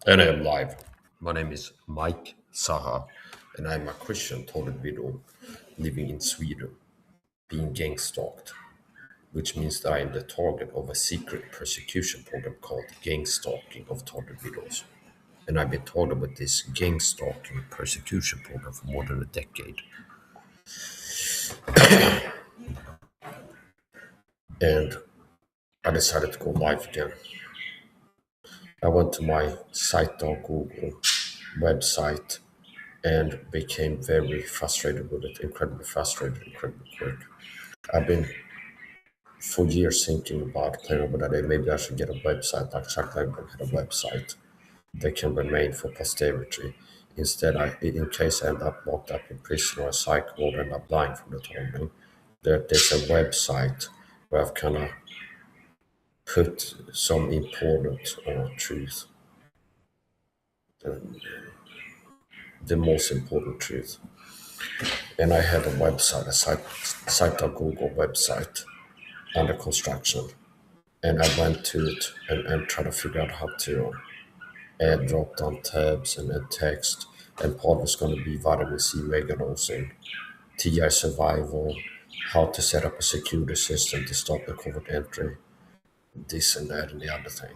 And I am live. My name is Mike SAHA, and I'm a Christian tolerant widow living in Sweden, being gangstalked, which means that I am the target of a secret persecution program called Gangstalking of Tolerant Widows. And I've been told about this gangstalking persecution program for more than a decade. And I decided to go live again. I went to my site on Google website and became very frustrated with it, incredibly frustrated, incredibly quick. I've been for years thinking about playing over that day. Maybe I should get a website like Chuck Lagman had a website that can remain for posterity. Instead, in case I end up locked up in prison or a psych ward, end up dying from the torment, there's a website where I've kind of put some important truth, the most important truth. And I had a website, a site on Google website under construction. And I went to it and tried to figure out how to add drop down tabs and add text. And part was going to be vitamin C megadosing, TI survival, how to set up a security system to stop the covert entry, this and that and the other thing.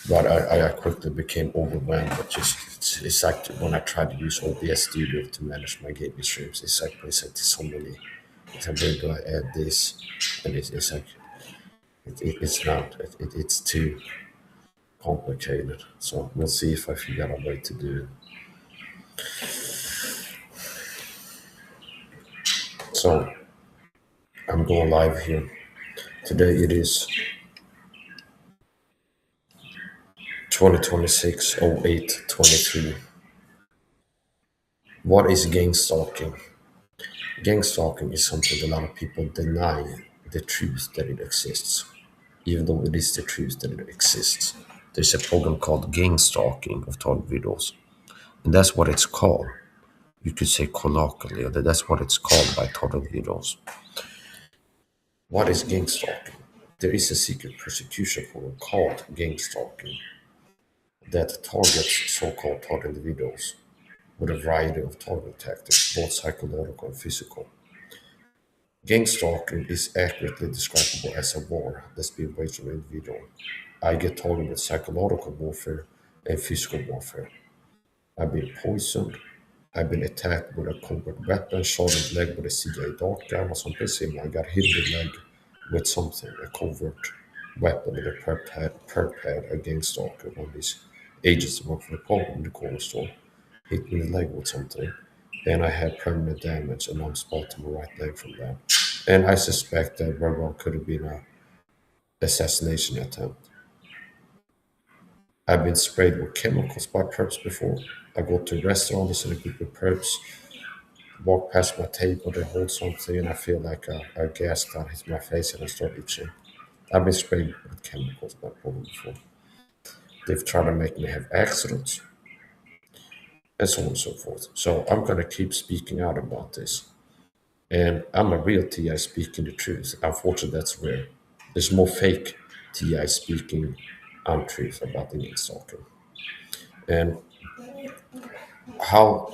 But I quickly became overwhelmed with just it's like when I tried to use OBS Studio to manage my gaming streams, it's like so many. It's like, where do I add this? And it's like it's not. It's too complicated. So we'll see if I figure out a way to do it. So I'm going live here. Today it is 2026 08 23. What is gang stalking? Gang stalking is something a lot of people deny the truth that it exists, even though it is the truth that it exists. There's a program called gang stalking of target videos, and that's what it's called. You could say colloquially, or that's what it's called by target videos. What is gang stalking? There is a secret persecution program called gang stalking that targets so-called target individuals with a variety of targeting tactics, both psychological and physical. Gang stalking is accurately describable as a war that's being waged on an individual. I get targeted with psychological warfare and physical warfare. I've been poisoned. I've been attacked with a covert weapon, shot in the leg with a CIA dart gun or something similar. I got hit in the leg with something, a covert weapon with a perp pad, a gang stalker, one of these agents that work for the corner store, hit me in the leg with something. And I had permanent damage and I'm spot to my right leg from that. And I suspect that very well could have been a assassination attempt. I've been sprayed with chemicals by perps before. I go to restaurants and a group of perps walk past my table, they hold something, and I feel like a gas cloud hits my face and I start itching. I've been sprayed with chemicals by people before. They've tried to make me have accidents, and so on and so forth. So I'm going to keep speaking out about this. And I'm a real TI speaking the truth. Unfortunately, that's rare. There's more fake TI speaking untruth about Indian stalking. And how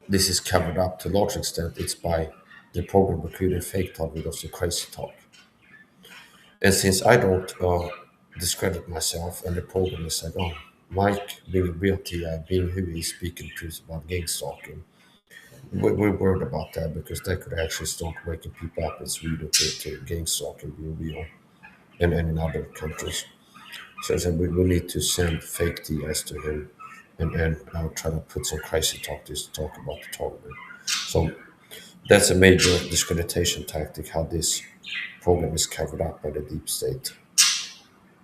this is covered up to a large extent, it's by the program recruiting fake talk videos to crazy talk. And since I don't discredit myself, and the program is like, oh, Mike being a real TI, being who he is speaking truth about gang stalking, we're worried about that because that could actually start waking people up in Sweden to gang stalking being real and in other countries. So I said we need to send fake TIs to him and I'll try to put some crazy talk to talk about the target. So that's a major discreditation tactic, how this program is covered up by the deep state,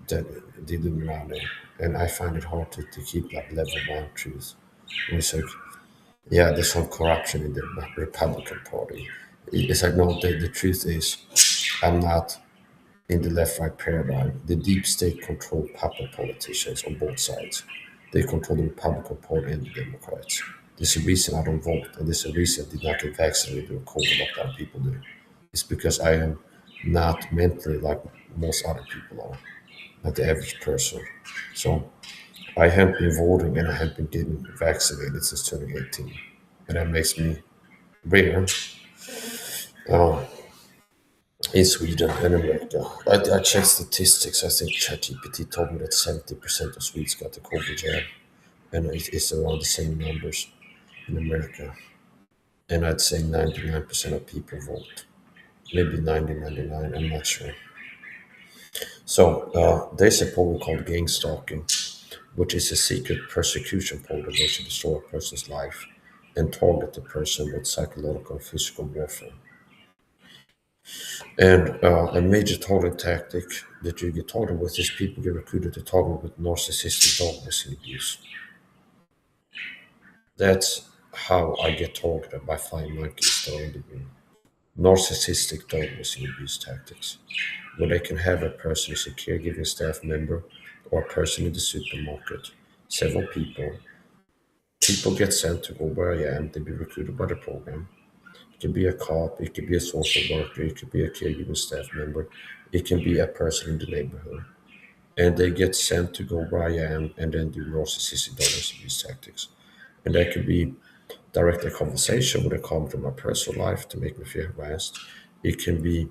the Illuminati. And I find it hard to keep that level one truth. It's like, yeah, there's some corruption in the Republican Party. It's like, no, the truth is, I'm not in the left-right paradigm. The deep state control puppet politicians on both sides. They control the Republican Party and the Democrats. There's a reason I don't vote, and there's a reason I did not get vaccinated or COVID like other people do. It's because I am not mentally like most other people are, not the average person. So I haven't been voting and I haven't been getting vaccinated since 2018. And that makes me rare in Sweden and America. I checked statistics. I think ChatGPT told me that 70% of Swedes got the COVID jab, and it's around the same numbers in America. And I'd say 99% of people vote. Maybe 90, 99, I'm not sure. So there's a program called Gangstalking, which is a secret persecution program that should destroy a person's life and target the person with psychological and physical warfare. And a major targeting tactic that you get targeted with is people get recruited to target with narcissistic dogmas and abuse. That's how I get targeted by flying monkeys that are in the room. Narcissistic dogmas and abuse tactics, where they can have a person as a caregiving staff member or a person in the supermarket, several people. People get sent to go where I am, they be recruited by the program. It can be a cop, it could be a social worker, it could be a caregiving staff member, it can be a person in the neighborhood. And they get sent to go where I am and then do narcissistic dogmas and abuse tactics. And that could be direct a conversation with a comment from my personal life to make me feel harassed. It can be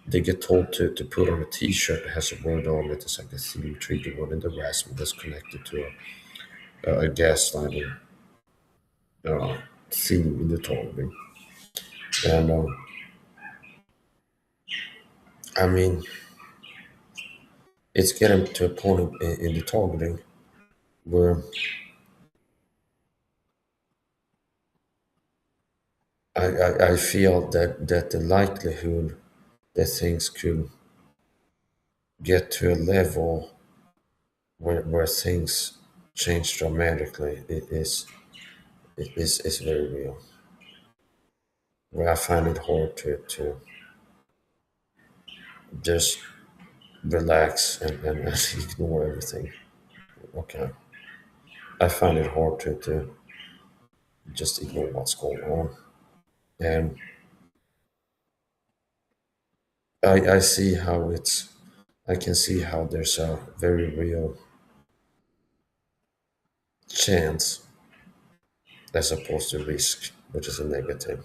they get told to put on a T-shirt that has a word on it. It's like a theme trigger word in the harassment that's connected to a gaslighting uh, theme in the targeting. And I mean, it's getting to a point in the targeting where I feel that the likelihood that things could get to a level where things change dramatically is very real. Where I find it hard to just relax and ignore everything. Okay. I find it hard to just ignore what's going on. And I see how I can see how there's a very real chance as opposed to risk, which is a negative.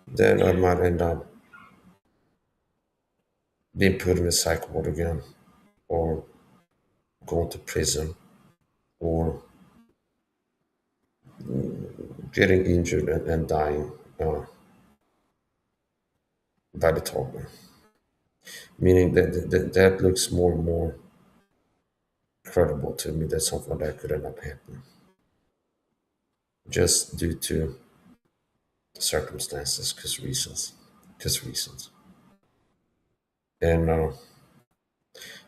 Then I might end up being put in a psych ward again, or going to prison, or getting injured and dying by the target. Meaning that looks more and more credible to me that something like that could end up happening just due to circumstances, because reasons. And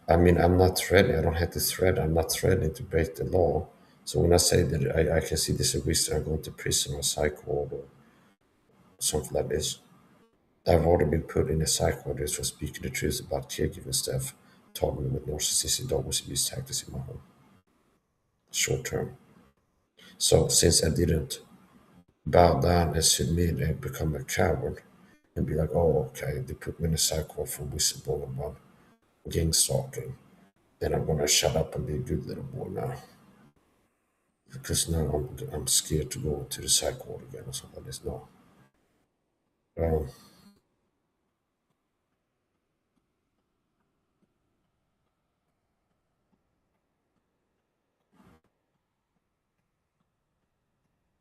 I mean, I'm not threatening. I don't have to threat. I'm not threatening to break the law. So when I say that I can see this as risk, I'm going to prison or psych ward or something like this. I've already been put in a psych ward just for speaking the truth about caregiving staff, talking with narcissistic dogs abuse tactics in my home, short term. So since I didn't bow down and submit and become a coward and be like, oh, okay, they put me in a psych ward for whistleblowing about gang stalking, then I'm gonna shut up and be a good little boy now. Because now I'm scared to go to the psych ward again or something like this. No. Um,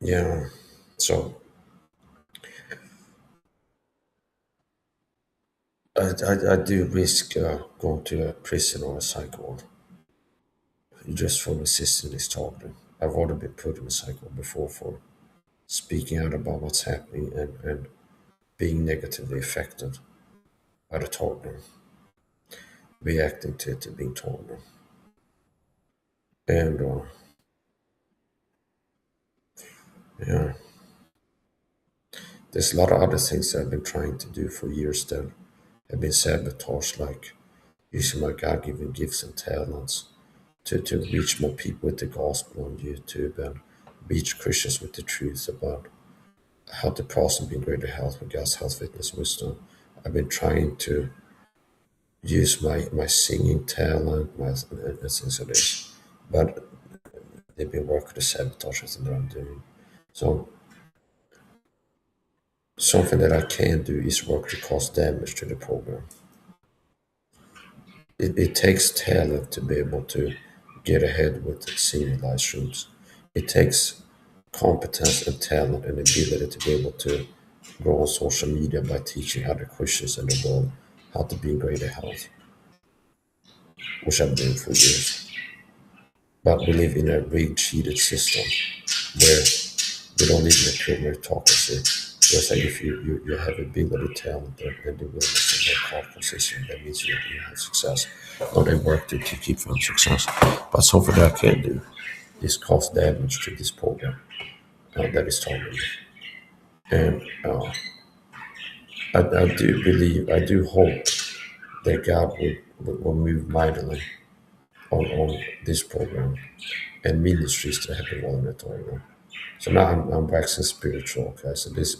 yeah. So I do risk going to a prison or a psych ward just for resisting this targeting. I've already been put in a psych ward before for speaking out about what's happening and being negatively affected by the targeting, reacting to it, being targeted. And yeah, there's a lot of other things I've been trying to do for years that have been sabotaged, like using my God given gifts and talents to reach more people with the gospel on YouTube and reach Christians with the truth about how to prosper and be in greater health with God's health, fitness, wisdom. I've been trying to use my singing talent, my and things like this. but they've been working to sabotage everything that I'm doing. So something that I can do is work to cause damage to the program. It takes talent to be able to get ahead with senior live streams. It takes competence and talent and ability to be able to grow on social media by teaching other Christians in the world how to be in greater health, which I've been for years. But we live in a rigged, cheated system where we don't live in a pure meritocracy. Just like if you have ability, talent, and the willingness to work hard consistently, that means you have success. Or they work to keep from success. But something that I can do is cause damage to this program that is targeted. And I do believe, I do hope that God will move mightily on this program and ministries that have been vulnerable. So now I'm waxing spiritual. Okay, so this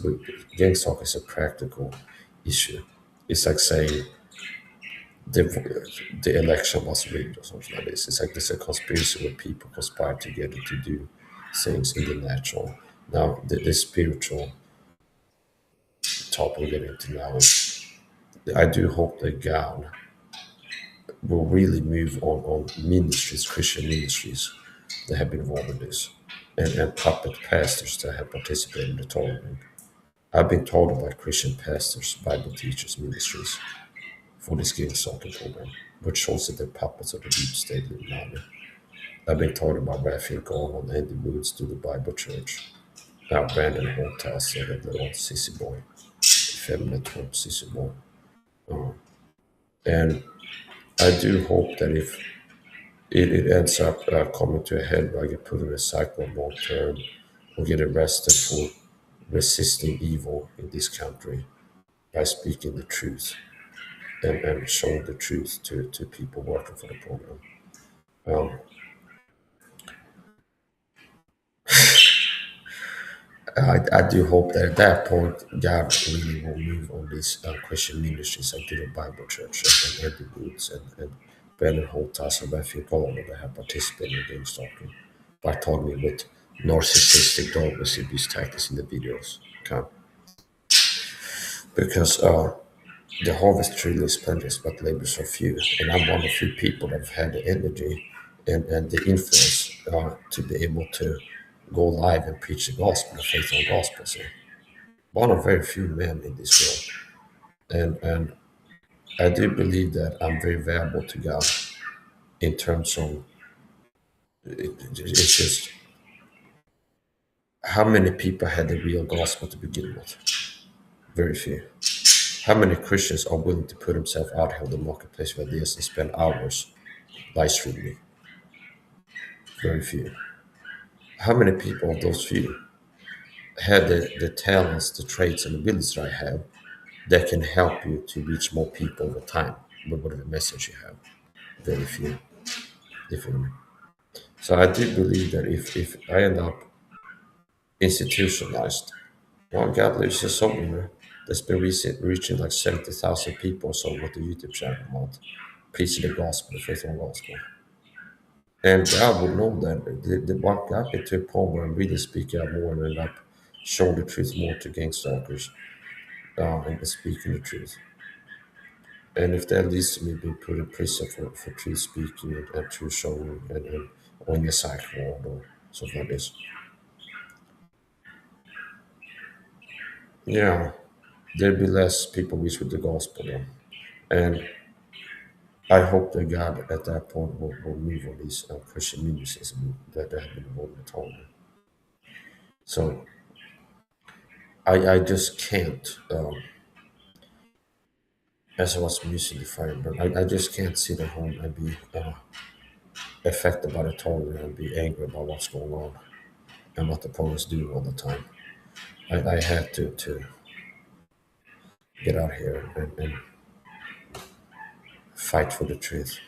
gang talk is a practical issue. It's like saying the the election was rigged or something like this. It's like there's a conspiracy where people conspire together to do things in the natural. Now the spiritual topic we're getting into now is I do hope that God will really move on ministries, Christian ministries that have been involved in this, and puppet pastors that have participated in the tournament. I've been told by Christian pastors, Bible teachers, ministries for this game soccer program, which shows that they're puppets of the deep state Illuminati. I've been told about Raphael Garland and Andy Woods to the Bible Church. Now Brandon Holtas, that little sissy boy, feminine twerp sissy boy. And I do hope that if it ends up coming to a head where I get put in a cycle long term or get arrested for resisting evil in this country by speaking the truth and showing the truth to people working for the program. Um, I do hope that at that point, God really will move on these Christian ministries like the Bible Church and Eddie Woods and Brandon Holtas and Matthew Paul that have participated in Gangstalked by talking with narcissistic dogmas abuse tactics in the videos. Okay? Because the harvest truly is plenteous, but labors are few. And I'm one of the few people that have had the energy and the influence to be able to go live and preach the gospel, the faithful gospel. So one of very few men in this world. And I do believe that I'm very valuable to God in terms of it's just how many people had the real gospel to begin with? Very few. How many Christians are willing to put themselves out here in the marketplace with ideas and spend hours live streaming? Very few. How many people of those few had the talents, the traits, and abilities that I have that can help you to reach more people over time with whatever message you have? Very few, if any. So I do believe that if I end up institutionalized, well, God lives a soul in there that's been reaching like 70,000 people or so with the YouTube channel a month, preaching the gospel, the faithful gospel. And God would know that the what got me to a point where I'm really speaking out more and end up showing the truth more to gangstalkers and speaking the truth. And if that leads to me being put in prison for truth speaking and truth showing and on the psych ward or something like this, yeah, there'd be less people reach with the gospel then. And I hope that God at that point will move on these Christian ministries that have been involved in the atonement. So I just can't, as I was musically defined, but I just can't sit at home and be affected by the atonement and be angry about what's going on and what the opponents do all the time. I had to get out here and fight for the truth.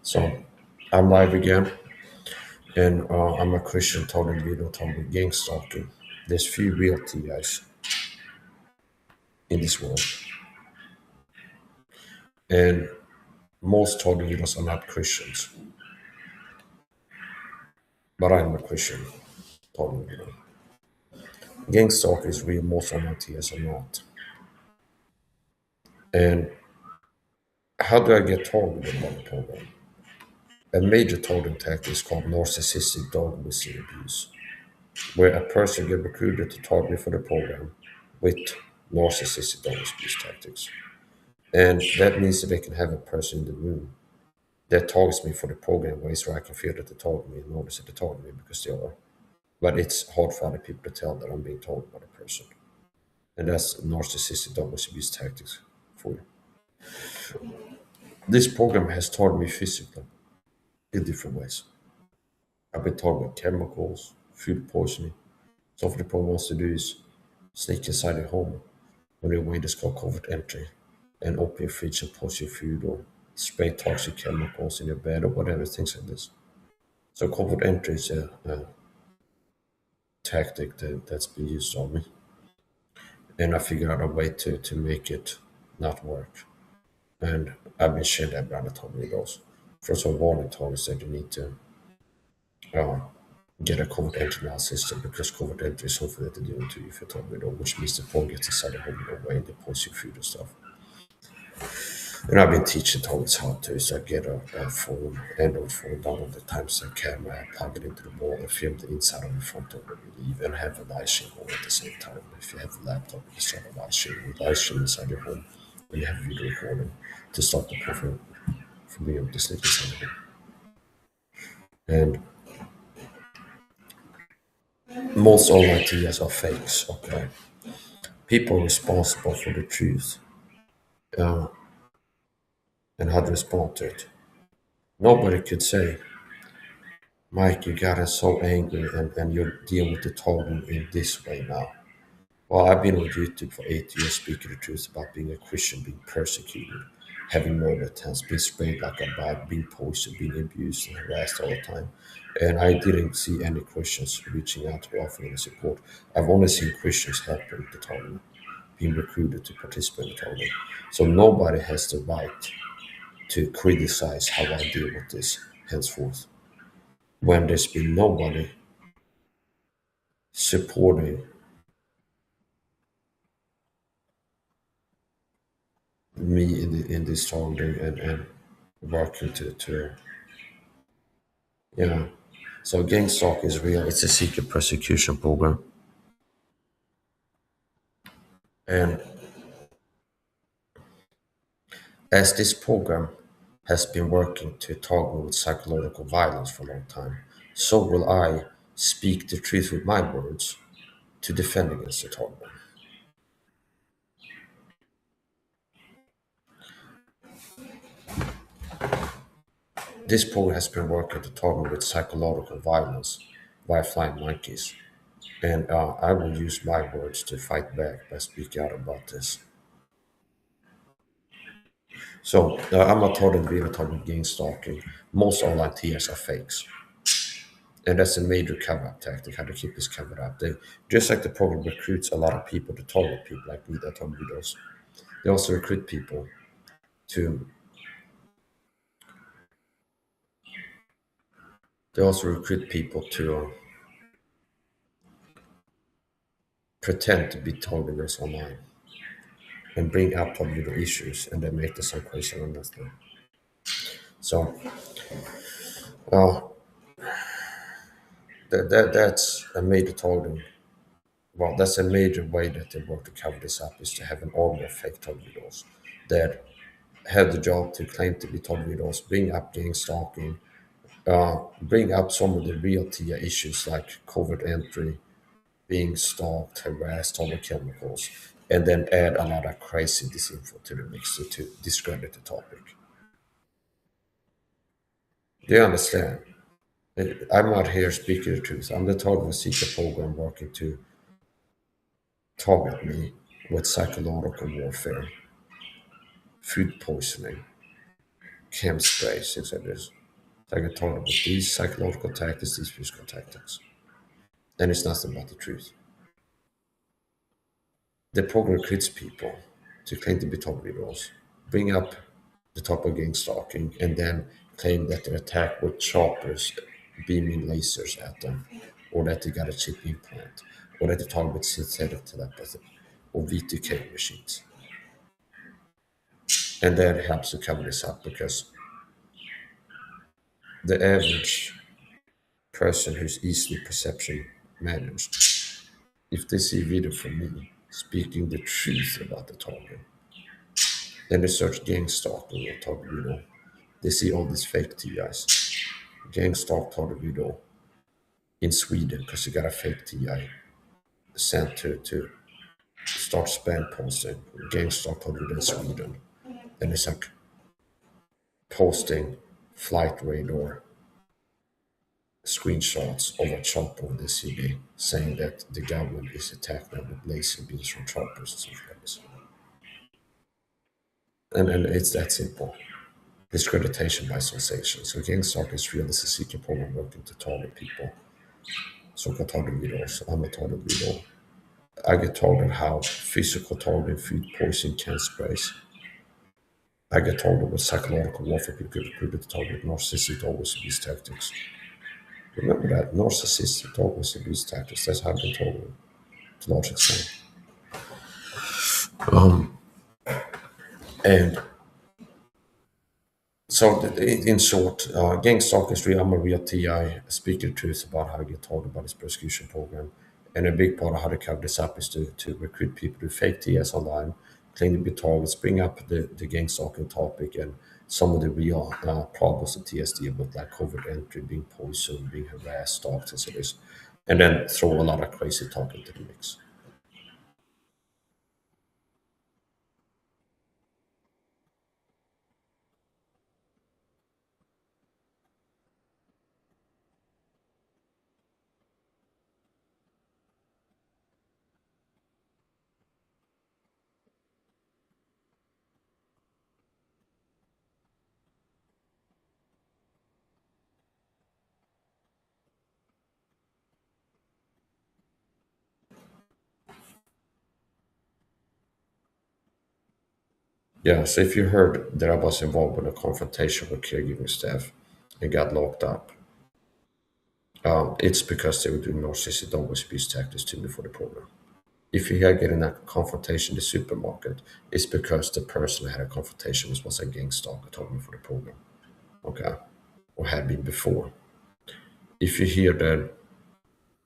So I'm live again, and I'm a Christian talking video talking gang stalking. There's few real TIs in this world, and most talking videos are not Christians. But I'm a Christian, totally. Gangstalk is real, most of my tears are not. And how do I get targeted by the program? A major targeting tactic is called narcissistic dog whistling abuse, where a person gets recruited to target for the program with narcissistic dog abuse tactics. And that means that they can have a person in the room that targets me for the program ways where I can feel that they target me and notice that they target me because they are. But it's hard for other people to tell that I'm being targeted by the person. And that's narcissistic dog abuse tactics for you. This program has taught me physically in different ways. I've been taught with chemicals, food poisoning. So what the program wants to do is sneak inside your home when your waiters called covert entry and open your fridge and poison your food or spray toxic chemicals in your bed or whatever, things like this. So covert entry is a tactic that's been used on me. And I figured out a way to make it not work. And I've been shared that brother told me those. First of all, warning told us that you need to uh, get a covert entry now system because covert entry is something that they do to you if you told me though, which means the phone gets inside the home away and they post your food and stuff. And I've been teaching Thomas how to so I get a phone, Android phone, download the timestamp camera, plug it into the wall, and film the inside of the front of when you leave, and have a live stream on at the same time. If you have a laptop, you can start a live stream inside your home, and you have a video recording to stop the person from being able to sneak inside the home. And most online TS are fakes, okay? People responsible for the truth uh, and how to respond to it. Nobody could say, Mike, you got us so angry and you're dealing with the totem in this way now. Well, I've been on YouTube for 8 years speaking the truth about being a Christian, being persecuted, having murder attempts, being sprayed like a bug, being poisoned, being abused and harassed all the time. And I didn't see any Christians reaching out to offering any support. I've only seen Christians helping the totem, being recruited to participate in the totem. So nobody has the right to criticize how I deal with this henceforth when there's been nobody supporting me in this targeting and working to you know. So Gangstalk is real. It's a secret persecution program, and as this program has been working to target with psychological violence for a long time, so will I speak the truth with my words to defend against the target. This program has been working to target with psychological violence by flying monkeys, and I will use my words to fight back by speaking out about this. So I'm not talking really talking gang stalking. Most online TS are fakes. And that's a major cover-up tactic, how to keep this covered up. They just like the program recruits a lot of people to target people like me that target videos. They also recruit people to pretend to be targeters online and bring up top video issues and then make the some crazy on that thing. So uh, that's a major targeting. Well, that's a major way that they work to cover this up is to have an army of fake tornadoes that have the job to claim to be tornadoes, bring up gang stalking, bring up some of the real TIA issues like covert entry, being stalked, harassed, over chemicals, and then add a lot of crazy disinfo to the mix to discredit the topic. Do you understand? I'm not here speaking the truth. I'm the target seeker program working to target me with psychological warfare, food poisoning, chem sprays, things like this. So I get told about these psychological tactics, these physical tactics. And it's nothing but the truth. The program recruits people to claim to be top leaders, bring up the top of gang stalking, and then claim that they attack with choppers beaming lasers at them, or that they got a chip implant, or that they talk with synthetic telepathy, or VTK machines. And that helps to cover this up because the average person who's easily perception managed, if they see a video from me speaking the truth about the target, then they search Gangstalked or target video, they see all these fake TIs. Gangstalked target video in Sweden because you got a fake TI sent to start spam posting. Gangstalked target video in Sweden. Then it's like posting flight radar screenshots of a chopper in the city saying that the government is attacking them with laser beams from choppers and stuff like this. And it's that simple. Discreditation by sensation. So Gangstalk is real as a secret program working to target people. So-called target videos. I'm a target video. I get targeted how physical targeting, food poison, can sprays. I get targeted with psychological warfare people recruited to target narcissistic always abuse tactics. Remember that narcissistic always abuse tactics. That's how I've been targeted to a large extent. And so, in short, Gangstalk is real. I'm a real TI speaking the truth about how I get told about this persecution program. And a big part of how to cover this up is to recruit people to fake TIs online, claim to be targets, bring up the Gangstalking topic and some of the real problems that TS deal with, like covert entry, being poisoned, being harassed, stalked, and so this. And then throw a lot of crazy talk into the mix. Yeah, so if you heard that I was involved in a confrontation with caregiving staff and got locked up, it's because they were doing narcissistic always abuse tactics to me for the program. If you hear getting a confrontation in the supermarket, it's because the person I had a confrontation with was a gangster that told me for the program. Okay. Or had been before. If you hear that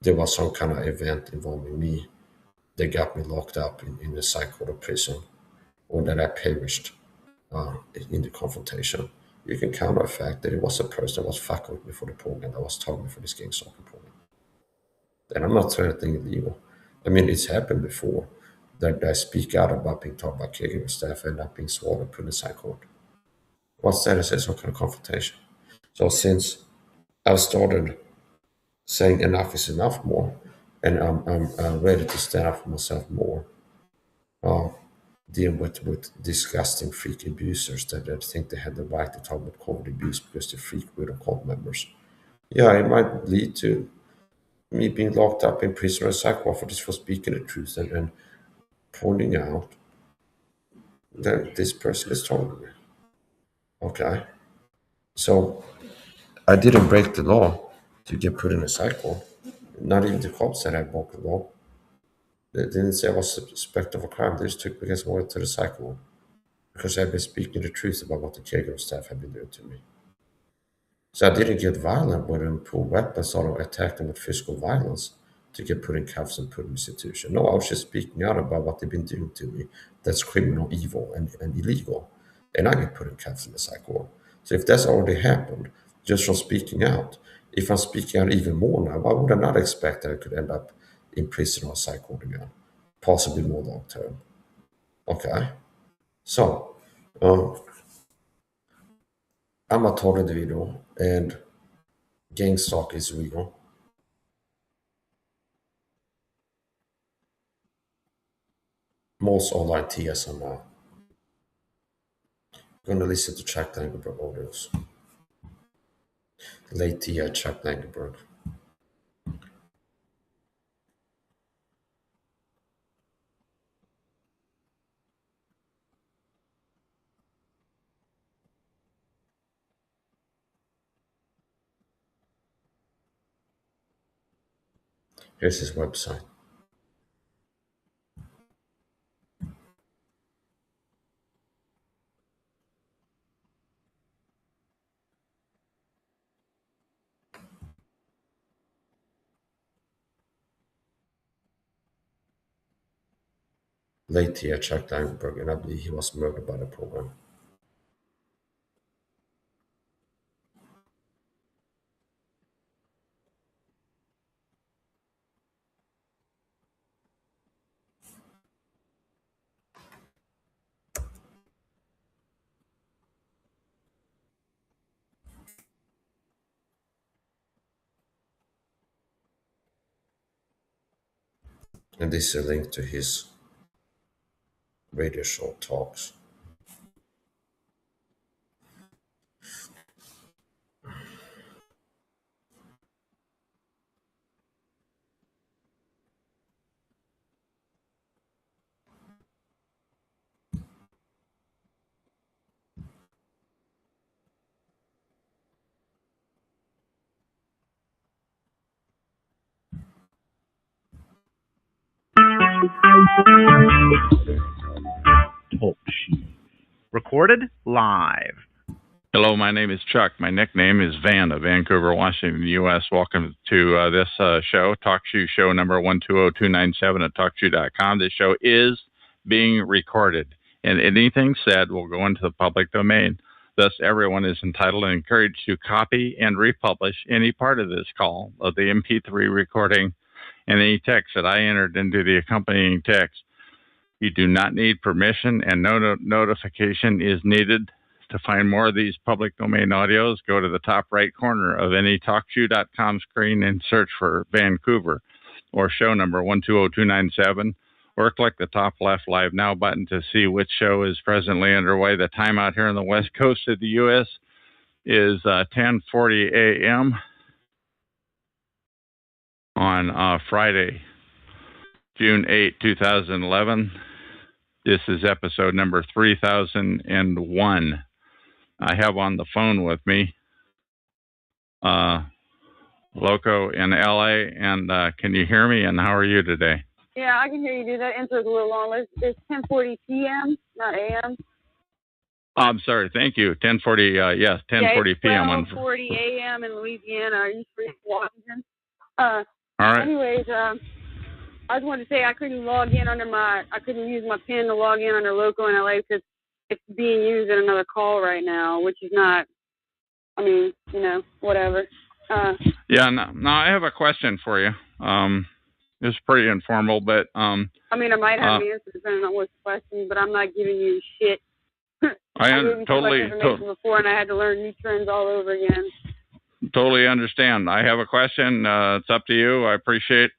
there was some kind of event involving me that got me locked up in a psych ward or prison, or that I perished in the confrontation, you can counter the fact that it was a person that was fucking with me for the program that was telling me for this gangster program. And I'm not saying anything illegal. I mean, it's happened before that I speak out about being taught by caregiver staff and not being sworn and put in psych court. What's that? Is some kind of confrontation. So since I've started saying enough is enough more, and I'm ready to stand up for myself more, uh, dealing with disgusting freak abusers that think they have the right to talk about COVID abuse because they're freak with cult members. Yeah, it might lead to me being locked up in prison or psych ward for just for speaking the truth and pointing out that this person is targeting me. Okay. So I didn't break the law to get put in a psych ward. Not even the cops said I broke the law. They didn't say I was suspected of a crime. They just took me as I went to the psych ward because I've been speaking the truth about what the caregiver staff have been doing to me. So I didn't get violent with them, pull weapons or attack them with physical violence to get put in cuffs and put in institution. No, I was just speaking out about what they've been doing to me. That's criminal, evil, and illegal. And I get put in cuffs in the psych ward. So if that's already happened, just from speaking out, if I'm speaking out even more now, why would I not expect that I could end up in prison or psych ward again? Possibly more long term. Okay. So, um, I'm a total individual and gang stalk is real. Most online TS are now going to listen to Chuck Langenberg audios. Late TI Chuck Langenberg. Here's his website. Late year Chuck Langberg, and I believe he was murdered by the program. And this is a link to his radio show talks. Talk show. Recorded live. Hello, my name is Chuck. My nickname is Van of Vancouver, Washington, U.S. Welcome to this show, TalkShoe show number 120297 at TalkShoe.com. This show is being recorded, and anything said will go into the public domain. Thus, everyone is entitled and encouraged to copy and republish any part of this call, of the MP3 recording, and any text that I entered into the accompanying text. You do not need permission, and no notification is needed. To find more of these public domain audios, go to the top right corner of any TalkShoe.com screen and search for Vancouver or show number 120297, or click the top left Live Now button to see which show is presently underway. The time out here on the west coast of the U.S. is 10:40 a.m. on Friday, June 8, 2011. This is episode number 3001. I have on the phone with me Loco in LA, and can you hear me, and how are you today? Yeah, I can hear you, dude. That intro's a little long. It's 10:40 p.m., not a.m. I'm sorry. Thank you. 10:40. Yes, 10:40 p.m. on 12:40 a.m. in Louisiana. Are you free, Washington? All right. Anyways, I just wanted to say I couldn't log in I couldn't use my PIN to log in under Loco in LA because it's being used in another call right now, which is not. I mean, whatever. Yeah. No, I have a question for you. It's pretty informal, but I mean, I might have an answer depending on what's the question, but I'm not giving you shit. I gave you so much information before, and I had to learn new trends all over again. Totally understand. I have a question. It's up to you. I appreciate.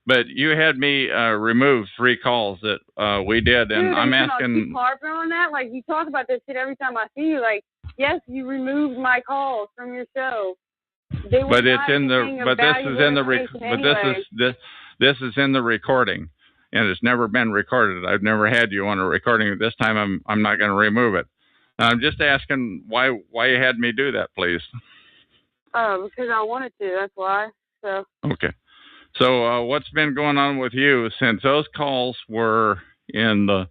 But you had me remove 3 calls that we did, and dude, I'm asking. Keep harping on that. Like, you talk about this shit every time I see you. Like, yes, you removed my calls from your show. But it's in the. But this is in the. This is in the recording, and it's never been recorded. I've never had you on a recording. This time, I'm not going to remove it. And I'm just asking why you had me do that, please. Because I wanted to. That's why. So. Okay. So what's been going on with you since those calls were in the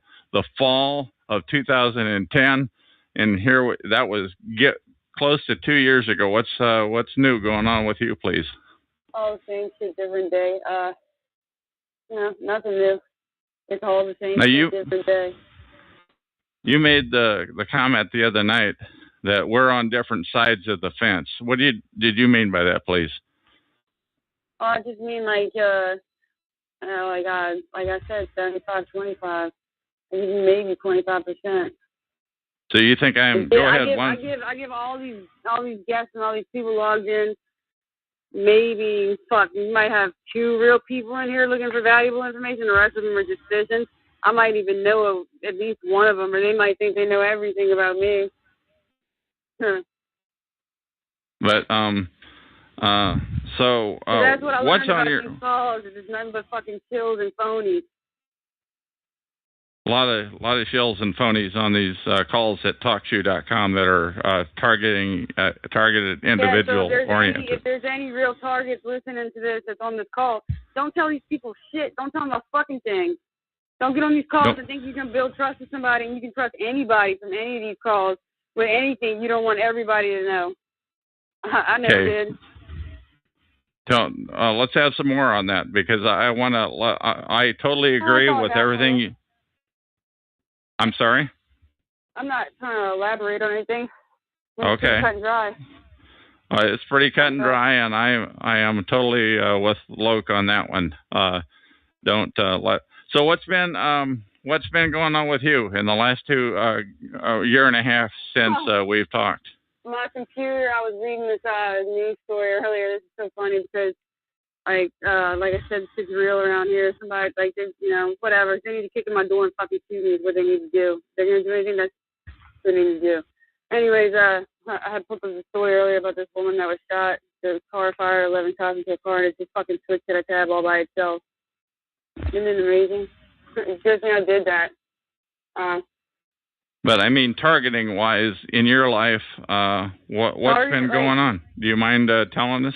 fall of 2010, and here that was close to 2 years ago. What's new going on with you, please? Oh, same shit, different day. Nothing new. It's all the same shit, different day. You made the comment the other night that we're on different sides of the fence. What did you mean by that, please? I just mean like I said, 75-25, maybe 25%. So you think I'm? Go ahead. I give all these guests and all these people logged in. Maybe you might have 2 real people in here looking for valuable information. The rest of them are just fishing. I might even know at least one of them, or they might think they know everything about me. But so that's what I what's learned on about these calls. It's nothing but fucking chills and phonies. a lot of shills and phonies on these calls at TalkShoe.com that are targeted individual oriented. If there's any real targets listening to this that's on this call, don't tell these people shit. Don't tell them a fucking thing. Don't get on these calls and think you can build trust with somebody and you can trust anybody from any of these calls with anything. You don't want everybody to know. I never did. Let's have some more on that, because I totally agree with everything. I'm sorry? I'm not trying to elaborate on anything. It's okay. Cut and dry. It's pretty cut and dry, and I am totally with Loke on that one. So what's been going on with you in the last year and a half since we've talked? My computer, I was reading this news story earlier. This is so funny because, like I said, it's real around here. Somebody, whatever. They need to kick in my door and fucking shoot me is what they need to do. They're going to do anything, that's what they need to do. Anyways, I had put up a story earlier about this woman that was shot. The car fired 11 times into a car, and it just fucking switched to a tab all by itself. Isn't it amazing? Just I did that. But I mean, targeting-wise, in your life, what's been going on? Do you mind telling us?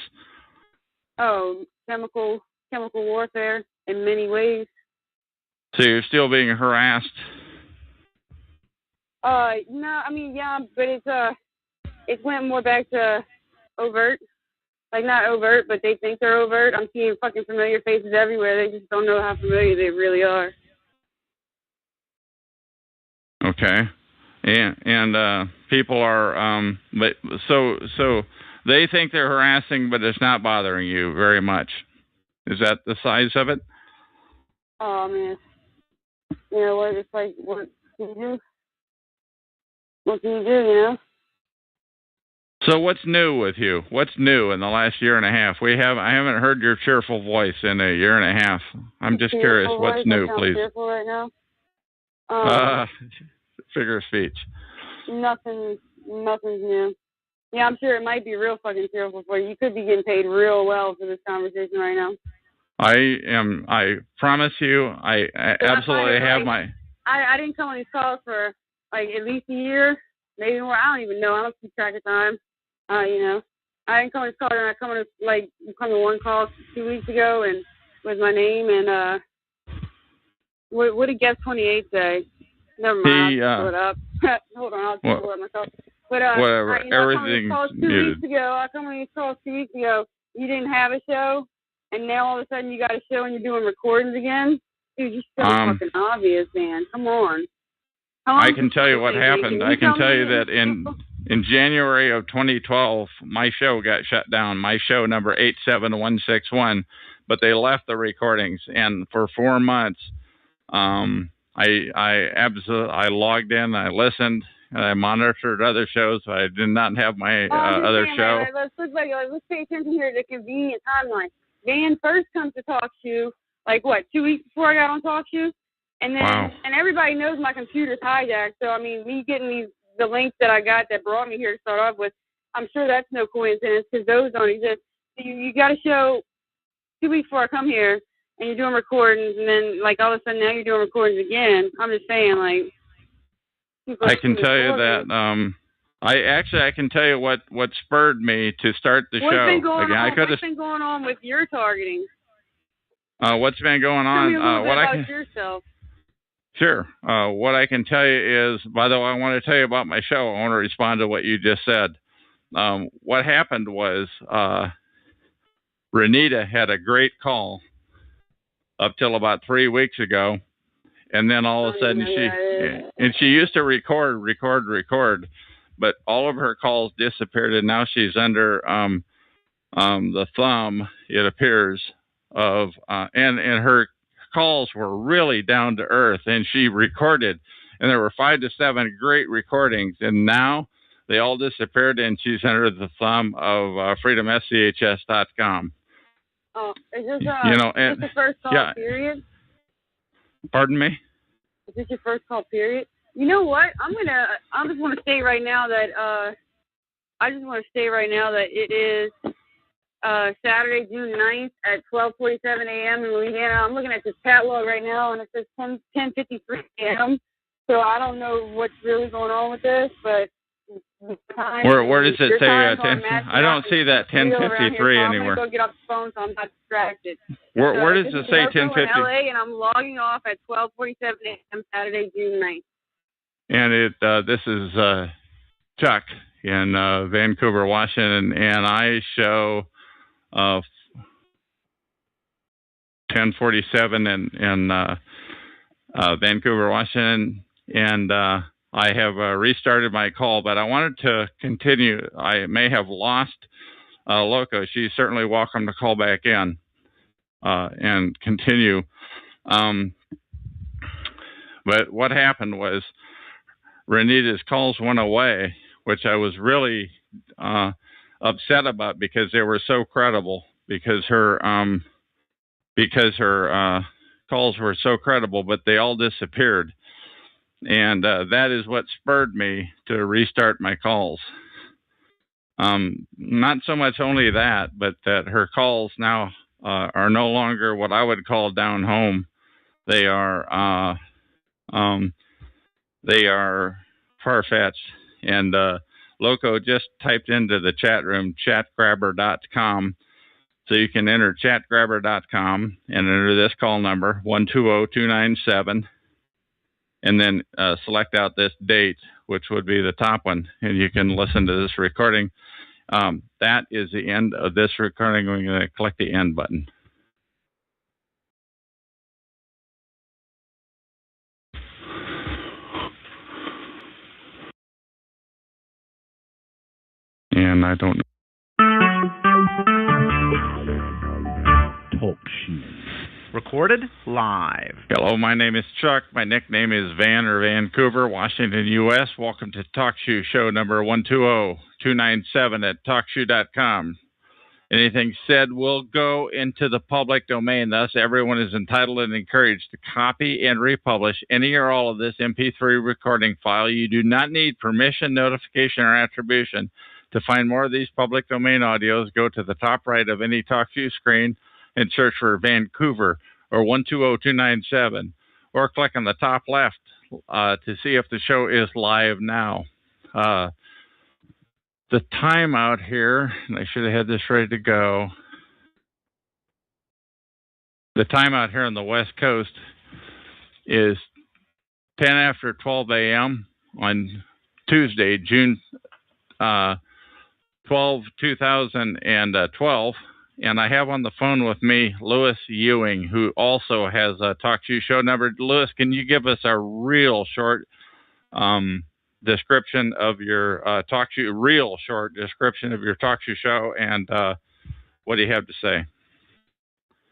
Oh, chemical warfare in many ways. So you're still being harassed? No, I mean, yeah, but it went more back to overt. Like, not overt, but they think they're overt. I'm seeing fucking familiar faces everywhere. They just don't know how familiar they really are. Okay. And people are, so they think they're harassing, but it's not bothering you very much. Is that the size of it? Oh, man. You know what? It's like, what can you do? What can you do, you know? So what's new with you? What's new in the last year and a half? I haven't heard your cheerful voice in a year and a half. I'm just curious, what's new, please? Cheerful right now? Figure of speech. Nothing's new. Yeah, I'm sure it might be real fucking cheerful for you. You could be getting paid real well for this conversation right now. I promise you, I absolutely have my... I didn't come on these calls for like at least a year, maybe more. I don't even know. I don't keep track of time. You know, I didn't come on these calls, and I come to one call 2 weeks ago and with my name and what did Guest 28 say? Never mind. I'll pull it up. Hold on, I'll just pull it myself. But whatever. Everything. I come on these calls 2 weeks ago. You didn't have a show, and now all of a sudden you got a show and you're doing recordings again. Dude, you're so fucking obvious, man. Come on. I can tell you what happened. I can tell you that in January of 2012, my show got shut down. My show number 87161, but they left the recordings, and for 4 months, I logged in, I listened, and I monitored other shows. I did not have my other show. Let's pay attention here to the convenient timeline. Van first comes to TalkShoe, 2 weeks before I got on TalkShoe? And then, and everybody knows my computer's hijacked. So, I mean, me getting the links that I got that brought me here to start off with, I'm sure that's no coincidence because those don't exist. So you got a show 2 weeks before I come here, and you're doing recordings, and then, all of a sudden now you're doing recordings again. I'm just saying, I can tell you that, I can tell you what spurred me to start the show. What's been going on with your targeting? What's been going on? Tell me a little bit about yourself. Sure. What I can tell you is, by the way, I want to tell you about my show. I want to respond to what you just said. What happened was Renita had a great call up till about 3 weeks ago, and then all of a sudden she used to record, but all of her calls disappeared, and now she's under the thumb, it appears, of and her calls were really down to earth, and she recorded, and there were 5 to 7 great recordings, and now they all disappeared, and she's under the thumb of freedomschs.com. Oh, is this the first call period? Pardon me? Is this your first call period? You know what? I just want to say right now that it is Saturday, June 9th at 12:47 a.m. in Louisiana. I'm looking at this catalog right now, and it says 10:53 a.m. So I don't know what's really going on with this, but where does it say 10? I don't see that 10:53 anywhere. I'm gonna go get off the phone, so I'm not distracted. Where does it say 10:50? LA, and I'm logging off at 12:47 a.m. Saturday, June 9th. And this is Chuck in Vancouver, Washington, and I show 10:47 in Vancouver, Washington, and I have restarted my call, but I wanted to continue. I may have lost Loco. She's certainly welcome to call back in and continue. But what happened was Renita's calls went away, which I was really upset about because they were so credible, because her calls were so credible, but they all disappeared. And that is what spurred me to restart my calls. Not so much only that, but that her calls now are no longer what I would call down home. They are far-fetched. And Loco just typed into the chat room chatgrabber.com. So you can enter chatgrabber.com and enter this call number 120297. And then select out this date, which would be the top one, and you can listen to this recording. That is the end of this recording. We're going to click the end button. And I don't know. Talk show. Recorded live. Hello, my name is Chuck. My nickname is Van or Vancouver, Washington, U.S. Welcome to TalkShoe show number 120297 at TalkShoe.com. Anything said will go into the public domain. Thus, everyone is entitled and encouraged to copy and republish any or all of this MP3 recording file. You do not need permission, notification, or attribution. To find more of these public domain audios, go to the top right of any TalkShoe screen and search for Vancouver or 120297, or click on the top left to see if the show is live now. The time out here, and I should have had this ready to go. The time out here on the West Coast is 10 after 12 a.m. on Tuesday, June 12, 2012. And I have on the phone with me Louis Ewing, who also has a TalkShoe show number. Louis, can you give us a real short description of your TalkShoe, show, and what do you have to say?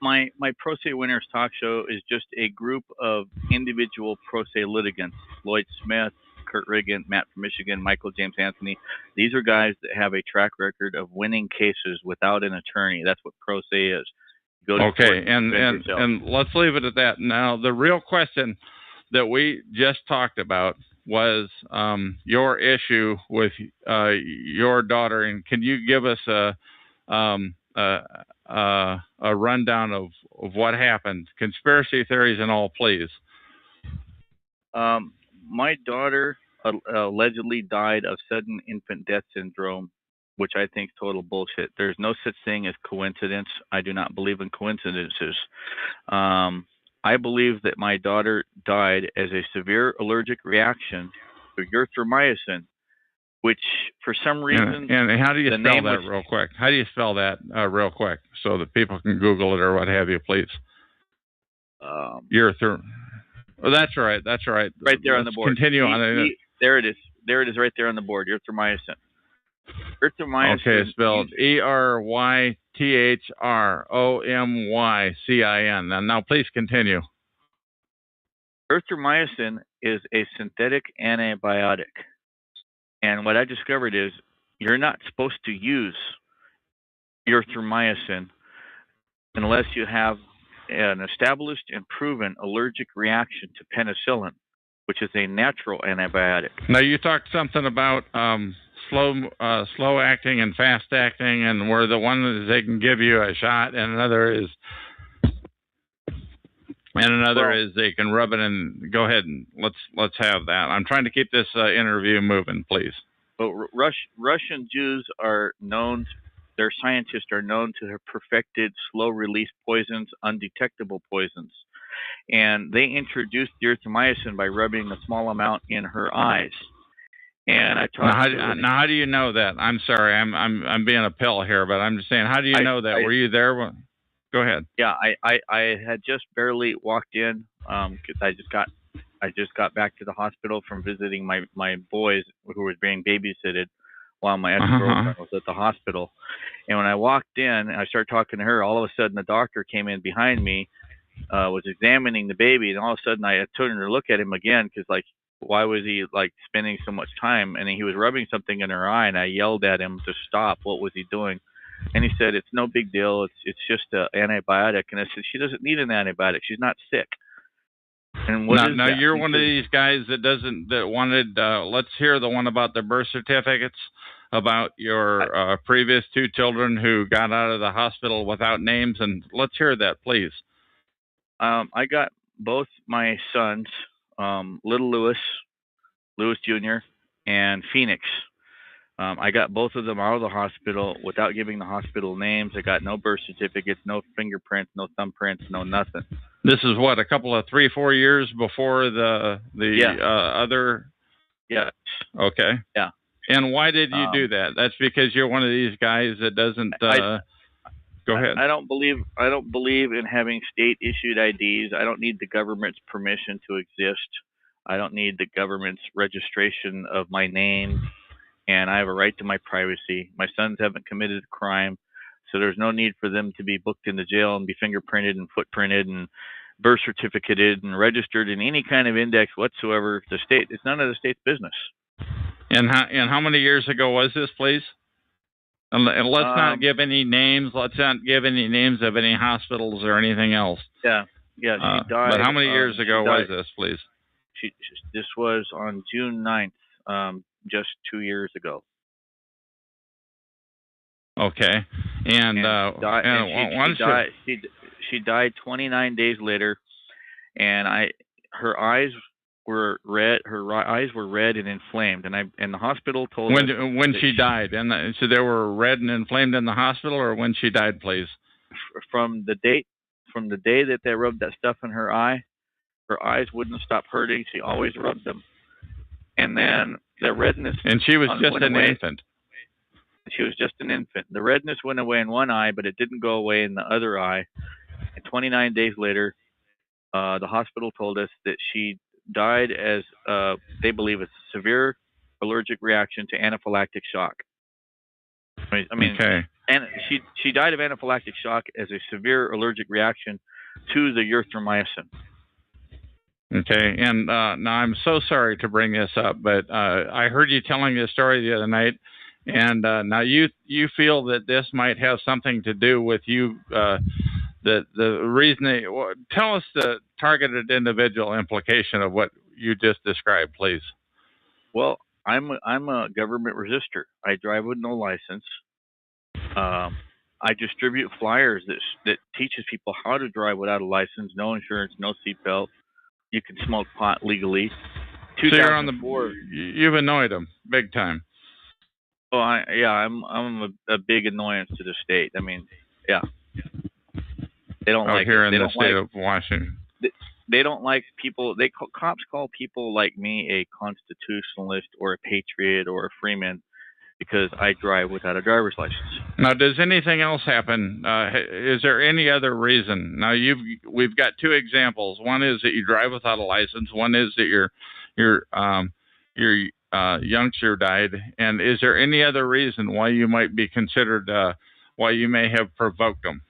My Pro Se Winners Talk Show is just a group of individual pro se litigants. Lloyd Smith, Kurt Riggin, Matt from Michigan, Michael James Anthony. These are guys that have a track record of winning cases without an attorney. That's what pro se is. Okay, and let's leave it at that. Now, the real question that we just talked about was your issue with your daughter, and can you give us a rundown of what happened? Conspiracy theories and all, please. My daughter allegedly died of sudden infant death syndrome, which I think is total bullshit. There's no such thing as coincidence. I do not believe in coincidences. I believe that my daughter died as a severe allergic reaction to erythromycin, which for some reason... And how do you spell that real quick? How do you spell that real quick so that people can Google it or what have you, please? Oh, that's right. That's right. Right there on the board. Continue on it. There it is. There it is right there on the board. Erythromycin. Erythromycin. Okay, spelled ERYTHROMYCIN. Now, please continue. Erythromycin is a synthetic antibiotic. And what I discovered is you're not supposed to use erythromycin unless you have an established and proven allergic reaction to penicillin, which is a natural antibiotic. Now, you talked something about slow acting and fast acting, and where the one is they can give you a shot, and another is they can rub it in. Go ahead and let's have that. I'm trying to keep this interview moving, please. But Russian Jews are known. Their scientists are known to have perfected slow-release poisons, undetectable poisons, and they introduced the erythromycin by rubbing a small amount in her eyes. And I talked now, how do you know that? I'm sorry, I'm being a pill here, but I'm just saying, how do you know that? Were you there? Go ahead. Yeah, I had just barely walked in because I just got back to the hospital from visiting my boys who was being babysitted while my ex-girlfriend was at the hospital. And when I walked in and I started talking to her, all of a sudden the doctor came in behind me, was examining the baby, and all of a sudden I turned to look at him again because, like, why was he, like, spending so much time? And he was rubbing something in her eye, and I yelled at him to stop. What was he doing? And he said, it's no big deal. It's just an antibiotic. And I said, she doesn't need an antibiotic. She's not sick. And now you're one of these guys that wanted. Let's hear the one about the birth certificates, about your previous two children who got out of the hospital without names, and let's hear that, please. I got both my sons, little Louis Jr., and Phoenix. I got both of them out of the hospital without giving the hospital names. I got no birth certificates, no fingerprints, no thumbprints, no nothing. This is what, a couple of 3-4 years before the other. Yeah. Okay. Yeah. And why did you do that? That's because you're one of these guys that doesn't. Go ahead. I don't believe in having state issued IDs. I don't need the government's permission to exist. I don't need the government's registration of my name. And I have a right to my privacy. My sons haven't committed a crime, so there's no need for them to be booked into jail and be fingerprinted and footprinted and birth certificated and registered in any kind of index whatsoever. It's none of the state's business. And how many years ago was this, please? And let's not give any names. Let's not give any names of any hospitals or anything else. Yeah. She died. But how many years ago was this, please? This was on June 9th. Just 2 years ago. Okay, and she died 29 days later, and her eyes were red. Her eyes were red and inflamed, and the hospital told when she died, and so they were red and inflamed in the hospital, or when she died, please. From the day that they rubbed that stuff in her eye, her eyes wouldn't stop hurting. She always rubbed them, and then the redness. And she was just an infant. She was just an infant. The redness went away in one eye, but it didn't go away in the other eye. And 29 days later, the hospital told us that she died as they believe a severe allergic reaction to anaphylactic shock. I mean, okay. And she died of anaphylactic shock as a severe allergic reaction to the erythromycin. Okay, and now I'm so sorry to bring this up, but I heard you telling this story the other night, and now you feel that this might have something to do with you. The reason tell us the targeted individual implication of what you just described, please. Well, I'm a government resistor. I drive with no license. I distribute flyers that teaches people how to drive without a license, no insurance, no seatbelt. You can smoke pot legally. So you're on you've annoyed them big time. Oh, I'm a big annoyance to the state. I mean, yeah. They don't like here in the state of Washington. They don't like people. Cops call people like me a constitutionalist or a patriot or a freeman because I drive without a driver's license. Now, does anything else happen? Is there any other reason? Now, we've got two examples. One is that you drive without a license. One is that your youngster died. And is there any other reason why you might be considered, why you may have provoked them,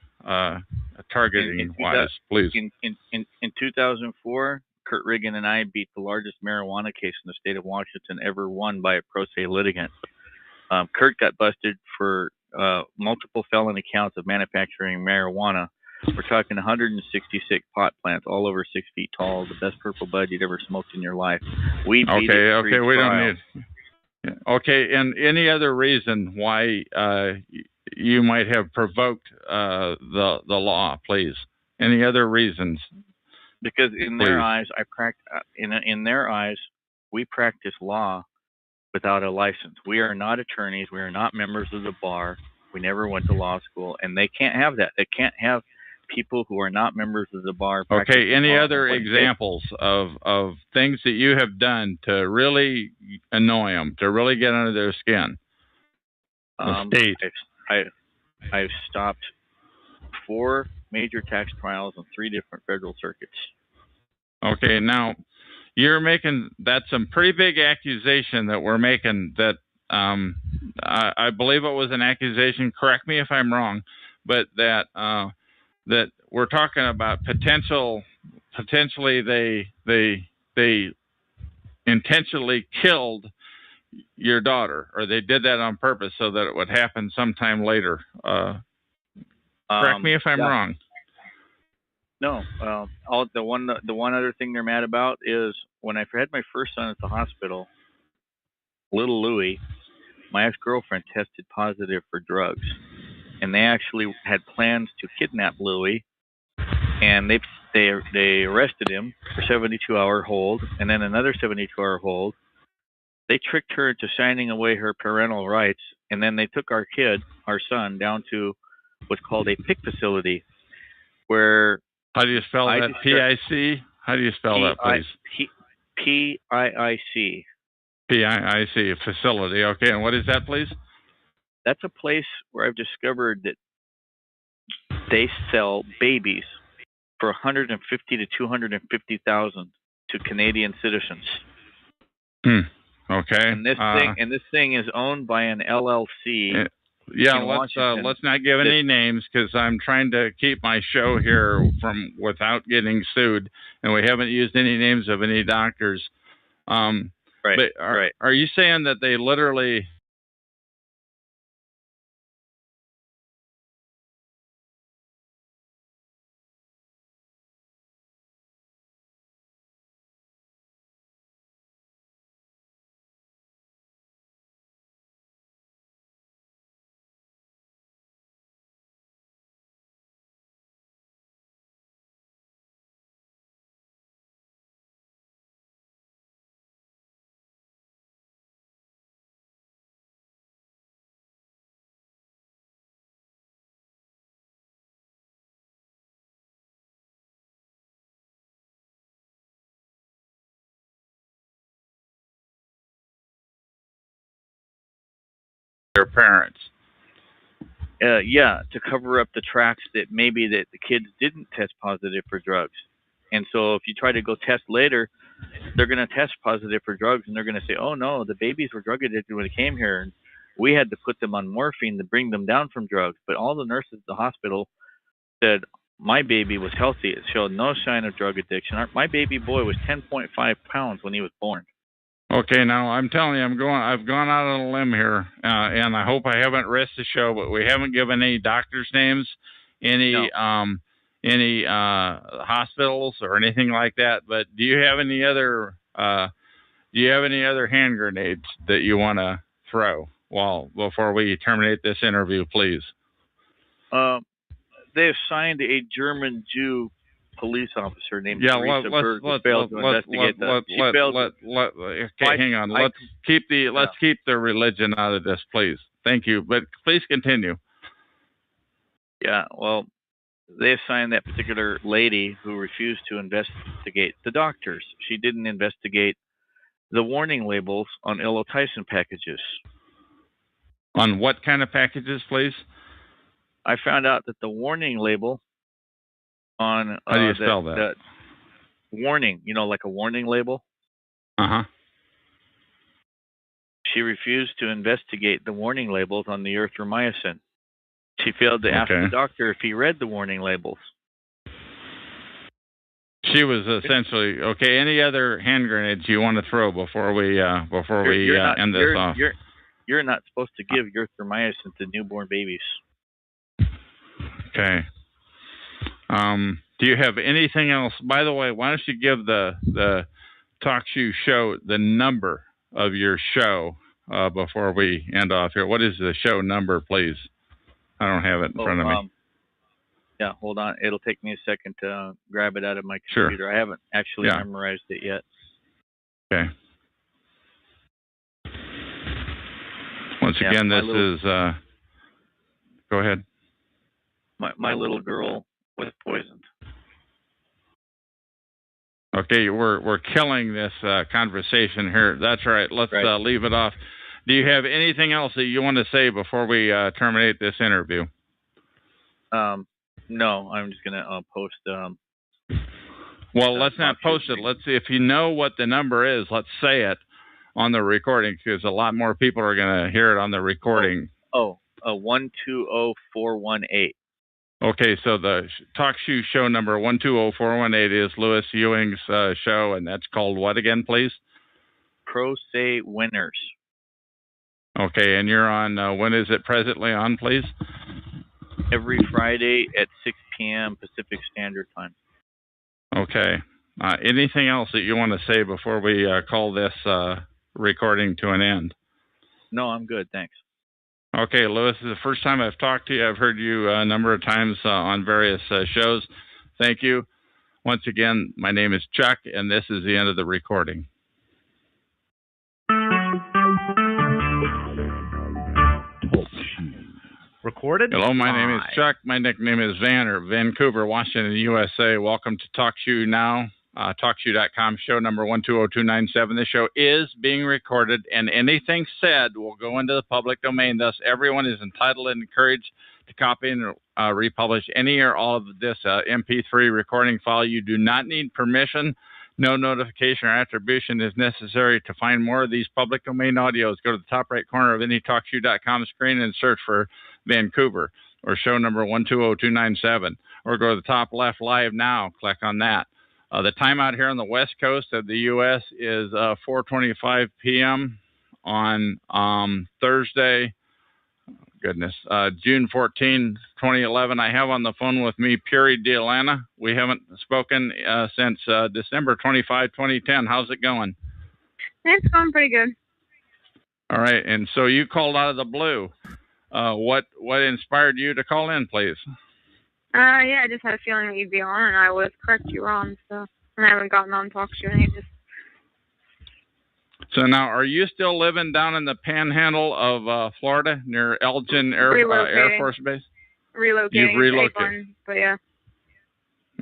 targeting-wise, please? In 2004, Kurt Riggin and I beat the largest marijuana case in the state of Washington ever won by a pro se litigant. Kurt got busted for multiple felony counts of manufacturing marijuana. We're talking 166 pot plants, all over 6 feet tall, the best purple bud you'd ever smoked in your life. We beat it. Okay, we don't need. Okay, and any other reason why you might have provoked the law, please? Any other reasons? Because in their eyes, in their eyes, we practice law without a license. We are not attorneys. We are not members of the bar. We never went to law school, and they can't have that. They can't have people who are not members of the bar. Okay. Any other examples of things that you have done to really annoy them, to really get under their skin? State. I've stopped 4 major tax trials on 3 different federal circuits. Okay. Now, you're making some pretty big accusation that we're making. That I believe it was an accusation. Correct me if I'm wrong, but that we're talking about potentially they intentionally killed your daughter, or they did that on purpose so that it would happen sometime later. Correct me if I'm wrong. No, the one other thing they're mad about is when I had my first son at the hospital, little Louie, my ex-girlfriend tested positive for drugs, and they actually had plans to kidnap Louie, and they arrested him for 72-hour hold, and then another 72-hour hold. They tricked her into signing away her parental rights, and then they took our son, down to what's called a PIC facility, where... How do you spell that? P-I-C? How do you spell that, please? P-I-I-C. P-I-I-C, a facility. Okay, and what is that, please? That's a place where I've discovered that they sell babies for $150,000 to $250,000 to Canadian citizens. Okay. And this thing is owned by an LLC. Yeah, let's not give any names, because I'm trying to keep my show here without getting sued, and we haven't used any names of any doctors. Right. But are you saying that they literally... their parents? Yeah, to cover up the tracks that maybe that the kids didn't test positive for drugs. And so if you try to go test later, they're going to test positive for drugs, and they're going to say, oh, no, the babies were drug addicted when they came here, and we had to put them on morphine to bring them down from drugs. But all the nurses at the hospital said, my baby was healthy. It showed no sign of drug addiction. My baby boy was 10.5 pounds when he was born. Okay, now I'm telling you, I've gone out on a limb here, and I hope I haven't risked the show, but we haven't given any doctors' names, any hospitals or anything like that. But do you have any other hand grenades that you want to throw before we terminate this interview, please? They assigned a German Jew police officer named Teresa Berg who failed to investigate that. Okay, hang on. Let's keep the religion out of this, please. Thank you. But please continue. Yeah, well, they assigned that particular lady who refused to investigate the doctors. She didn't investigate the warning labels on Tyson packages. On what kind of packages, please? I found out that the warning label on how do you spell that? Warning, like a warning label. She refused to investigate the warning labels on the erythromycin. She failed to ask the doctor if he read the warning labels. She was essentially okay. Any other hand grenades you want to throw before we end this off? You're not supposed to give erythromycin to newborn babies. Okay. Do you have anything else? By the way, why don't you give the Talk Shoe show the number of your show before we end off here. What is the show number, please? I don't have it in front of me. Yeah, hold on. It'll take me a second to grab it out of my Sure. computer. I haven't actually memorized it yet. Okay. Once again, this is. Go ahead. My little girl was poisoned. Okay, we're killing this conversation here. That's right. Let's leave it off. Do you have anything else that you want to say before we terminate this interview? No, I'm just gonna post. Well, let's not post it. Let's see if you know what the number is. Let's say it on the recording because a lot more people are gonna hear it on the recording. 120418. Okay, so the Talk Show number 120418 is Louis Ewing's show, and that's called what again, please? Pro Se Winners. Okay, and you're on, when is it presently on, please? Every Friday at 6 p.m. Pacific Standard Time. Okay. Anything else that you want to say before we call this recording to an end? No, I'm good, thanks. Okay, Louis, this is the first time I've talked to you. I've heard you a number of times on various shows. Thank you. Once again, my name is Chuck, and this is the end of the recording. Recorded. Hello, my name is Chuck. My nickname is Vancouver, Washington, USA. Welcome to TalkShoe Now, TalkShoe.com, show number 120297. This show is being recorded, and anything said will go into the public domain. Thus, everyone is entitled and encouraged to copy and republish any or all of this MP3 recording file. You do not need permission. No notification or attribution is necessary. To find more of these public domain audios, go to the top right corner of any TalkShoe.com screen and search for Vancouver or show number 120297, or go to the top left, live now, click on that. The time out here on the west coast of the U.S. is 4:25 p.m. on Thursday, June 14, 2011. I have on the phone with me Puri Dealana. We haven't spoken since December 25, 2010. How's it going? It's going pretty good. All right, and so you called out of the blue. What inspired you to call in, please? Yeah, I just had a feeling that you'd be on, and I was correct. You were on, so and I haven't gotten on TalkShoe in ages. So now, are you still living down in the panhandle of Florida near Elgin Air Force Base? Relocating. You've relocated. But yeah.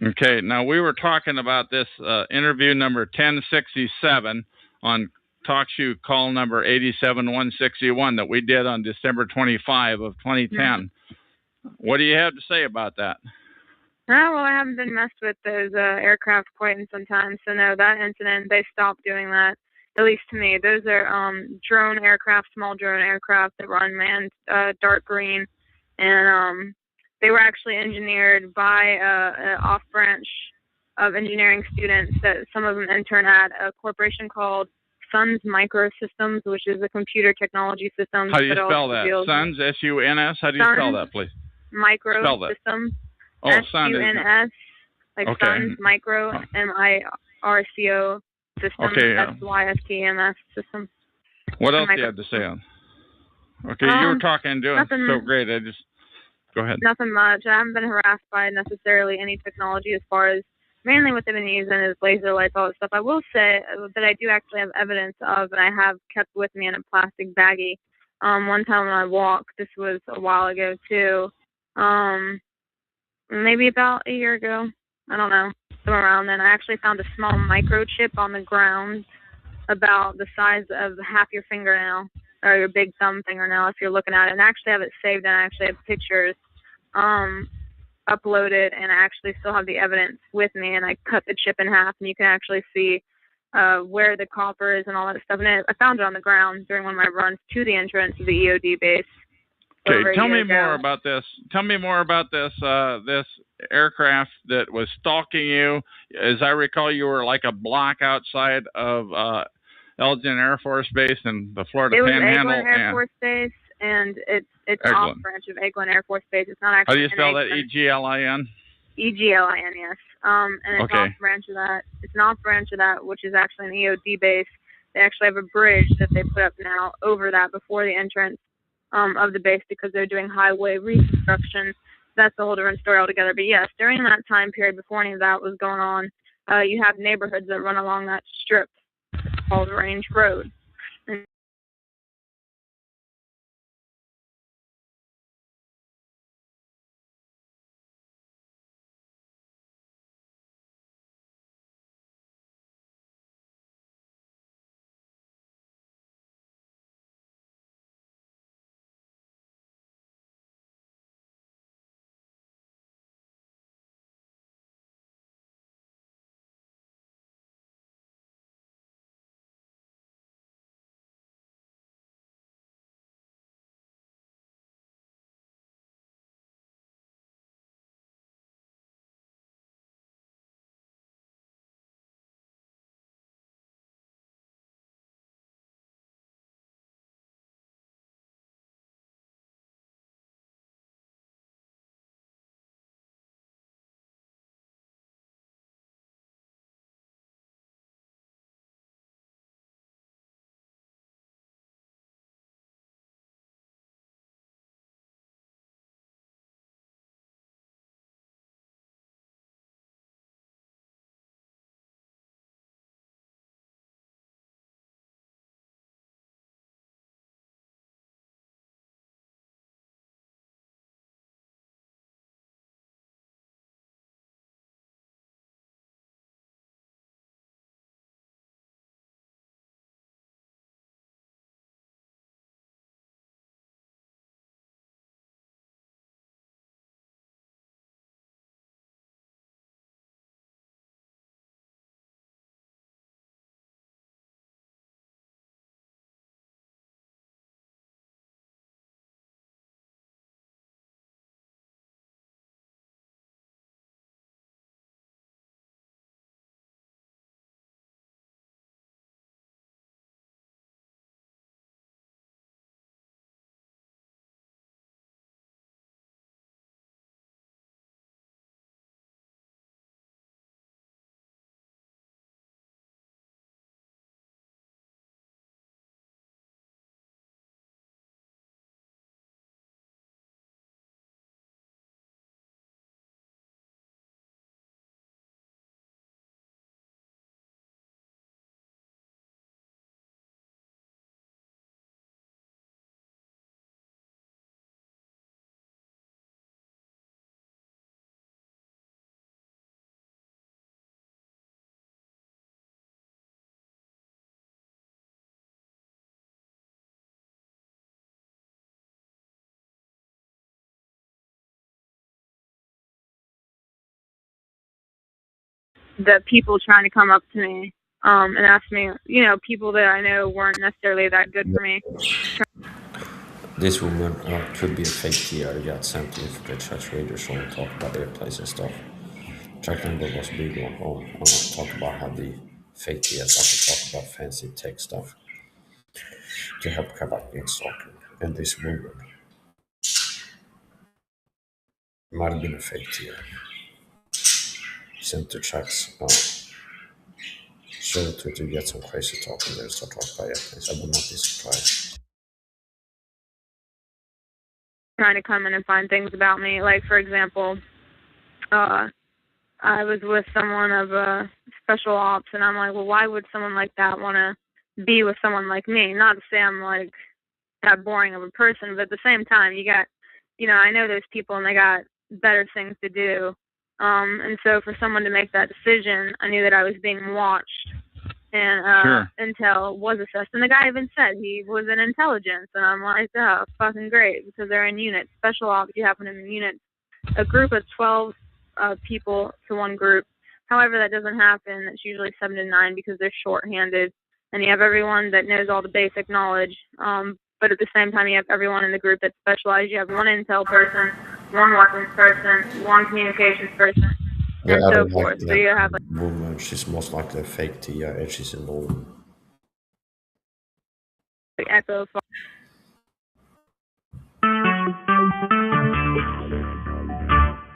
Okay. Now, we were talking about this interview number 1067 on TalkShoe call number 87161 that we did on December 25 of 2010. Mm-hmm. What do you have to say about that? Oh, well, I haven't been messed with those aircraft quite in some time. So, no, that incident, they stopped doing that, at least to me. Those are drone aircraft, small drone aircraft that were unmanned, dark green. And they were actually engineered by an off-branch of engineering students that some of them intern at a corporation called Suns Microsystems, which is a computer technology system. How do you spell that? Suns, S-U-N-S? How do you spell that, please? Microsystems. Oh, S-U-N-S, like okay. Suns Micro, M-I-R-C-O system, okay, S-Y-S-T-M-S system. What else do you have to say on? Okay, you were talking, doing so great. Go ahead. Nothing much. I haven't been harassed by necessarily any technology as far as mainly what they've been using is laser lights, all that stuff. I will say that I do actually have evidence of, and I have kept with me in a plastic baggie. One time when I walked, this was a while ago too. Maybe about a year ago. I don't know. Somewhere around then. I actually found a small microchip on the ground about the size of half your fingernail or your big thumb fingernail if you're looking at it. And I actually have it saved and I actually have pictures uploaded and I actually still have the evidence with me and I cut the chip in half and you can actually see where the copper is and all that stuff. And I found it on the ground during one of my runs to the entrance of the EOD base. Okay, tell me more about this. Tell me more about this this aircraft that was stalking you. As I recall, you were like a block outside of Elgin Air Force Base in the Florida Panhandle. It was Eglin Air Force Base, and it's off branch of Eglin Air Force Base. It's not actually. How do you spell that? E-G-L-I-N? E-G-L-I-N, yes. And it's off branch of that. It's an off branch of that, which is actually an EOD base. They actually have a bridge that they put up now over that before the entrance of the base because they're doing highway reconstruction. That's a whole different story altogether. But yes, during that time period, before any of that was going on, you have neighborhoods that run along that strip called Range Road. And the people trying to come up to me and ask me, people that I know weren't necessarily that good for me. This woman could be a fake TR that got sent in for the church radio show and talk about their place and stuff. Chuck number was big on home. Talk about how the fake TRs have to talk about fancy tech stuff to help cover up Gangstalked. And this woman might have been a fake TR. Sent to Chuck's show to get some crazy talk in there, so talk by airplanes. I would not be surprised. Trying to come in and find things about me. Like, for example, I was with someone of special ops, and I'm like, well, why would someone like that want to be with someone like me? Not to say I'm like that boring of a person, but at the same time, you got, I know those people and they got better things to do. And so for someone to make that decision, I knew that I was being watched, and Sure. intel was assessed. And the guy even said he was in intelligence, and I'm like, oh, fucking great, because they're in units. Special ops, you happen in units. A group of 12 people to one group. However, that doesn't happen. It's usually 7 to 9 because they're short-handed, and you have everyone that knows all the basic knowledge. But at the same time, you have everyone in the group that's specialized. You have one intel person, one weapons person, one communications person, Yeah, and I so don't forth. like So you have that woman. She's most likely a fake TR and she's alone. like echo.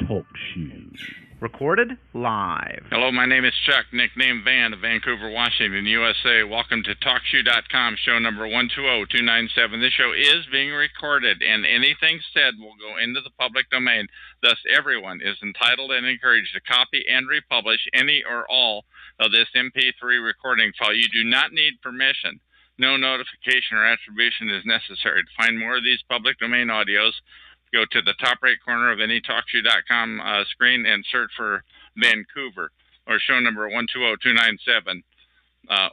Talk shoes. Recorded live. Hello, my name is Chuck, nickname Van of Vancouver, Washington, USA. Welcome to TalkShoe.com, show number 120297. This show is being recorded, and anything said will go into the public domain. Thus, everyone is entitled and encouraged to copy and republish any or all of this MP3 recording file. You do not need permission. No notification or attribution is necessary. To find more of these public domain audios, go to the top right corner of any TalkShoe.com screen and search for Vancouver or show number 120297,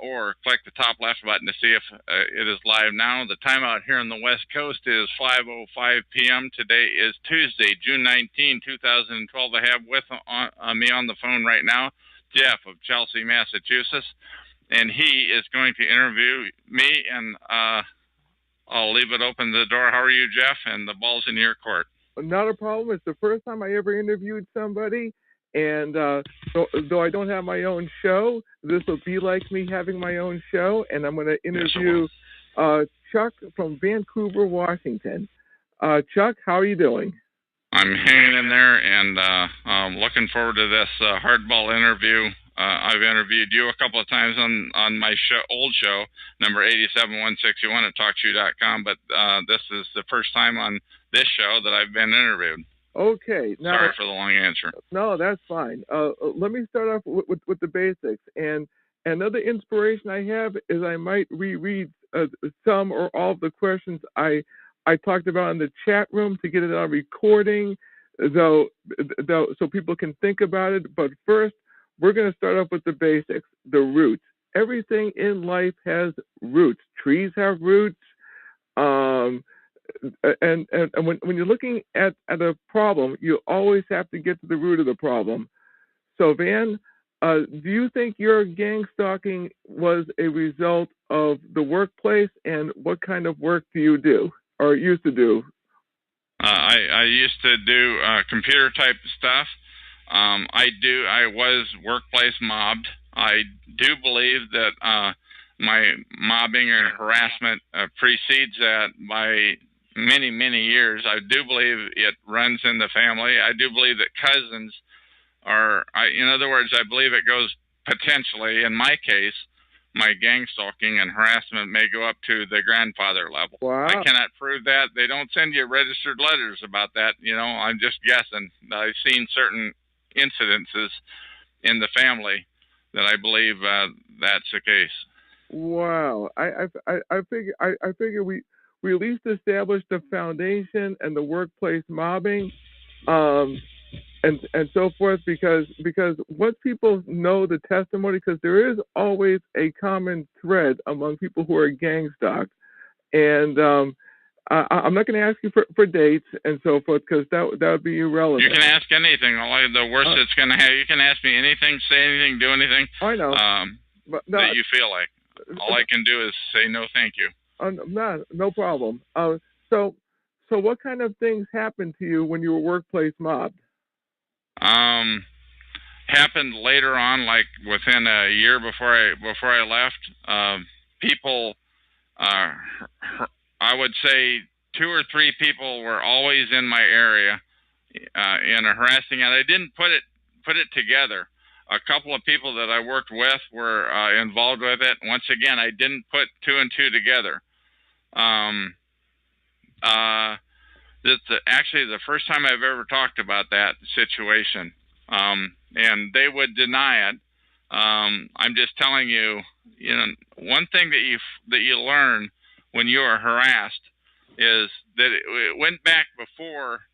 or click the top left button to see if it is live now. The time out here on the West Coast is 5:05 p.m. Today is Tuesday, June 19, 2012. I have with me on the phone right now Jeff of Chelsea, Massachusetts, and he is going to interview me, and I'll leave it open to the door. How are you, Jeff? And the ball's in your court. Not a problem. It's the first time I ever interviewed somebody, and though I don't have my own show, this will be like me having my own show, and I'm going to interview Chuck from Vancouver, Washington. Chuck, how are you doing? I'm hanging in there, and I'm looking forward to this hardball interview. I've interviewed you a couple of times on my old show, number 87161 at TalkShoe.com, but this is the first time on this show that I've been interviewed. Okay. Now, sorry for the long answer. No, that's fine. Let me start off with the basics. And another inspiration I have is I might reread some or all of the questions I talked about in the chat room to get it on recording, though, so people can think about it. But first, we're going to start off with the basics, the roots. Everything in life has roots. Trees have roots. And when you're looking at a problem, you always have to get to the root of the problem. So, Van, do you think your gang stalking was a result of the workplace, and what kind of work do you do or used to do? I used to do computer type stuff. I was workplace mobbed. I do believe that my mobbing or harassment precedes that by many, many years. I do believe it runs in the family. I do believe that cousins are, in other words, I believe it goes potentially, in my case, my gang stalking and harassment may go up to the grandfather level. Wow. I cannot prove that. They don't send you registered letters about that. I'm just guessing. I've seen certain incidences in the family that I believe that's the case. Wow. I figure we at least established the foundation and the workplace mobbing, and so forth, because once people know the testimony, because there is always a common thread among people who are gang stalked, and I'm not going to ask you for dates and so forth, because that would be irrelevant. You can ask anything. The worst it's going to have, you can ask me anything, say anything, do anything. I know. But that you feel like. All I can do is say no, thank you. No problem. So what kind of things happened to you when you were workplace mobbed? Happened later on, like within a year before I left. People, I would say 2 or 3 people were always in my area in a harassing, and I didn't put it together. A couple of people that I worked with were involved with it. Once again, I didn't put 2 and 2 together. This is actually the first time I've ever talked about that situation, and they would deny it. I'm just telling you, one thing that you learn when you are harassed is that it went back before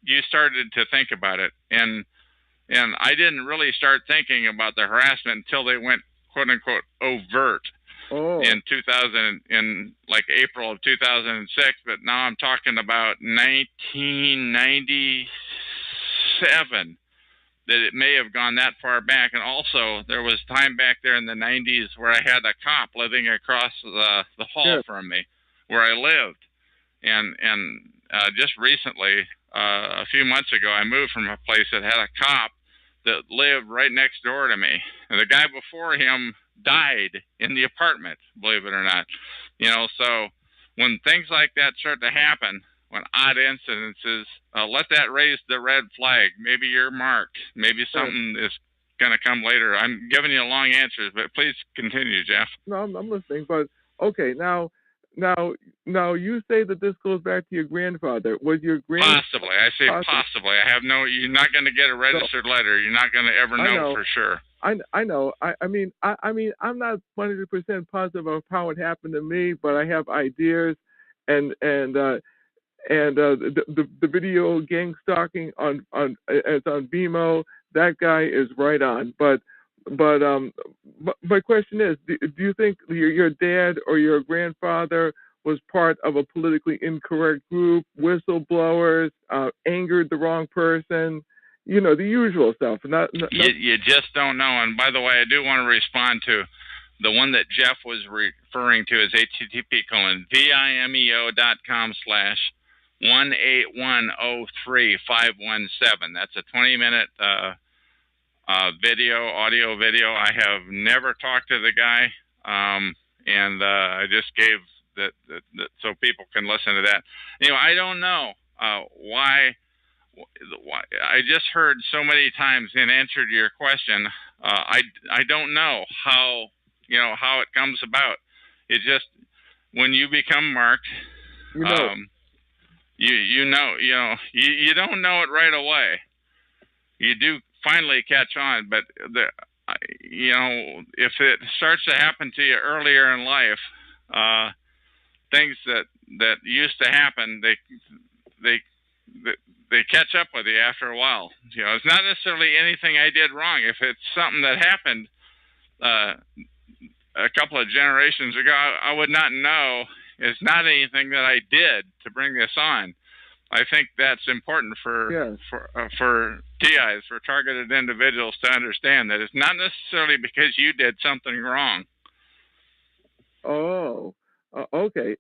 you started to think about it, and I didn't really start thinking about the harassment until they went quote unquote overt. In 2000, in like April of 2006, but now I'm talking about 1997, that it may have gone that far back. And also, there was time back there in the 90s where I had a cop living across the hall from me, where I lived. And just recently, a few months ago, I moved from a place that had a cop that lived right next door to me. And the guy before him died in the apartment, believe it or not. So when things like that start to happen, when odd incidences, let that raise the red flag. Maybe you're marked. Maybe something is going to come later. I'm giving you long answers, but please continue, Jeff. No, I'm listening. But okay, now, you say that this goes back to your grandfather. Was your grandfather possibly? I say possibly. I have no. You're not going to get a registered letter. You're not going to ever know for sure. I know. I mean, I'm not 100% positive of how it happened to me, but I have ideas, and the video gang stalking on it's on BMO. That guy is right on. But my question is, do you think your dad or your grandfather was part of a politically incorrect group, whistleblowers, angered the wrong person? You know, the usual stuff. You just don't know. And by the way, I do want to respond to the one that Jeff was referring to as http://vimeo.com/18103-517. That's a 20-minute audio video. I have never talked to the guy, and I just gave that so people can listen to that. Anyway, I don't know why. I just heard so many times in answer to your question. I don't know how how it comes about. It just when you become marked, you don't know it right away. You do finally catch on, but if it starts to happen to you earlier in life, things that used to happen, they catch up with you after a while. It's not necessarily anything I did wrong. If it's something that happened a couple of generations ago, I would not know. It's not anything that I did to bring this on. I think that's important for TIs, for targeted individuals, to understand that it's not necessarily because you did something wrong. Oh, okay.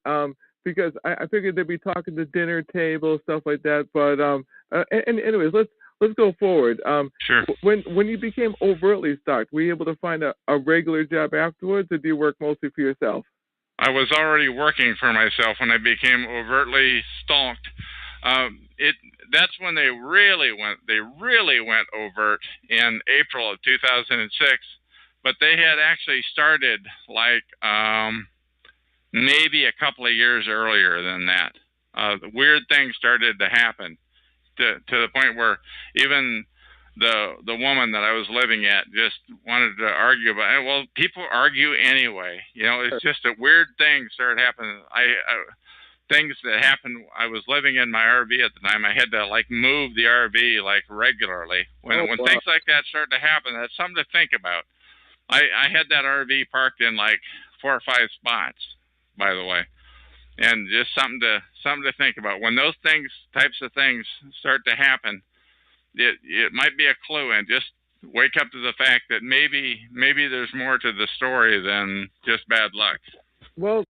Because I figured they'd be talking to dinner table, stuff like that. But anyways, let's go forward. Sure. When you became overtly stalked, were you able to find a regular job afterwards, or do you work mostly for yourself? I was already working for myself when I became overtly stalked. That's when they really went overt in April of 2006. But they had actually started like maybe a couple of years earlier than that. Weird things started to happen to the point where even the woman that I was living at just wanted to argue about it. Well, people argue anyway. It's just that weird things started happening. Things that happened. I was living in my RV at the time. I had to move the RV regularly. When things like that start to happen, that's something to think about. I had that RV parked in 4 or 5 spots, by the way, and just something to think about. When those types of things start to happen, it might be a clue, and just wake up to the fact that maybe there's more to the story than just bad luck. Well,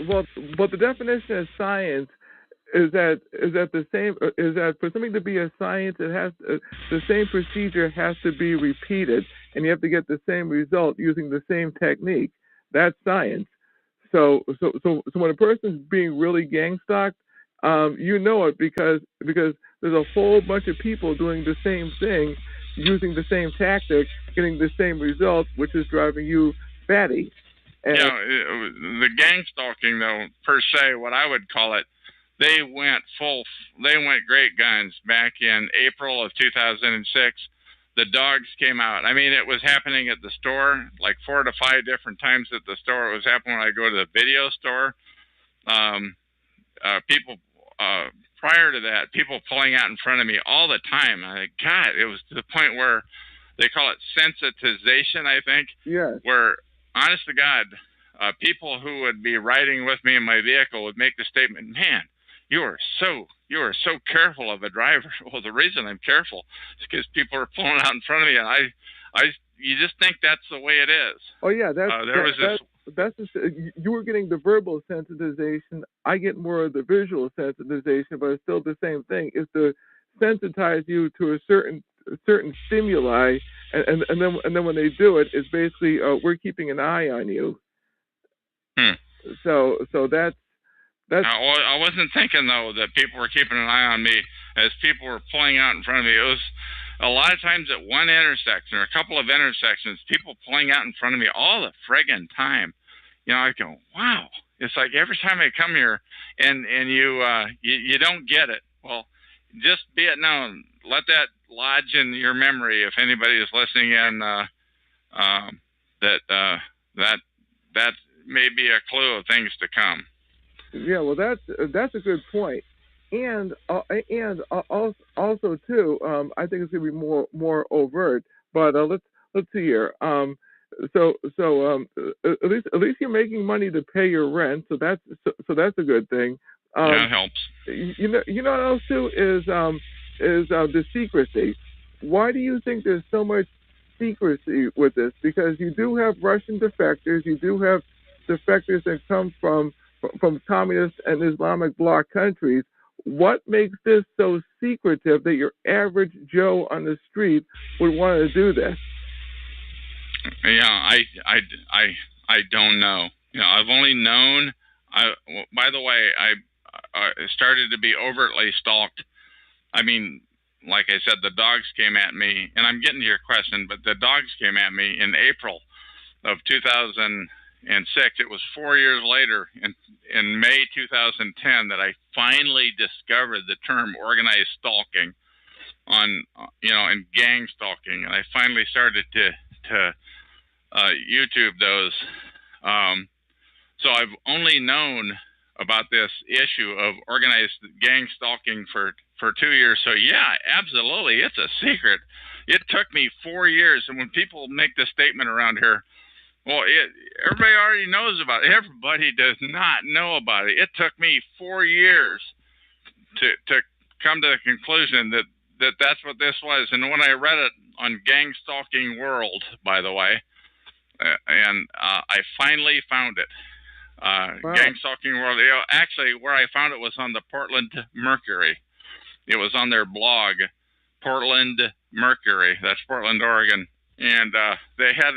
well, the definition of science is that for something to be a science, it has the same procedure has to be repeated, and you have to get the same result using the same technique. That's science. So when a person's being really gang stalked, you know it because there's a whole bunch of people doing the same thing, using the same tactic, getting the same result, which is driving you batty. And Yeah, the gang stalking, though, per se, what I would call it, they went great guns back in April of 2006. The dogs came out. I mean, it was happening at the store, like 4 to 5 different times at the store. It was happening when I go to the video store. People, prior to that, people pulling out in front of me all the time. God, it was to the point where they call it sensitization, I think. yes. Where, honest to God, people who would be riding with me in my vehicle would make the statement, "Man, you are so careful of a driver." Well, the reason I'm careful is because people are pulling out in front of me, and you just think that's the way it is. Oh yeah, that's you were getting the verbal sensitization. I get more of the visual sensitization, but it's still the same thing. It's to sensitize you to a certain stimuli, and then when they do it, it's basically we're keeping an eye on you. So that's. I wasn't thinking though that people were keeping an eye on me as people were pulling out in front of me. It was a lot of times at one intersection or a couple of intersections, people pulling out in front of me all the friggin' time. You know, I go, wow. It's like every time I come here and you don't get it. Well, just be it known. Let that lodge in your memory if anybody is listening in. That may be a clue of things to come. Yeah, well, that's a good point, and also too, I think it's gonna be more overt. But let's see here. At least you're making money to pay your rent, so that's a good thing. Yeah, it helps. You know what else too is the secrecy. Why do you think there's so much secrecy with this? Because you do have Russian defectors, you do have defectors that come from communist and Islamic bloc countries. What makes this so secretive that your average Joe on the street would want to do this? Yeah, I don't know. You know, I've only known. By the way, I started to be overtly stalked. I mean, like I said, the dogs came at me, and I'm getting to your question, but the dogs came at me in April of 2006. It was 4 years later, in May 2010, that I finally discovered the term organized stalking and gang stalking, and I finally started to YouTube those. So I've only known about this issue of organized gang stalking for 2 years. So yeah, absolutely, it's a secret. It took me 4 years, and when people make this statement around here, well, everybody already knows about it. Everybody does not know about it. It took me 4 years to come to the conclusion that that's what this was. And when I read it on Gang Stalking World, by the way, and I finally found it. Wow. Gang Stalking World. You know, actually, where I found it was on the Portland Mercury. It was on their blog, Portland Mercury. That's Portland, Oregon. And they had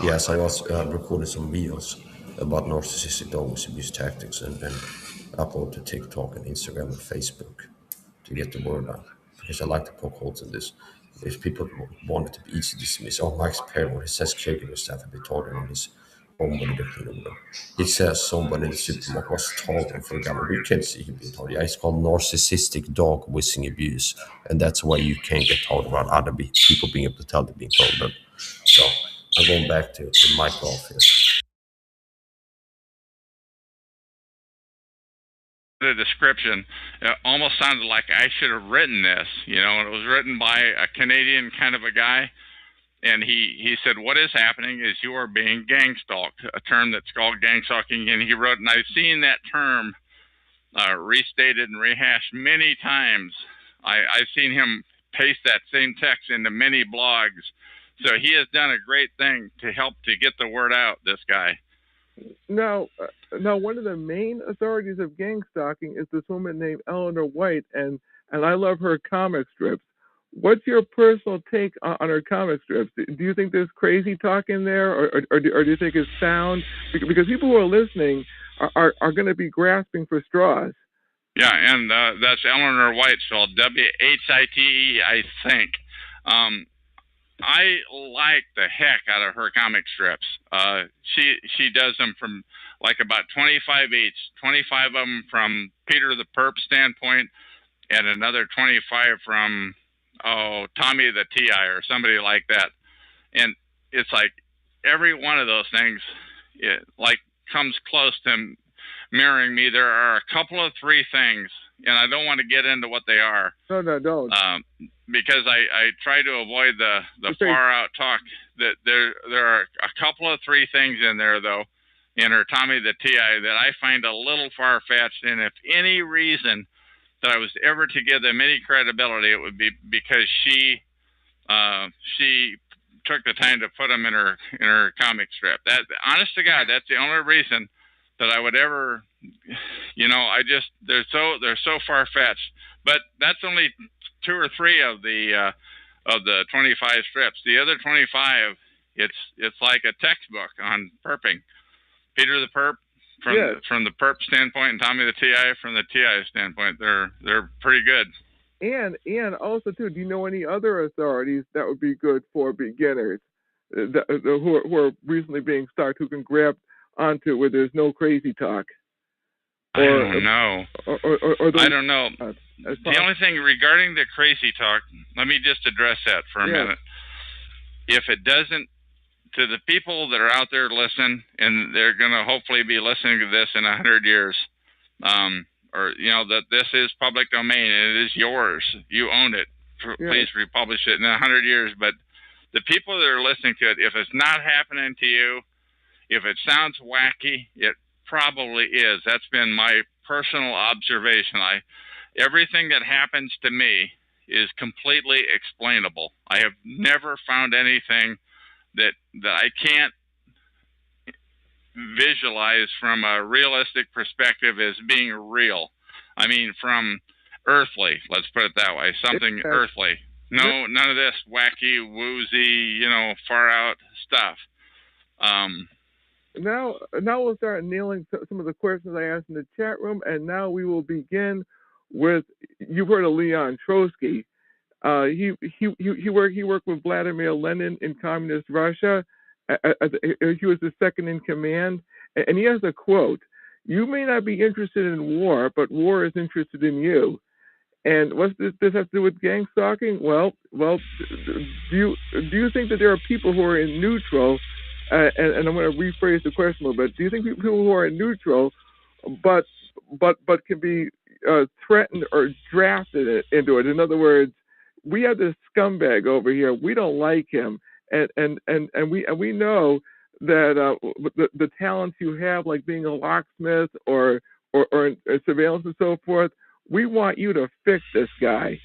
Yes, I was recorded some videos about narcissistic dog abuse tactics and upload to TikTok and Instagram and Facebook to get the word out. Because I like to poke holes in this. If people want it to be easy to dismiss, oh, Mike's parent, he says caregiver staff have been talking on this homebody to clean over them. It says somebody in the supermarket was talking for a guy. We can see him being told. Yeah, it's called narcissistic dog whistling abuse. And that's why you can't get told about other people being able to tell they're being told them. So I'm going back to Mike off here. The description almost sounded like I should have written this, and it was written by a Canadian kind of a guy. And he said, what is happening is you are being gangstalked, a term that's called gangstalking. And he wrote, and I've seen that term restated and rehashed many times. I've seen him paste that same text into many blogs. So he has done a great thing to help to get the word out, this guy. Now, one of the main authorities of gang stalking is this woman named Eleanor White, and I love her comic strips. What's your personal take on her comic strips? Do you think there's crazy talk in there, or do you think it's sound? Because people who are listening are going to be grasping for straws. Yeah, and that's Eleanor White, spelled W-H-I-T-E, I think. I like the heck out of her comic strips. She does them from like about 25 each, 25 of them from Peter the Perp standpoint, and another 25 from Tommy the T.I. or somebody like that. And it's like every one of those things, comes close to mirroring me. There are a couple of three things, and I don't want to get into what they are. No, don't. Because I try to avoid the far out talk. That there are a couple of three things in there though, in her Tommy the T.I. that I find a little far fetched. And if any reason that I was ever to give them any credibility, it would be because she took the time to put them in her comic strip. That, honest to God, that's the only reason that I would ever, they're so far fetched. But that's only 2 or 3 of the 25 strips. The other 25, it's like a textbook on perping. Peter the Perp from the Perp standpoint, and Tommy the T.I. from the T.I. standpoint. They're pretty good. And also too, do you know any other authorities that would be good for beginners who are recently being started, who can grab onto it where there's no crazy talk? I don't know. I don't know. The only thing regarding the crazy talk, let me just address that for a minute. If it doesn't, to the people that are out there listening, and they're going to hopefully be listening to this in 100 years, that this is public domain and it is yours. You own it. Please republish it in 100 years. But the people that are listening to it, if it's not happening to you, if it sounds wacky, it probably is. That's been my personal observation. Everything that happens to me is completely explainable. I have never found anything that I can't visualize from a realistic perspective as being real. I mean, from earthly, let's put it that way, something earthly. No, none of this wacky, woozy, far out stuff. Now we'll start nailing some of the questions I asked in the chat room, and now we will begin with, you've heard of Leon Trotsky. He worked with Vladimir Lenin in communist Russia. He was the second in command, and he has a quote: "You may not be interested in war, but war is interested in you." And what's this have to do with gang stalking? Well, do you think that there are people who are in neutral? And I'm going to rephrase the question a little bit. Do you think people who are in neutral, but can be threatened or drafted into it? In other words, we have this scumbag over here. We don't like him, and we know that the talents you have, like being a locksmith or surveillance and so forth, we want you to fix this guy.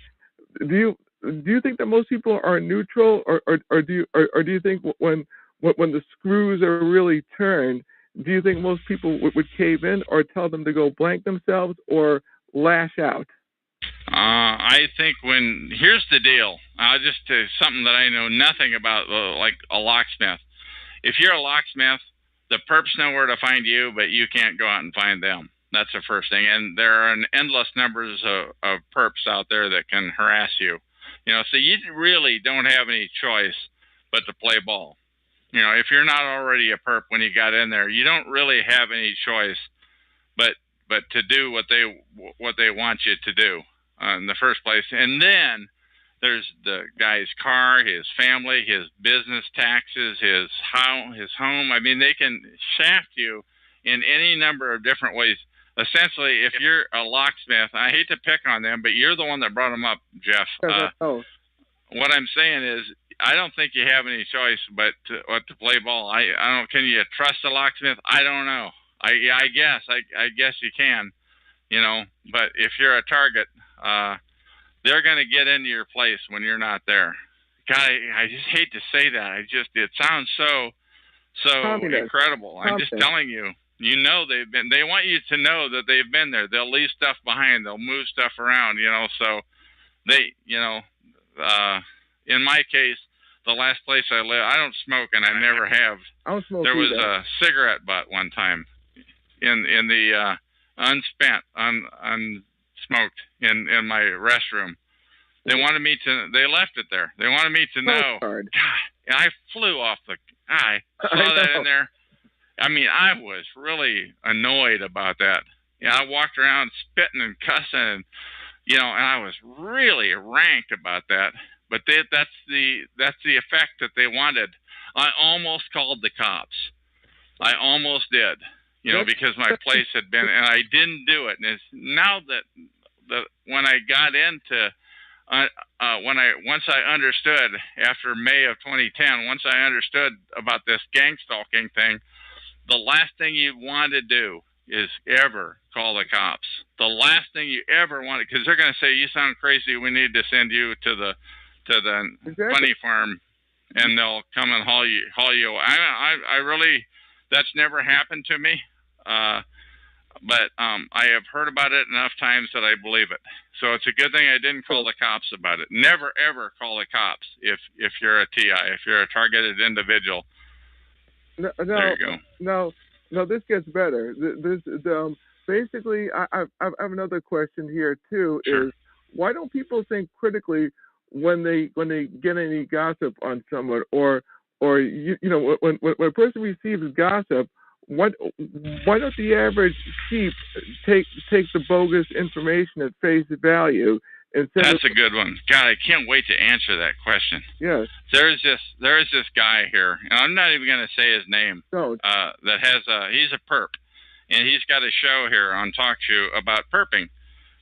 Do you think that most people are neutral, or do you think when the screws are really turned, do you think most people would cave in, or tell them to go blank themselves, or lash out? I think here's the deal. Just something that I know nothing about, like a locksmith. if you're a locksmith, the perps know where to find you, but you can't go out and find them. That's the first thing. And there are an endless numbers of perps out there that can harass you. So you really don't have any choice but to play ball. If you're not already a perp when you got in there, you don't really have any choice but to do what they want you to do in the first place. And then there's the guy's car, his family, his business taxes, his home. I mean, they can shaft you in any number of different ways. Essentially, if you're a locksmith, I hate to pick on them, but you're the one that brought them up, Jeff. What I'm saying is, I don't think you have any choice but to play ball. I don't. Can you trust a locksmith? I don't know. I guess you can. But if you're a target, they're going to get into your place when you're not there. God, I just hate to say that. It sounds so incredible. I'm just telling you. They want you to know that they've been there. They'll leave stuff behind. They'll move stuff around, so they, in my case, the last place I live, I don't smoke and I never have. I don't smoke There was either. a cigarette butt one time in the unsmoked in my restroom. They left it there. They wanted me to know. God, and I flew off I saw that in there. I mean, I was really annoyed about that. I walked around spitting and cussing, and I was really ranked about that. But that's the effect that they wanted. I almost called the cops. I almost did, because my place had been, and I didn't do it. And it's now that when I got into, once I understood after May of 2010, once I understood about this gang stalking thing, the last thing you want to do is ever call the cops. The last thing you ever want, because they're going to say, you sound crazy, we need to send you to the funny farm, and they'll come and haul you. I really, that's never happened to me, but I have heard about it enough times that I believe it. So it's a good thing I didn't call the cops about it. Never ever call the cops if you're a TI, if you're a targeted individual. There you go. No, this gets better. Basically, I have another question here too. Sure. Is why don't people think critically when they get any gossip on someone, or when a person receives gossip? Why don't the average sheep take the bogus information at face value? That's a good one. God, I can't wait to answer that question. Yes. There is this guy here, and I'm not even going to say his name. No. That has he's a perp, and he's got a show here on Talk Show about perping.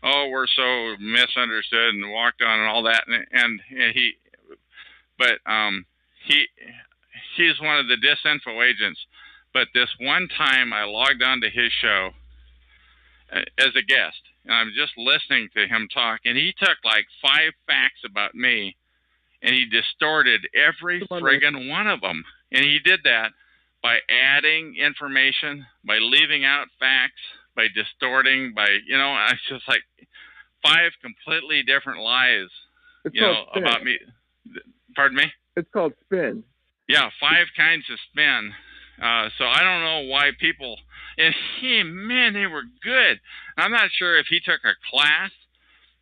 Oh, we're so misunderstood and walked on and all that, he's one of the disinfo agents. But this one time, I logged on to his show as a guest, and I'm just listening to him talk, and he took like 5 facts about me, and he distorted every friggin' one of them. And he did that by adding information, by leaving out facts, by distorting, it's just like 5 completely different lies, about me. Pardon me? It's called spin. Yeah, 5 kinds of spin. So I don't know why people, and they were good. I'm not sure if he took a class,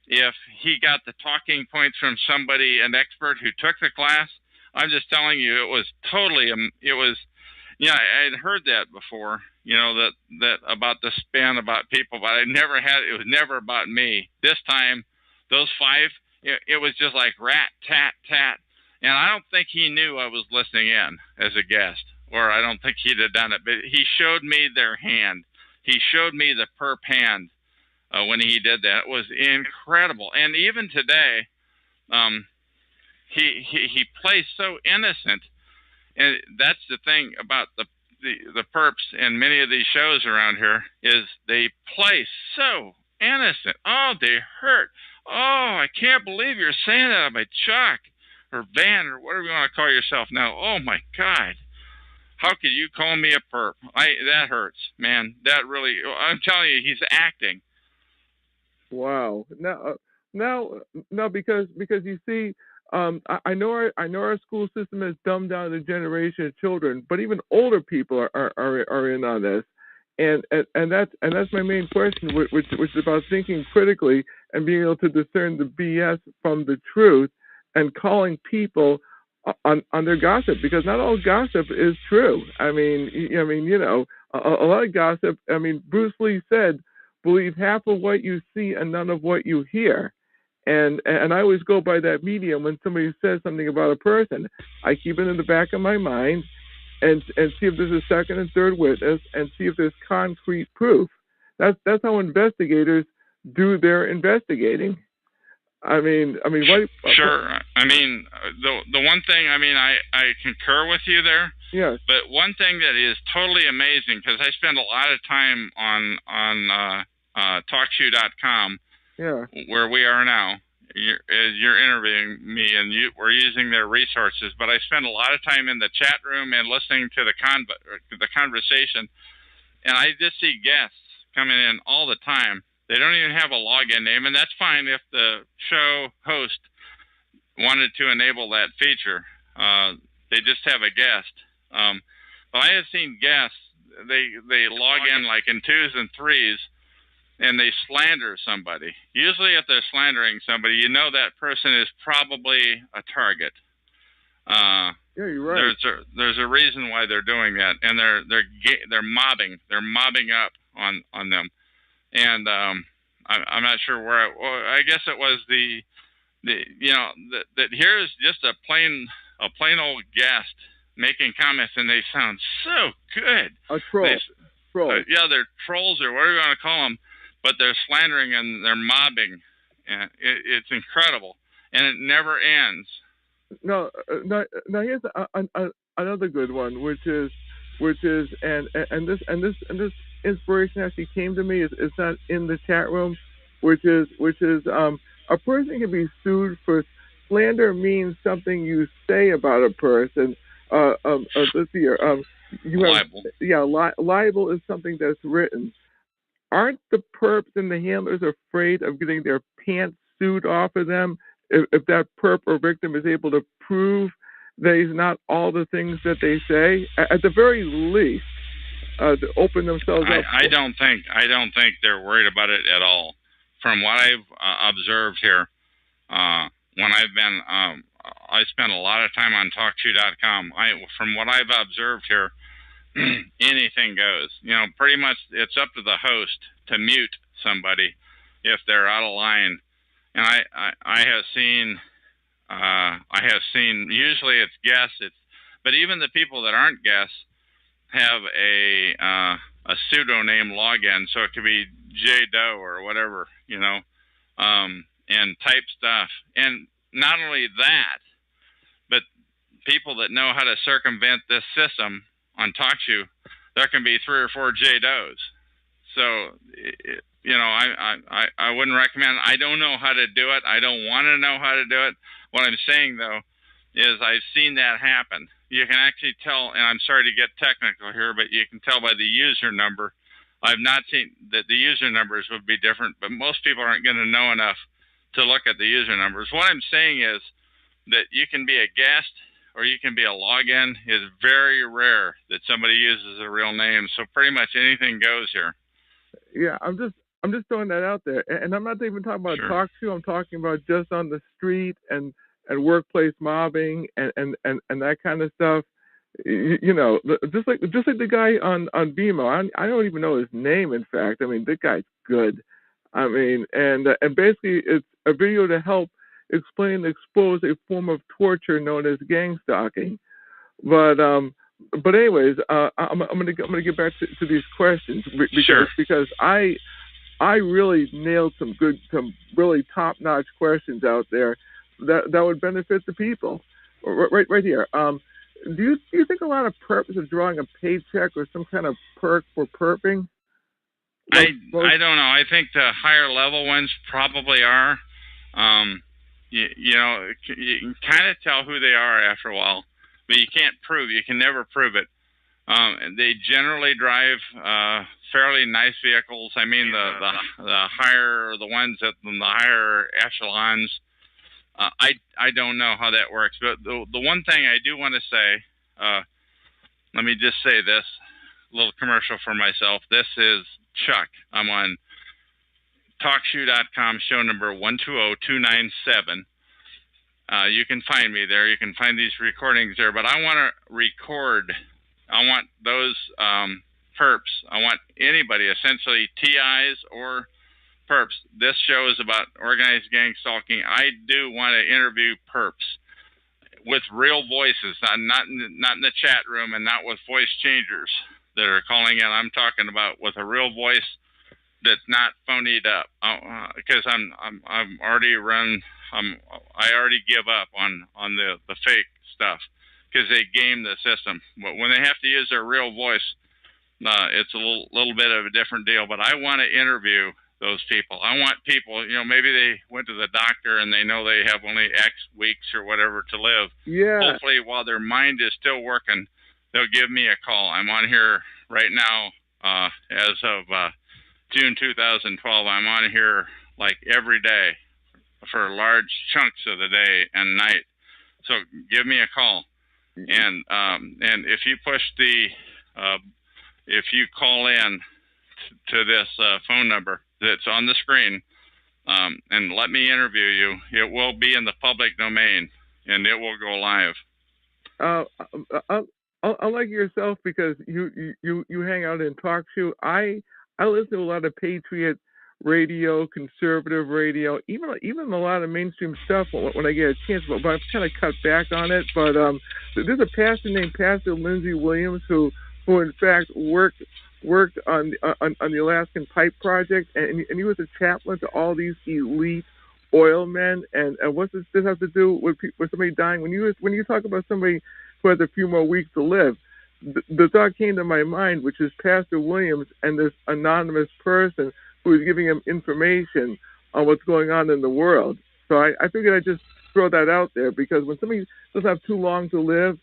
if he got the talking points from somebody, an expert who took the class. I'm just telling you, it was totally, I'd heard that before, that about the spin about people, but it was never about me. This time, those 5, it was just like rat, tat, tat. And I don't think he knew I was listening in as a guest, or I don't think he'd have done it, but he showed me their hand. He showed me the perp hand when he did that. It was incredible. And even today, he plays so innocent. And that's the thing about the perps and many of these shows around here is they play so innocent. Oh, they hurt. Oh, I can't believe you're saying that about Chuck or Van or whatever you want to call yourself now. Oh, my God. How could you call me a perp? That hurts, man. That really, I'm telling you, he's acting. Wow. Now, because you see, I know our school system has dumbed down the generation of children, but even older people are in on this, and that's my main question, which is about thinking critically and being able to discern the BS from the truth, and calling people on their gossip, because not all gossip is true. I mean, a lot of gossip. I mean, Bruce Lee said, "Believe half of what you see and none of what you hear." And I always go by that medium when somebody says something about a person. I keep it in the back of my mind, and see if there's a second and third witness, and see if there's concrete proof. That's how investigators do their investigating. I mean, what? Sure. I mean, the one thing, I mean, I concur with you there. Yes. But one thing that is totally amazing, because I spend a lot of time on TalkShoe.com, Yeah. where we are now. You're interviewing me, and we're using their resources. But I spend a lot of time in the chat room and listening to the conversation, and I just see guests coming in all the time. They don't even have a login name, and that's fine if the show host wanted to enable that feature. They just have a guest. But I have seen guests, they log in like in 2s and 3s, and they slander somebody. Usually if they're slandering somebody, you know that person is probably a target. Yeah, you're right. There's a reason why they're doing that, and they're mobbing up on them. And I'm not sure where. I guess it was that here's just a plain old guest making comments, and they sound so good. A troll. Yeah, they're trolls, or whatever you want to call them, but they're slandering and they're mobbing. And it's incredible, and it never ends. No, here's another good one, which is and this inspiration actually came to me. It's not in the chat room, which is a person can be sued for slander. Means something you say about a person. Let's see here. Libel. Libel is something that's written. Aren't the perps and the handlers afraid of getting their pants sued off of them if that perp or victim is able to prove that he's not all the things that they say? At the very least, to open themselves up. I don't think they're worried about it at all. From what I've observed here, when I've been, I spent a lot of time on TalkShoe.com. From what I've observed here, anything goes. Pretty much it's up to the host to mute somebody if they're out of line. And I have seen usually it's guests. But even the people that aren't guests have a pseudonym login, so it could be J Doe or whatever, and type stuff. And not only that, but people that know how to circumvent this system on TalkShoe, there can be 3 or 4 J Does. So, I wouldn't recommend. I don't know how to do it. I don't want to know how to do it. What I'm saying, though, is I've seen that happen. You can actually tell, and I'm sorry to get technical here, but you can tell by the user number. I've not seen that the user numbers would be different, but most people aren't going to know enough to look at the user numbers. What I'm saying is that you can be a guest or you can be a login. Is very rare that somebody uses a real name. So pretty much anything goes here. Yeah, I'm just throwing that out there, and I'm not even talking about Sure. TalkShoe. I'm talking about just on the street and workplace mobbing and that kind of stuff. Just like the guy on BMO. I don't even know his name. In fact, I mean, that guy's good. I mean, and basically it's a video to help explain and expose a form of torture known as gangstalking. But anyways, I'm gonna get back to these questions because I really nailed some really top notch questions out there that would benefit the people. Right here. Do you think a lot of perps are drawing a paycheck or some kind of perk for perping? I don't know. I think the higher level ones probably are. You can kind of tell who they are after a while, but you can't prove. You can never prove it. They generally drive fairly nice vehicles. I mean, the higher the ones in the higher echelons. I don't know how that works, but the one thing I do want to say, let me just say this little commercial for myself. This is Chuck. I'm on TalkShoe.com, show number 120297. You can find me there. You can find these recordings there. But I want to record. I want those perps. I want anybody, essentially TIs or perps. This show is about organized gang stalking. I do want to interview perps with real voices, not in the chat room and not with voice changers that are calling in. I'm talking about with a real voice that's not phonied up. Because I'm already run. I already give up on the fake stuff because they game the system. But when they have to use their real voice, it's a little bit of a different deal. But I want to interview those people. I want people, maybe they went to the doctor and they know they have only X weeks or whatever to live. Yeah. Hopefully, while their mind is still working, they'll give me a call. I'm on here right now as of June 2012. I'm on here like every day for large chunks of the day and night. So give me a call. And if you push if you call in to this phone number that's on the screen, and let me interview you, it will be in the public domain and it will go live. Unlike yourself, because you hang out in talk show, I listen to a lot of Patriot radio, conservative radio, even a lot of mainstream stuff when I get a chance, but I've kind of cut back on it. But there's a pastor named Pastor Lindsey Williams who in fact worked on the Alaskan Pipe Project, and he was a chaplain to all these elite oil men. And what's this have to do with somebody dying? When you talk about somebody who has a few more weeks to live, the thought came to my mind, which is Pastor Williams and this anonymous person who is giving him information on what's going on in the world. So I figured I'd just throw that out there, because when somebody doesn't have too long to live,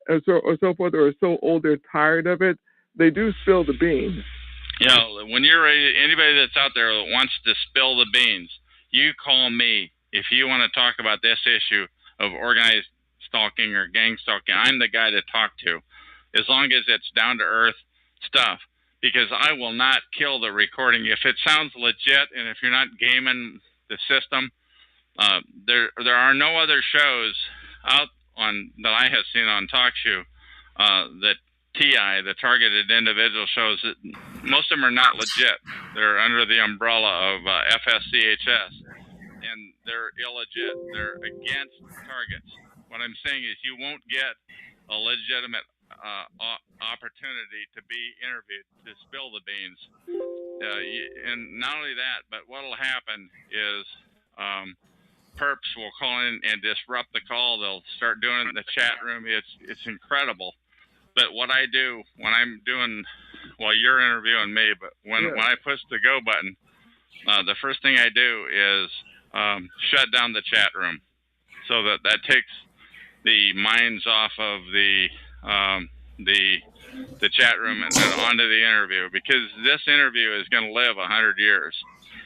or so forth, or are so old they're tired of it, they do spill the beans. When you're ready, anybody that's out there that wants to spill the beans, you call me. If you want to talk about this issue of organized stalking or gang stalking, I'm the guy to talk to, as long as it's down to earth stuff, because I will not kill the recording if it sounds legit and if you're not gaming the system. There are no other shows out on that I have seen on TalkShoe that TI, the targeted individual shows, that most of them are not legit. They're under the umbrella of FSCHS, and they're illegit. They're against targets. What I'm saying is you won't get a legitimate opportunity to be interviewed to spill the beans. And not only that, but what will happen is perps will call in and disrupt the call. They'll start doing it in the chat room. It's incredible. But what I do when I'm doing, well, you're interviewing me, but when I push the go button, the first thing I do is shut down the chat room, so that takes the minds off of the chat room and then onto the interview, because this interview is going to live 100 years.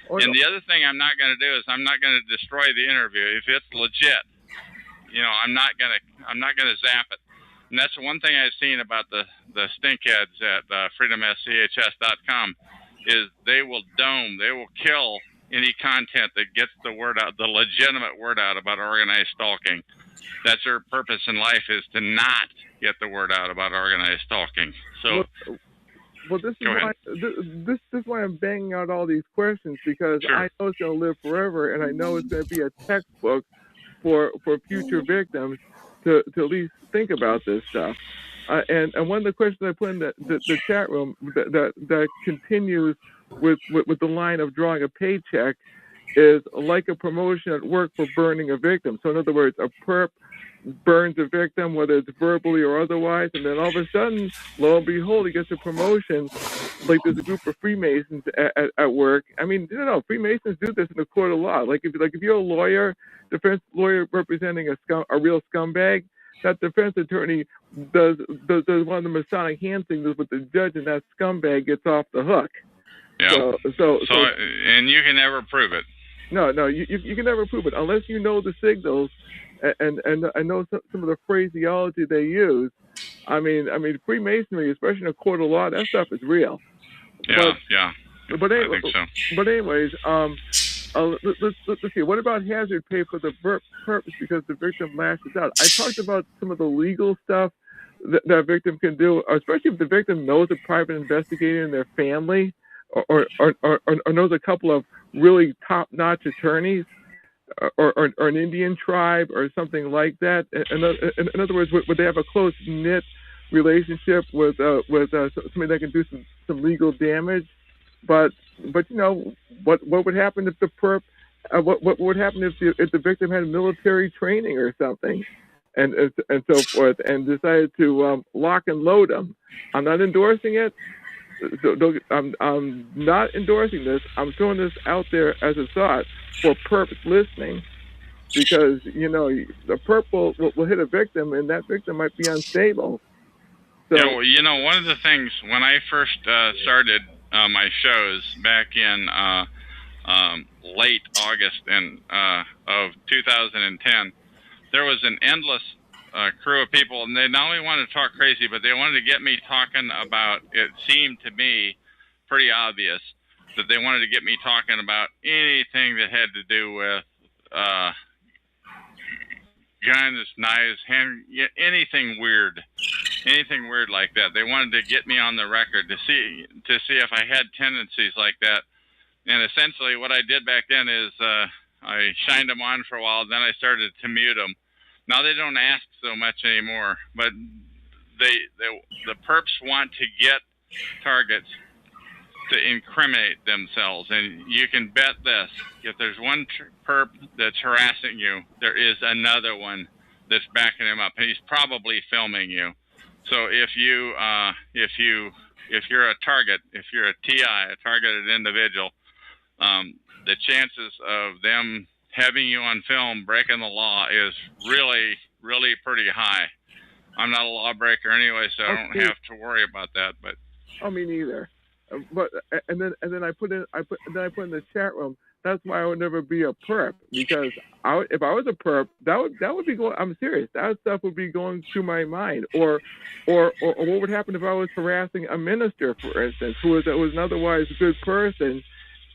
And the other thing I'm not going to do is I'm not going to destroy the interview. If it's legit, I'm not going to zap it. And that's one thing I've seen about the stinkheads at freedomschs.com is they will kill any content that gets the word out, the legitimate word out about organized stalking. That's their purpose in life, is to not get the word out about organized stalking. So, well, this is why I'm banging out all these questions, because I know it's going to live forever, and I know it's going to be a textbook for future victims to at least think about this stuff. And one of the questions I put in the chat room that continues with the line of drawing a paycheck is like a promotion at work for burning a victim. So in other words, a perp burns a victim, whether it's verbally or otherwise, and then all of a sudden, lo and behold, he gets a promotion. Like there's a group of Freemasons at work. I mean, Freemasons do this in the court of law. Like if you're a lawyer, defense lawyer representing a real scumbag, that defense attorney does one of the Masonic hand signals with the judge, and that scumbag gets off the hook. Yeah. So and you can never prove it. No, you can never prove it unless you know the signals and know some of the phraseology they use. I mean, Freemasonry, especially in a court of law, that stuff is real. Yeah, yeah. But I anyway, think so. but anyways, let's see. What about hazard pay for the purpose because the victim lashes out? I talked about some of the legal stuff that a victim can do, especially if the victim knows a private investigator in their family, or knows a couple of really top-notch attorneys, or an Indian tribe or something like that. In other words, would they have a close knit relationship with somebody that can do some legal damage? But what would happen if the perp? What would happen if the victim had military training or something, and so forth, and decided to lock and load them? I'm not endorsing it. I'm not endorsing this. I'm throwing this out there as a thought for perps listening, because the perp will hit a victim, and that victim might be unstable. So yeah, one of the things when I first started my shows back in late August of 2010, there was an endless crew of people, and they not only wanted to talk crazy, but they wanted to get me talking about, it seemed to me pretty obvious that they wanted to get me talking about anything that had to do with guns, knives, anything weird like that. They wanted to get me on the record to see if I had tendencies like that. And essentially what I did back then is I shined them on for a while, then I started to mute them. Now they don't ask so much anymore, but the perps want to get targets to incriminate themselves. And you can bet this, if there's one perp that's harassing you, there is another one that's backing him up, and he's probably filming you. So if you're a target, if you're a TI, a targeted individual, the chances of them having you on film breaking the law is really, really pretty high. I'm not a lawbreaker anyway, so I don't have to worry about that. But me neither. But and then I put in the chat room. That's why I would never be a perp, because if I was a perp, that would be going. I'm serious. That stuff would be going through my mind. Or what would happen if I was harassing a minister, for instance, who was an otherwise good person,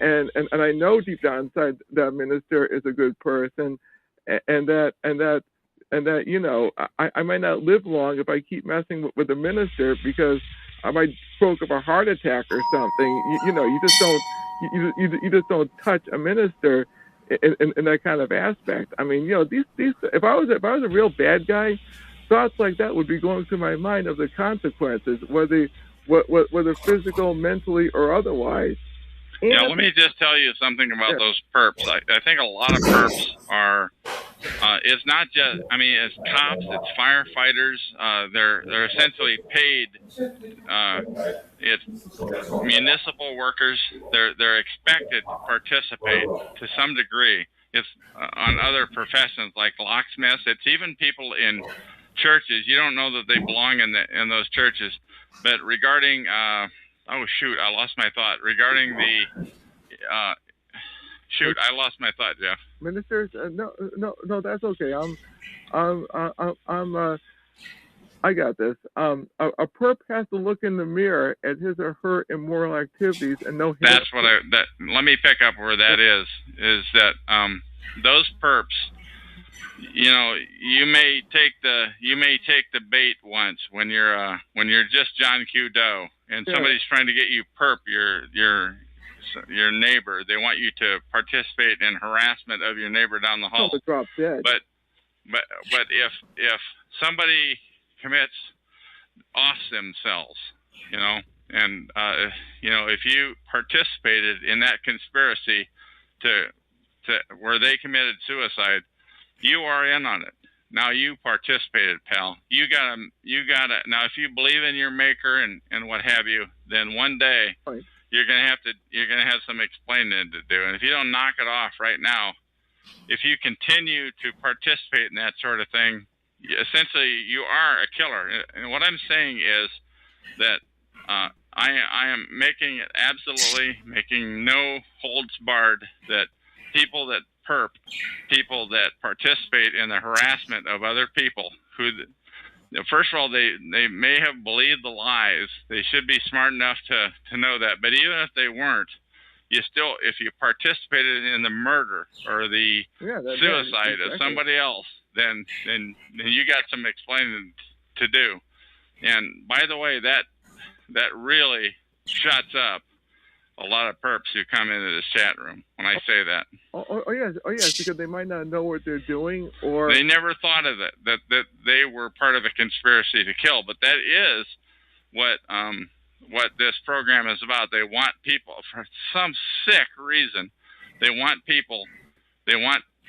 and I know deep down inside that minister is a good person, and that I might not live long if I keep messing with the minister, because I might stroke of a heart attack or something. You just don't touch a minister in that kind of aspect. I mean, these if I was a real bad guy, thoughts like that would be going through my mind of the consequences, whether physical, mentally, or otherwise. And yeah, let me just tell you something about those perps. I think a lot of perps are. It's not just. I mean, it's cops, it's firefighters. They're essentially paid. It's municipal workers. They're expected to participate to some degree. It's on other professions like locksmiths. It's even people in churches. You don't know that they belong in those churches. But regarding oh shoot, I lost my thought. Regarding the shoot, I lost my thought, Jeff. Ministers? No, that's okay. I got this. A perp has to look in the mirror at his or her immoral activities and know. That's what let me pick up where that is that those perps, you may take the bait once when you're just John Q. Doe and somebody's trying to get you perp your neighbor. They want you to participate in harassment of your neighbor down the hall. But if somebody commits offs themselves, and if you participated in that conspiracy to where they committed suicide, you are in on it. Now you participated, pal. You gotta. Now, if you believe in your maker and what have you, then one day you're gonna have some explaining to do. And if you don't knock it off right now, if you continue to participate in that sort of thing, essentially you are a killer. And what I'm saying is that I am making no holds barred that people that perp, people that participate in the harassment of other people who, first of all, they may have believed the lies. They should be smart enough to know that. But even if they weren't, you still, if you participated in the murder or the suicide of somebody else, then you got some explaining to do. And by the way, that really shuts up a lot of perps who come into this chat room when I say that. Oh yes, because they might not know what they're doing, or they never thought of it, that they were part of a conspiracy to kill. But that is what this program is about. They want people, for some sick reason, they want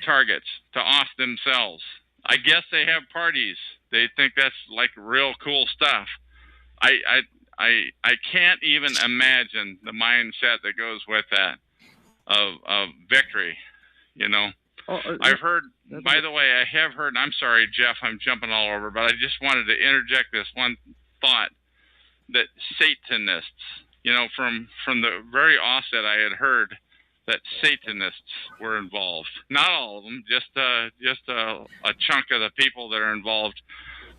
targets to off themselves. I guess they have parties. They think that's like real cool stuff. I can't even imagine the mindset that goes with that of victory, you know. I've heard, by the way, I have heard, I'm sorry, Jeff, I'm jumping all over, but I just wanted to interject this one thought, that Satanists, you know, from the very offset, I had heard that Satanists were involved. Not all of them, just a chunk of the people that are involved.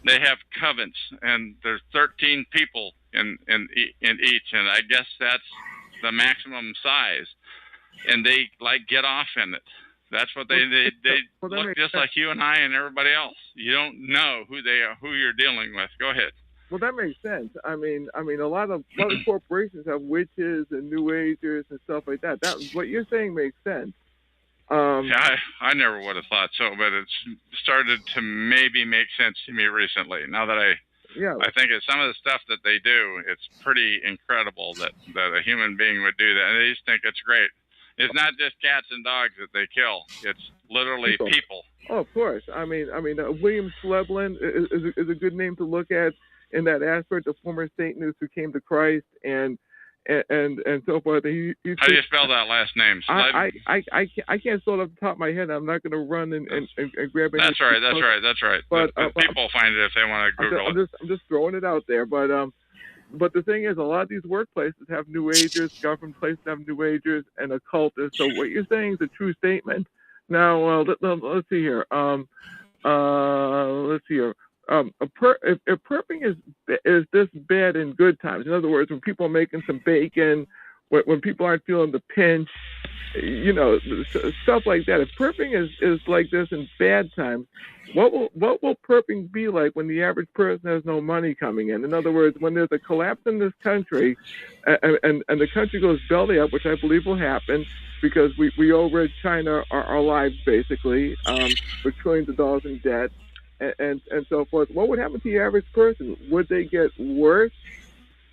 They have covens, and there's 13 people in each, and I guess that's the maximum size. And they like get off in it. That's what they look just like you and I and everybody else. You don't know who they are, who you're dealing with. Go ahead. Well, that makes sense. I mean, a lot of corporations have witches and New Agers and stuff like that. What you're saying makes sense. Yeah, I never would have thought so, but it's started to maybe make sense to me recently. Now that I think of some of the stuff that they do, it's pretty incredible that a human being would do that, and they just think it's great. It's not just cats and dogs that they kill; it's literally people. Oh, of course. I mean, William Schleblin is a good name to look at in that aspect. The former Satanist who came to Christ and so forth. How do you spell that last name? I can't spell it off the top of my head. I'm not going to run and grab it. That's right. But people find it if they want to Google it. I'm just throwing it out there. But the thing is, a lot of these workplaces have New Agers, government places have New Agers, and occultists. So what you're saying is a true statement. Now, let's see here. If perping is this bad in good times, in other words, when people are making some bacon, when people aren't feeling the pinch, you know, stuff like that. If perping is like this in bad times, what will perping be like when the average person has no money coming in? In other words, when there's a collapse in this country, and the country goes belly up, which I believe will happen, because we owe Red China our lives basically, with trillions of dollars in debt. And so forth. What would happen to the average person? Would they get worse,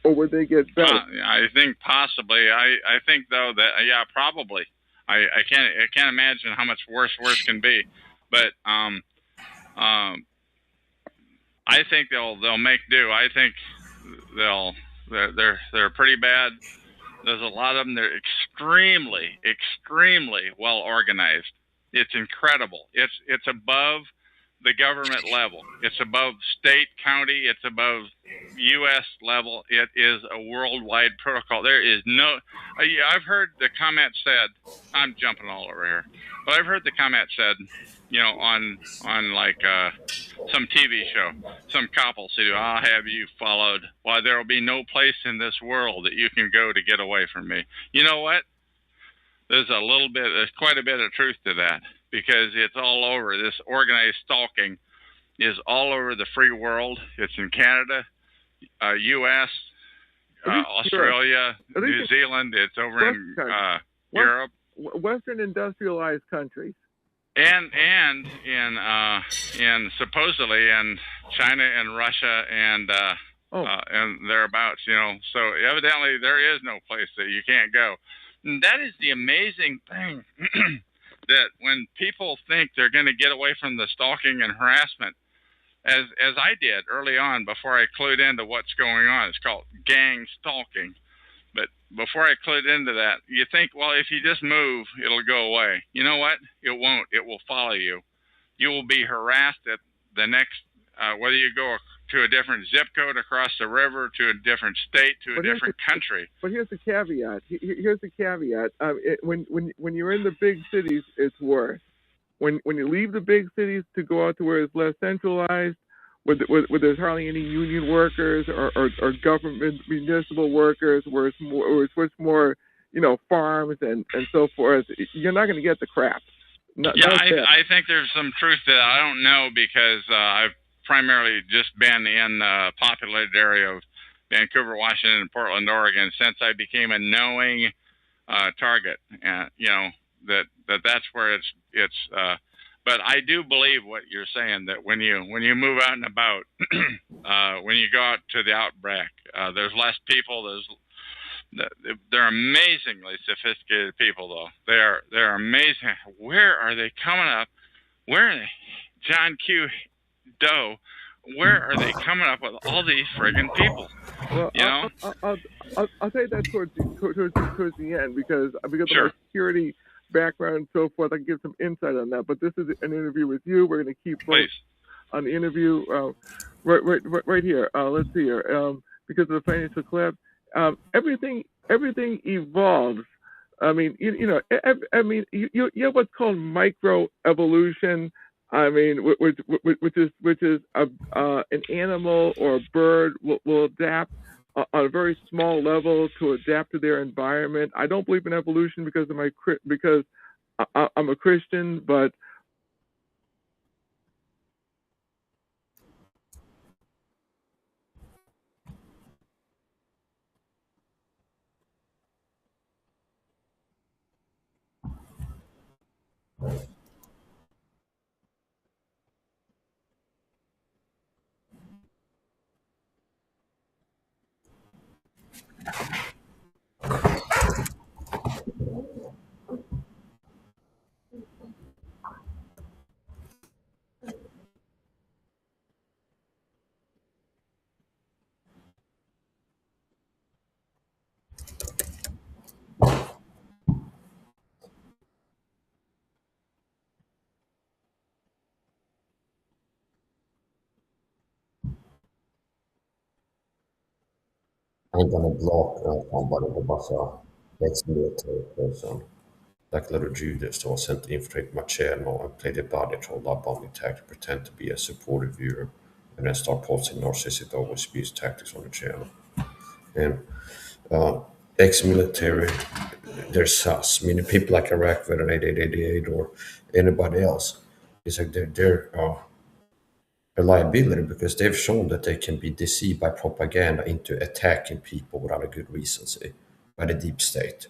or would they get better? I think possibly. I think though that probably. I can't imagine how much worse can be, but I think they'll make do. I think they're pretty bad. There's a lot of them. They're extremely well organized. It's incredible. It's above the government level. It's above state, county. It's above U.S. level. It is a worldwide protocol. There is no. I've heard the comment said. I'm jumping all over here, but I've heard the comment said, you know, on like some TV show, some cop will say, "I'll have you followed. Why, there will be no place in this world that you can go to get away from me." You know what? There's quite a bit of truth to that, because it's all over. This organized stalking is all over the free world. It's in Canada, U.S., Australia, New Zealand. It's over in Europe. Western industrialized countries. And in supposedly in China and Russia and thereabouts, you know. So evidently there is no place that you can't go. And that is the amazing thing, that when people think they're going to get away from the stalking and harassment, as I did early on before I clued into what's going on. It's called gang stalking. But before I clued into that, you think, well, if you just move, it'll go away. You know what? It won't. It will follow you. You will be harassed at the next, whether you go to a different zip code across the river, to a different state, to a different country. But here's the caveat. Here's the caveat. When you're in the big cities, it's worse. When you leave the big cities to go out to where it's less centralized, where there's hardly any union workers or government municipal workers, where it's more farms and so forth, you're not going to get the crap. I think there's some truth to that. I don't know because I've primarily just been in the populated area of Vancouver, Washington, and Portland, Oregon since I became a knowing target. And that's where it's. But I do believe what you're saying, that when you move out and about, when you go out to the outback, there's less people. They're amazingly sophisticated people, though. They're amazing. Where are they coming up? Where are they? John Q. Doe. Where are they coming up with all these friggin' people? Well, I'll say that towards the end because Sure. of my security background and so forth, I can give some insight on that. But this is an interview with you. We're going to keep on the interview right here. Let's see here. Because of the financial collapse, everything evolves. I mean, you have what's called microevolution. I mean, which is an animal or a bird will adapt on a very small level to adapt to their environment. I don't believe in evolution because I'm a Christian, but I'm gonna block somebody who was a ex-military person, like little Judas that was sent to infiltrate my channel and play the body troll up on me tag to pretend to be a supportive viewer and then start posting narcissistic always abuse tactics on the channel. And ex-military, they're sus, meaning people like Iraq veteran 8888 or anybody else. It's like they're a liability because they've shown that they can be deceived by propaganda into attacking people without a good reason, see, by the deep state.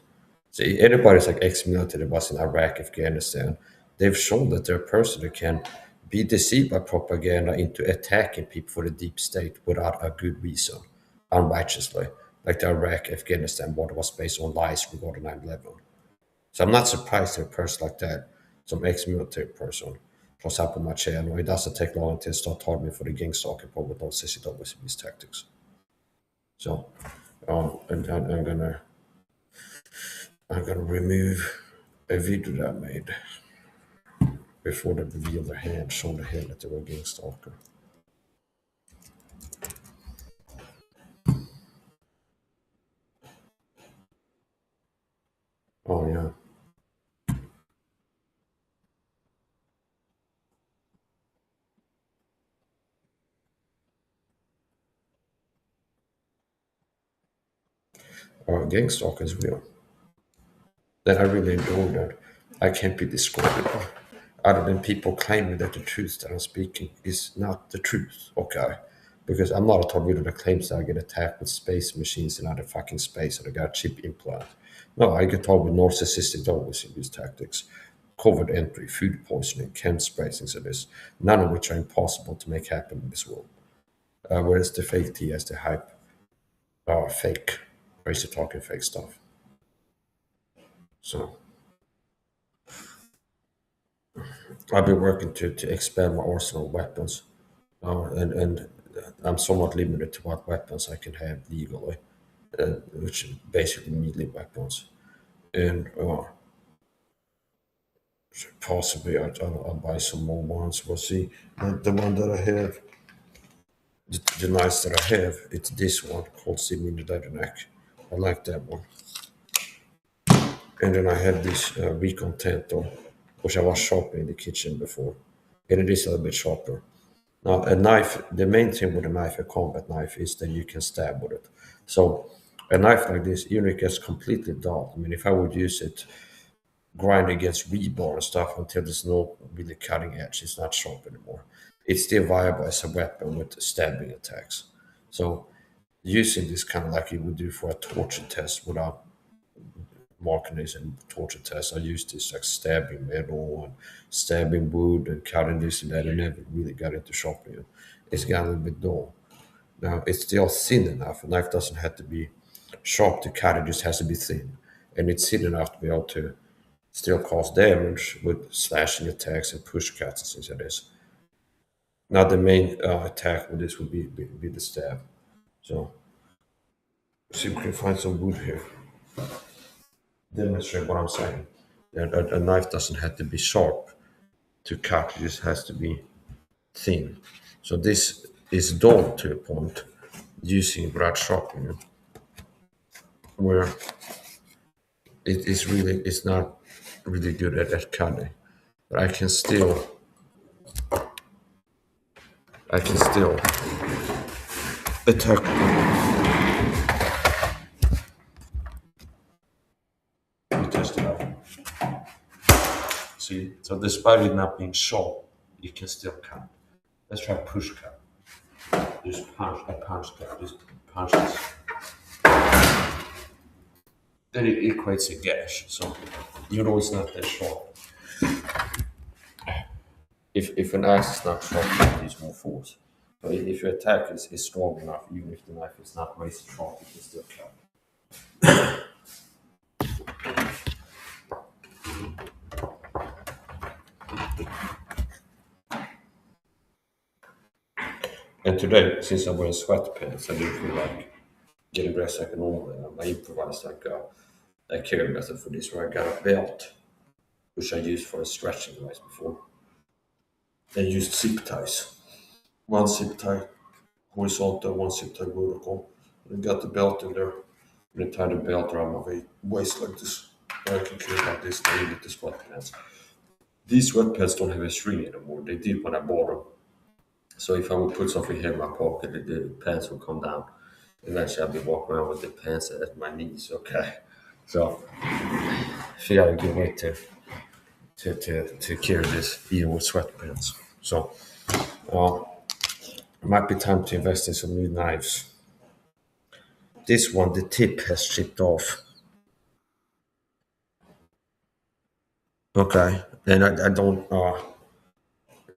See, anybody's like ex-military that was in Iraq, Afghanistan, they've shown that they're a person who can be deceived by propaganda into attacking people for the deep state without a good reason, unrighteously, like the Iraq, Afghanistan war was based on lies regarding 9/11. So I'm not surprised that a person like that, some ex-military person, pops up on my channel. It doesn't take long until start targeting for the Gangstalked part with those CCW's tactics. So and I'm gonna remove a video that I made before they revealed their hand, showing the hand that they were Gangstalker. Oh yeah. Gangstalker is real. That I really adore that. I can't be described other than people claiming that the truth that I'm speaking is not the truth, okay? Because I'm not a torpedo that claims that I get attacked with space machines in other fucking space or I got a chip implant. No, I get told with narcissistic always abuse tactics, covert entry, food poisoning, chem sprays, things like this, none of which are impossible to make happen in this world. Whereas the fake T has the hype, fake, crazy talking fake stuff. So I've been working to expand my arsenal of weapons, and I'm somewhat limited to what weapons I can have legally, which is basically melee weapons. And possibly I'll buy some more ones. We'll see. The one that I have, the knives that I have, it's this one called Sydney Leather Neck. I like that one. And then I have this Recon Tanto, which I was sharpening in the kitchen before. And it is a little bit sharper. Now, a knife, the main thing with a knife, a combat knife, is that you can stab with it. So, a knife like this, even if it gets completely dull, I mean, if I would use it, grind against rebar and stuff until there's no really cutting edge, it's not sharp anymore. It's still viable as a weapon with stabbing attacks. So, using this kind of like you would do for a torture test without marking this in torture tests. I used this like stabbing metal and stabbing wood and cutting this and that. I never really got into sharpening it. It's got a little bit dull. Now it's still thin enough. A knife doesn't have to be sharp to cut, it just has to be thin. And it's thin enough to be able to still cause damage with slashing attacks and push cuts and things like this. Now the main attack with this would be the stab. So see if we can find some wood here. Demonstrate what I'm saying. A knife doesn't have to be sharp to cut, it just has to be thin. So this is dull to a point using without sharpening, where it's not really good at cutting. But I can still attack. We test it out. See, so despite it not being sharp, you can still cut. Let's try push cut. Just punch, a punch cut, just punch this. Then it creates a gash. So you know it's not that sharp. If an axe is not sharp, it needs more force. So if your attack is strong enough, even if the knife is not razor sharp, you can still cut. And today, since I'm wearing sweatpants, I do feel like getting dressed like a normal. I improvised like a carry method for this, where I got a belt, which I used for a stretching device before. I used zip ties. One zip tie horizontal, one zip tie vertical. And got the belt in there. And I tied the belt around my waist like this. And I can carry like this and with the sweatpants. These sweatpants don't have a string anymore. They did when I bought them. So if I would put something here in my pocket, the pants would come down. Eventually I'll be walking around with the pants at my knees. Okay. So I figured out a good way to carry this even with sweatpants. So it might be time to invest in some new knives. This one, the tip has chipped off. Okay, and I don't.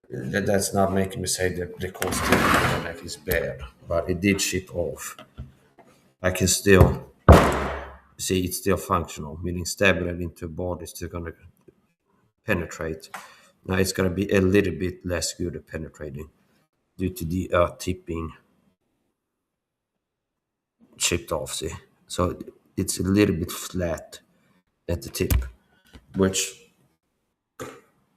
That's not making me say that the concept is bad, but it did chip off. I can still see it's still functional, meaning stabbing it into a board is still going to penetrate. Now it's going to be a little bit less good at penetrating due to the tipping chipped off. See, so it's a little bit flat at the tip, which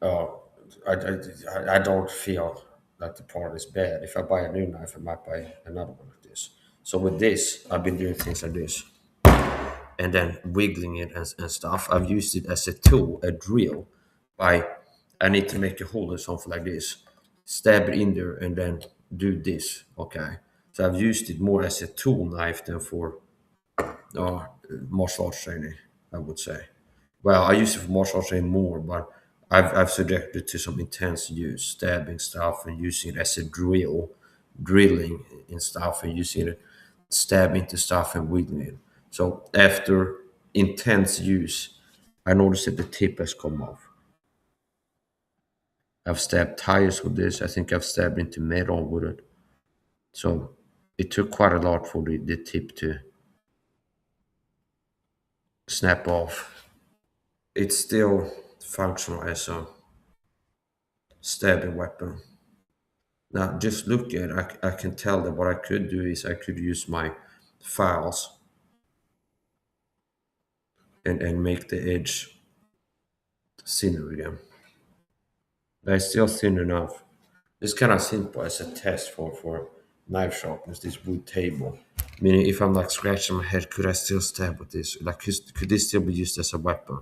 I don't feel like the part is bad. If I buy a new knife, I might buy another one like this. So with this, I've been doing things like this, and then wiggling it and stuff. I've used it as a tool, a drill. I need to make a hole or something like this, stab it in there, and then do this. Okay, so I've used it more as a tool knife than for martial arts training, I would say. Well, I use it for martial arts training more, but I've subjected to some intense use, stabbing stuff and using it as a drill, drilling in stuff and using it, stabbing into stuff and wiggling it. So after intense use, I noticed that the tip has come off. I've stabbed tires with this. I think I've stabbed into metal with it. So it took quite a lot for the tip to snap off. It's still functional as a stabbing weapon. Now, just look at it, I can tell that what I could do is I could use my files and make the edge thinner again. But it's still thin enough. It's kind of simple as a test for knife sharpness, this wood table. Meaning, if I'm like scratching my head, could I still stab with this? Like, could this still be used as a weapon?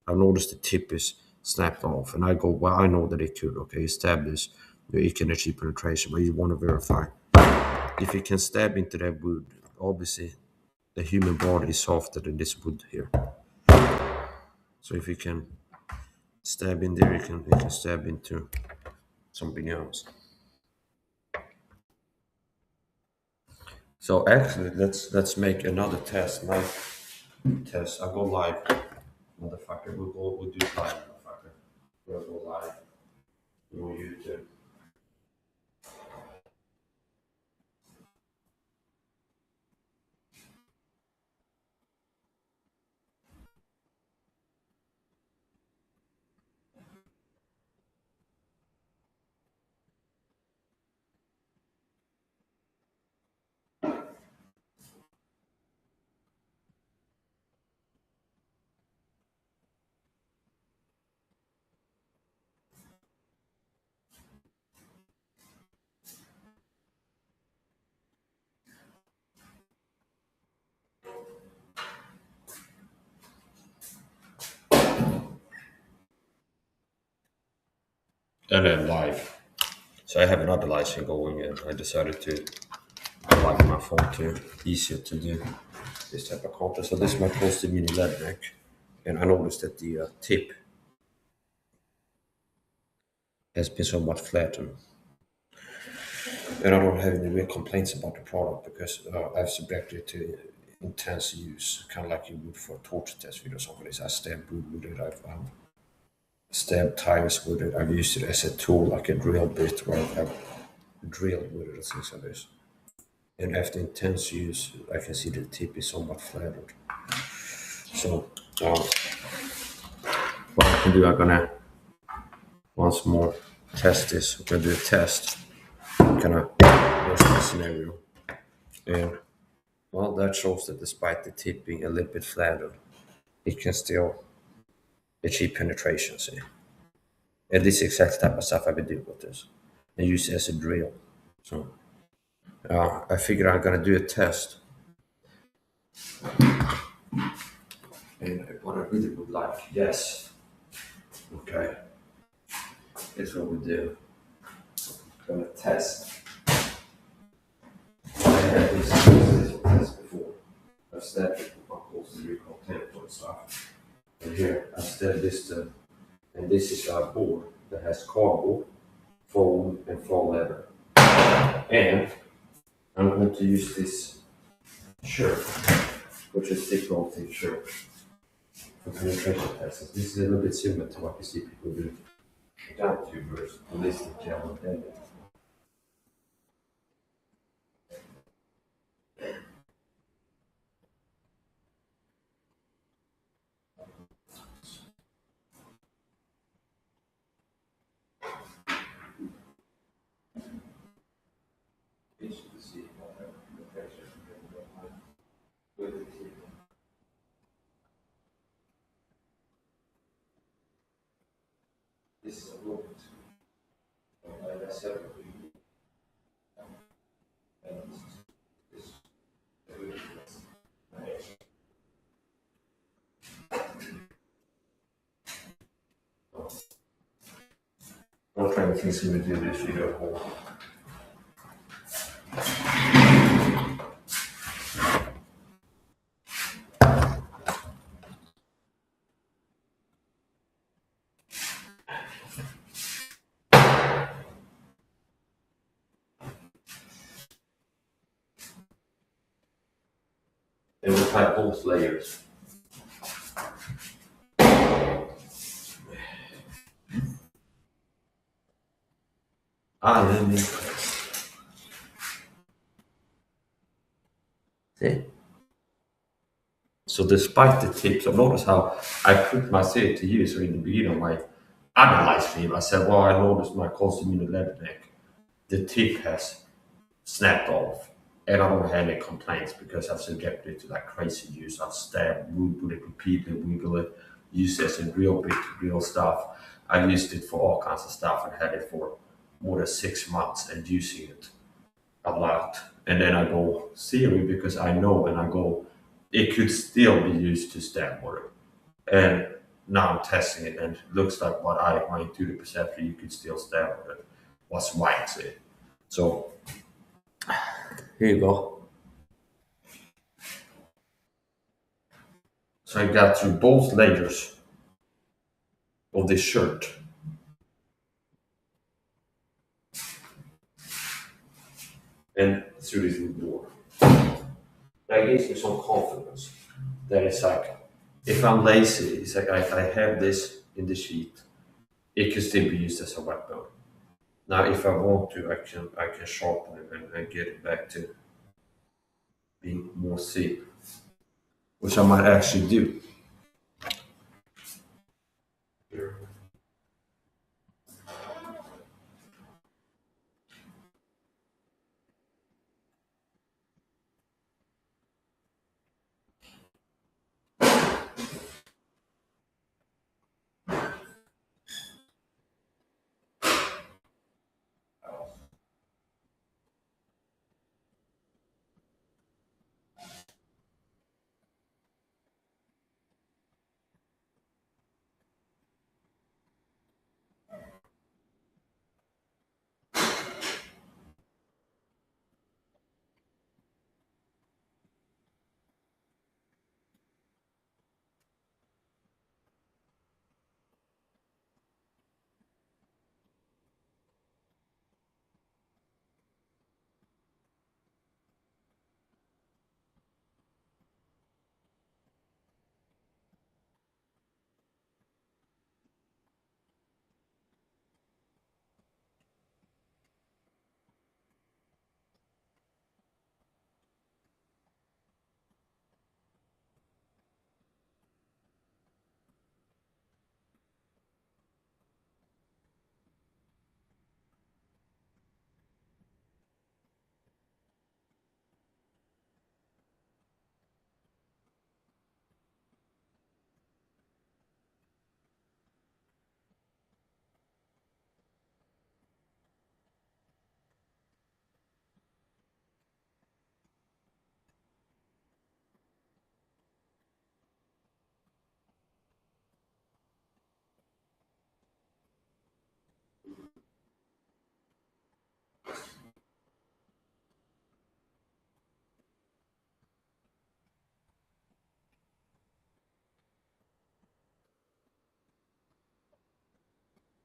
I noticed the tip is snapped off, and I go, well, I know that it could. Okay, you stab this, you can achieve penetration, but you want to verify if you can stab into that wood. Obviously, the human body is softer than this wood here. So if you can stab in there, you can stab into something else. So actually, let's make another test. Knife test. I go live, motherfucker. We'll do live, motherfucker. We'll go live. No YouTube. And then live. So I have another live stream going, and I decided to live my phone to easier to do this type of content. So this is my posted mini lead neck, and I noticed that the tip has been somewhat flattened. And I don't have any real complaints about the product because I've subjected it to intense use, kind of like you would for a torture test video or something. I stab wood with it, I've stabbed tires with it, I've used it as a tool, like a drill bit, where I've drilled with it and things like this. And after intense use, I can see the tip is somewhat flattened. So, what I can do, I'm gonna once more test this. I'm gonna do a test, kind of worst case scenario. And well, that shows that despite the tip being a little bit flattened, it can still achieve penetration, see? And this is exact type of stuff I would do with this. And use it as a drill. So I figured I'm gonna do a test. And what I really would like, yes. Okay. Here's what we do. I'm gonna test. I had this test before. I've stabbed it with my course to recall tempo and stuff. And here I stabbed this to, and this is our board that has cardboard, foam, and faux leather. And I'm going to use this shirt, which is thick roll thick shirt for penetration tests. This is a little bit similar to what you see people do down tubers, ballistic gel and bandit. This is a little bit, like I said, I'm trying to think we do this video. And we'll type both layers. Let me see. So despite the tips, so notice how I put my say to you. So in the beginning of my other live stream, I said, well, I noticed my constant leather neck, the tip has snapped off. And I don't have any complaints because I've subjected it to like crazy use. I've stabbed wood with it repeatedly, wiggle it, used it as a real big real stuff. I've used it for all kinds of stuff and had it for more than 6 months and using it a lot, and then I go theory because I know, and I go, it could still be used to stab water. And now I'm testing it, and it looks like what my intuitive perception, you could still stab with it, was right. Say. So here you go. So I got through both layers of this shirt. And through this new door. That gives me some confidence. That it's like, if I'm lazy, it's like I have this in the sheet. It can still be used as a weapon. Now, if I want to, I can sharpen it and get it back to being more thin, which I might actually do.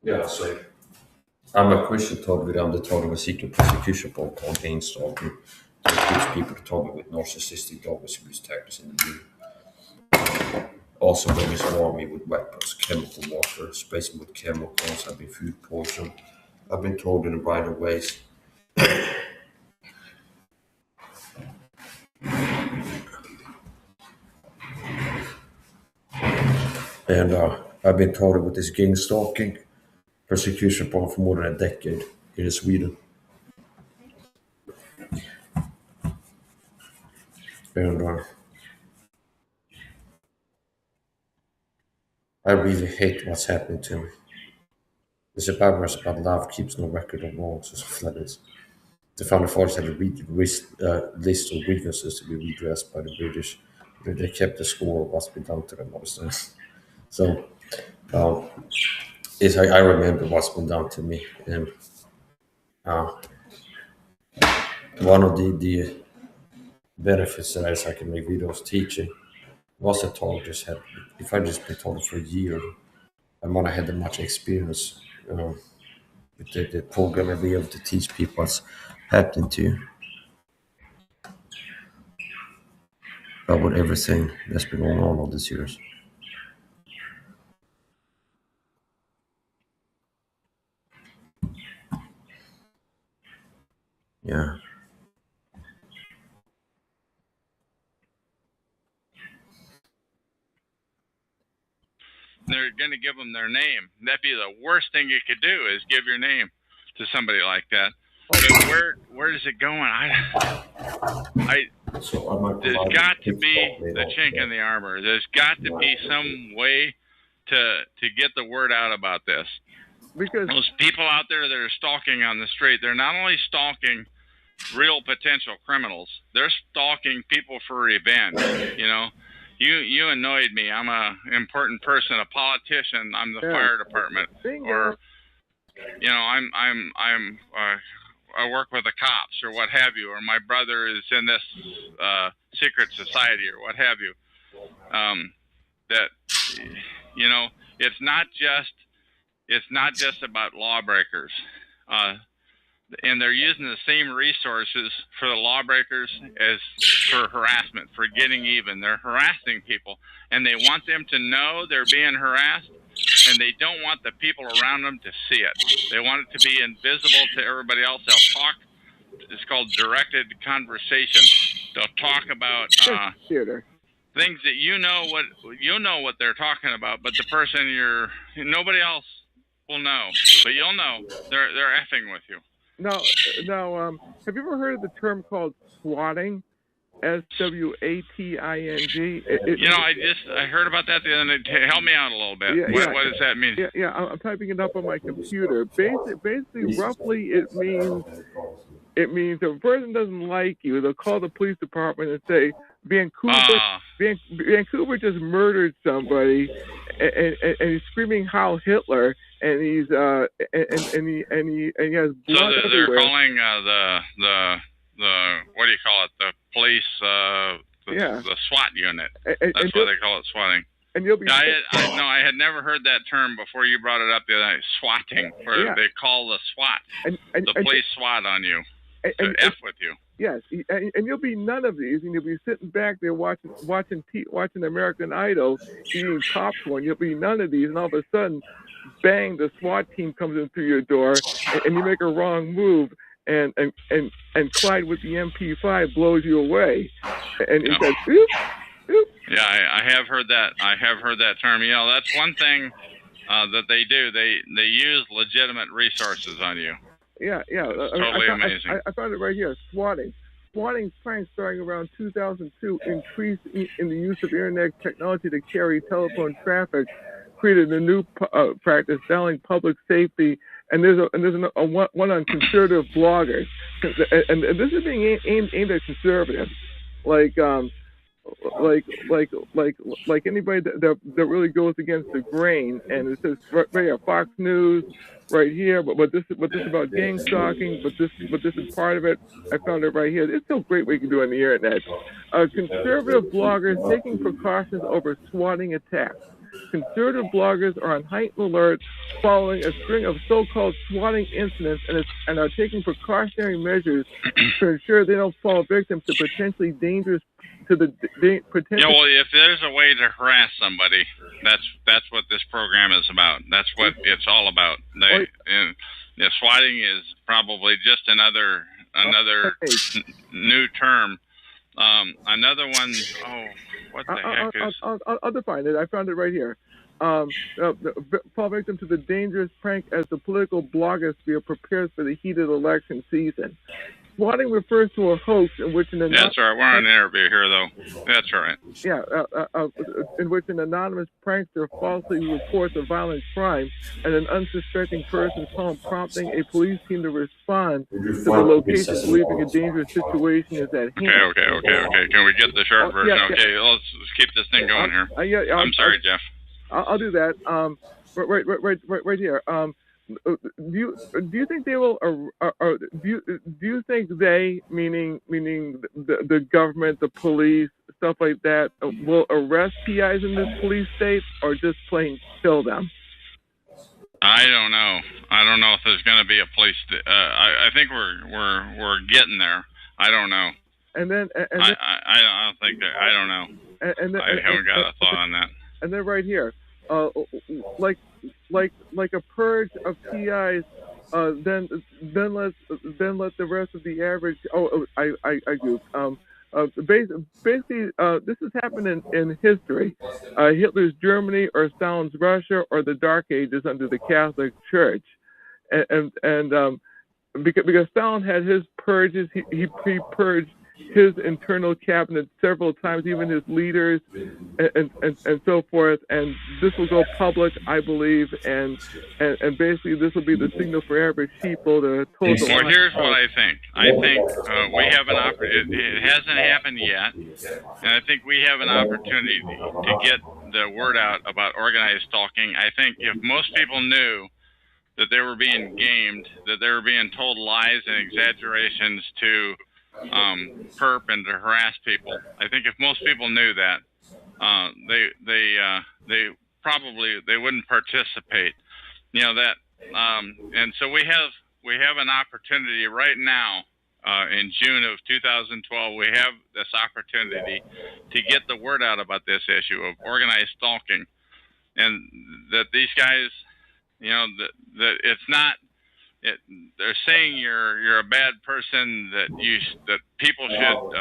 Yeah, so I'm a Christian target. I'm the target of a secret prosecution program called Gangstalked. To teach people to target with narcissistic dogmas abuse tactics in the media. Also, bring his army with weapons, chemical warfare, spacing with chemicals. I've been food poisoned. I've been told in a variety of ways. And I've been targeted with this gang stalking persecution program for more than a decade here in Sweden. And I really hate what's happening to me. It's a bad verse about love keeps no record of wrongs or something like this. The founding fathers had a list of grievances to be redressed by the British. They kept the score of what's been done to them. So um, I remember what's been done to me. And uh, one of the benefits that I can make videos teaching was a talk just had, if I just been taught for a year, I might have had that much experience with the program and be able to teach people what's happening to you about everything that's been going on all these years. Yeah. They're going to give them their name. That'd be the worst thing you could do is give your name to somebody like that. But where is it going? There's got to be the chink in the armor. There's got to be some way to get the word out about this. Because those people out there that are stalking on the street, they're not only stalking real potential criminals. They're stalking people for revenge. You know, you annoyed me. I'm a important person, a politician. I'm the fire department, or you know, I work with the cops or what have you, or my brother is in this secret society or what have you. That you know, it's not just about lawbreakers. And they're using the same resources for the lawbreakers as for harassment, for getting even. They're harassing people, and they want them to know they're being harassed, and they don't want the people around them to see it. They want it to be invisible to everybody else. They'll talk. It's called directed conversation. They'll talk about things that you know what they're talking about, but the person nobody else will know, but you'll know they're effing with you. Now, have you ever heard of the term called swatting? SWATING. You know, I heard about that the other day. Help me out a little bit. What does that mean? Yeah, I'm typing it up on my computer. Basically, roughly, it means if a person doesn't like you, they'll call the police department and say, Vancouver just murdered somebody, and he's screaming Heil Hitler, and he's and he has blood so they're calling the what do you call it? The police, the SWAT unit. That's what they call it, swatting. And you'll be. I had never heard that term before you brought it up the other night. Swatting, where they call the SWAT, the police SWAT on you to F with you. Yes, and you'll be none of these, and you'll be sitting back there watching American Idol, eating popcorn. You'll be none of these, and all of a sudden, bang! The SWAT team comes in through your door, and you make a wrong move, and Clyde with the MP5 blows you away, and he says, "Oop, oop." Yeah, I have heard that. I have heard that term. You know, that's one thing that they do. They use legitimate resources on you. Yeah. It's totally amazing. I found it right here. Swatting pranks starting around 2002 increased in the use of internet technology to carry telephone traffic, created a new practice selling public safety. And there's a one on conservative bloggers, and this is being aimed at conservatives, like anybody that really goes against the grain. And it says right here, Fox News, right here. But this is about gang stalking. But this is part of it. I found it right here. It's so great what you can do on the internet. Conservative bloggers taking precautions over swatting attacks. Conservative bloggers are on heightened alert following a string of so-called swatting incidents and are taking precautionary measures to ensure they don't fall victim to potentially dangerous potential. Yeah, well, if there's a way to harass somebody, that's what this program is about. That's what it's all about. Swatting is probably just another new term. Another one, what the heck is... I'll define it. I found it right here. Fall victim to the dangerous prank as the political blogosphere prepares for the heated election season. Swatting refers to a hoax in which an That's all right. We're on an interview here, though. That's all right. Yeah, in which an anonymous prankster falsely reports a violent crime and an unsuspecting person's home, prompting a police team to respond to the location, believing a dangerous situation is at hand. Okay. Can we get the short version? Okay, let's keep this thing going here. I'm sorry, Jeff. I'll do that. Right here. Do you think they will? Do you think they, meaning the government, the police, stuff like that, will arrest PIs in this police state, or just plain kill them? I don't know. I don't know if there's going to be a police. I think we're getting there. I don't know. And then I don't think that. I don't know. I haven't got a thought on that. And then right here. Like a purge of PIs, then let the rest of the average. I goofed. Basically, this has happened in history. Hitler's Germany, or Stalin's Russia, or the Dark Ages under the Catholic Church, and because Stalin had his purges, he purged his internal cabinet several times, even his leaders, and so forth. And this will go public, I believe, and basically this will be the signal for every sheeple to toe the line. Well, here's what I think. I think we have an opportunity. It hasn't happened yet, and I think we have an opportunity to get the word out about organized stalking. I think if most people knew that they were being gamed, that they were being told lies and exaggerations to perp and to harass people, I think if most people knew that, they probably they wouldn't participate. You know that, and so we have an opportunity right now. In June of 2012, we have this opportunity to get the word out about this issue of organized stalking, and that these guys, you know, that it's not. They're saying you're a bad person, that people should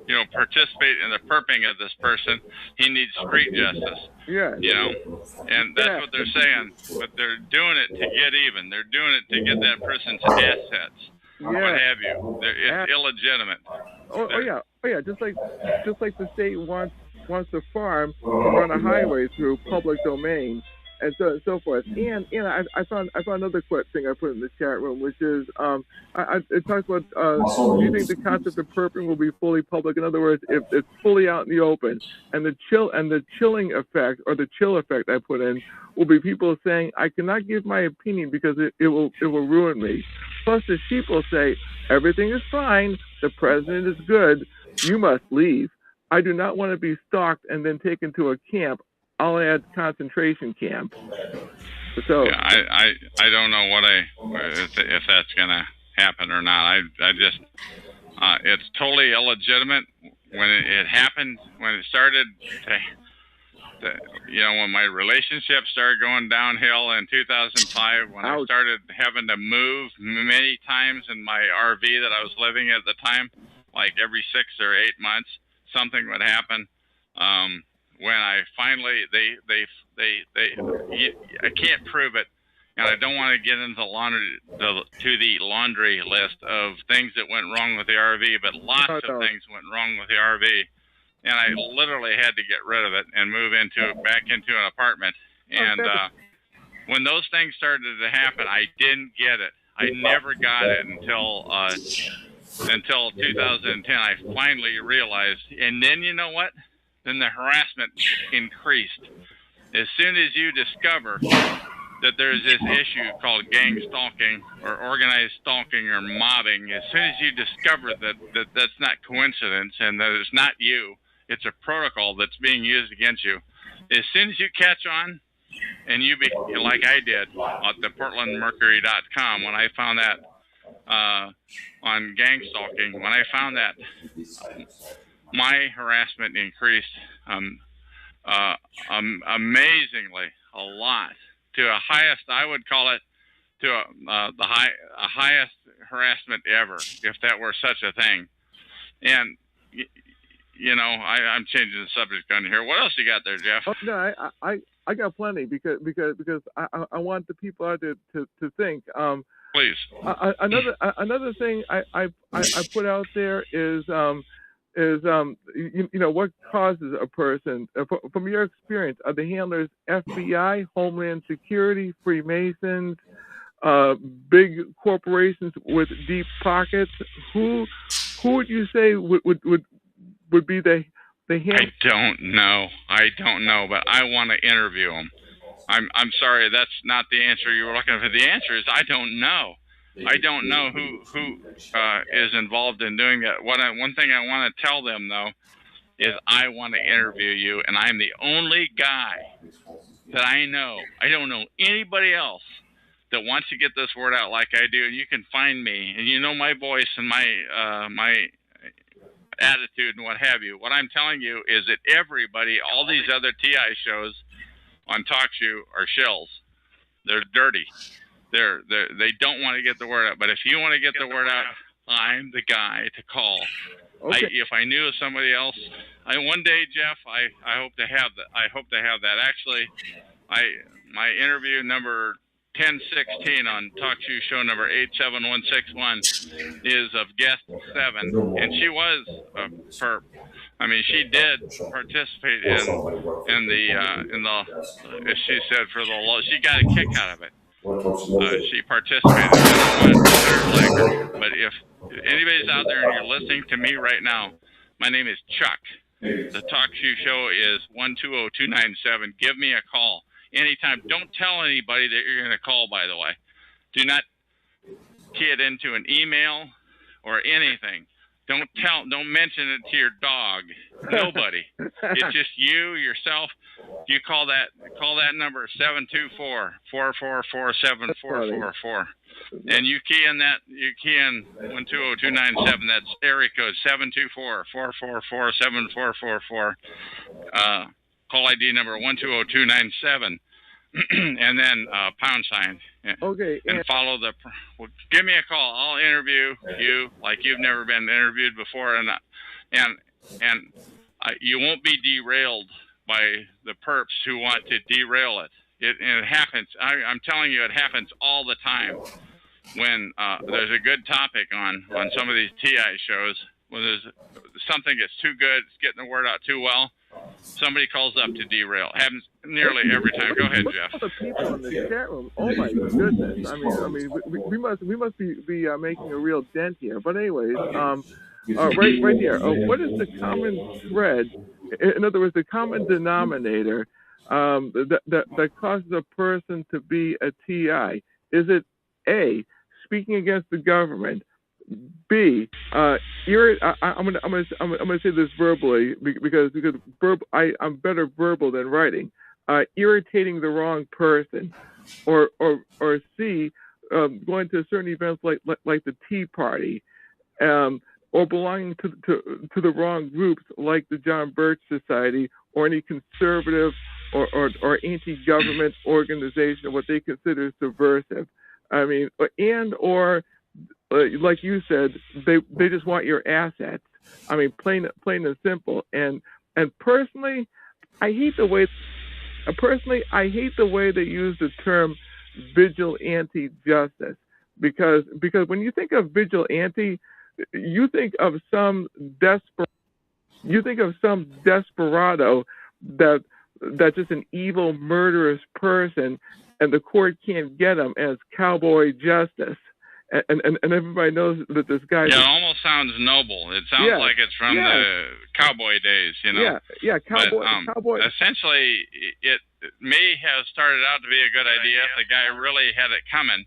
you know, participate in the perping of this person. He needs street justice. Yeah. You know, and that's what they're saying. But they're doing it to get even. They're doing it to get that person's assets, what have you. It's illegitimate. Oh yeah. Just like the state wants a farm to run a highway through public domain, and so forth. And I found another thing I put in the chat room, which is it talks about do you think the concept of perping will be fully public? In other words, if it's fully out in the open, and the chilling effect, or the chill effect I put in, will be people saying, I cannot give my opinion because it will ruin me. Plus the sheep will say, everything is fine, the president is good, you must leave. I do not want to be stalked and then taken to a camp. I'll add concentration camp. So yeah, I don't know if that's gonna happen or not. I just it's totally illegitimate. When it happened, when it started you know, when my relationship started going downhill in 2005, when I started having to move many times in my RV that I was living at the time, like every 6 or 8 months, something would happen. When I finally, I can't prove it, and I don't want to get into the laundry list of things that went wrong with the RV, but lots of things went wrong with the RV, and I literally had to get rid of it and move back into an apartment. And when those things started to happen, I didn't get it. I never got it until 2010. I finally realized, and then you know what? Then the harassment increased. As soon as you discover that there's this issue called gang stalking or organized stalking or mobbing, as soon as you discover that that's not coincidence and that it's not you, it's a protocol that's being used against you. As soon as you catch on, and you be like I did at the PortlandMercury.com, when I found that on gang stalking, when I found that, my harassment increased amazingly a lot, to a highest, I would call it, to a highest harassment ever, if that were such a thing. And you know, I'm changing the subject on here. What else you got there, Jeff? Oh, no, I got plenty because I want the people out to think. Please. Another thing I put out there is you know, what causes a person, from your experience, are the handlers FBI, Homeland Security, Freemasons, big corporations with deep pockets? Who would you say would be the handler? I don't know, but I want to interview them. I'm sorry, that's not the answer you were looking for. The answer is I don't know. I don't know who is involved in doing that. One thing I want to tell them, though, is I want to interview you, and I'm the only guy that I know. I don't know anybody else that wants to get this word out like I do. And you can find me, and you know my voice and my attitude and what have you. What I'm telling you is that everybody, all these other TI shows on TalkShoe are shills. They're dirty. They don't want to get the word out. But if you want to get the word out, I'm the guy to call. Okay. If I knew of somebody else, one day, Jeff, I hope to have that. I hope to have that. Actually, my interview number 1016 on TalkShoe show number 87161 is of guest 7, and she was perp. I mean, she did participate in the as she said, for the law. She got a kick out of it. She participated. I don't want to consider it like her, but if anybody's out there and you're listening to me right now, my name is Chuck. The Talk Show is 120-297. Give me a call anytime. Don't tell anybody that you're going to call, by the way. Do not key it into an email or anything. Don't mention it to your dog. Nobody. It's just you, yourself. You call that number 724-444-7444. And you key in 120-297. That's area code 724-444-7444. Call ID number 120-297. And then pound sign. Okay. And follow the. Well, give me a call. I'll interview you like you've never been interviewed before, and you won't be derailed by the perps who want to derail it. It happens. I'm telling you, it happens all the time. When there's a good topic on some of these TI shows, when there's something that's too good, it's getting the word out too well, somebody calls up to derail. It happens nearly every time. Go ahead, Jeff. All the people in the chat room. Oh my goodness! I mean, we must be making a real dent here. But anyways, right here. What is the common thread? In other words, the common denominator that causes a person to be a TI? Is it A, speaking against the government? B, I'm gonna say this verbally because I'm better verbal than writing. Irritating the wrong person, or C, going to certain events like the Tea Party, or belonging to the wrong groups like the John Birch Society or any conservative or anti-government organization, what they consider subversive. I mean, or like you said, they just want your assets. I mean, plain and simple. And personally, I hate the way they use the term vigilante justice, because when you think of vigilante, you think of some desperado that's just an evil, murderous person, and the court can't get him as cowboy justice. And everybody knows that this guy. Yeah, it almost sounds noble. It sounds like it's from the cowboy days, you know. Yeah, cowboy. But, cowboy. Essentially, it may have started out to be a good idea if the guy really had it coming,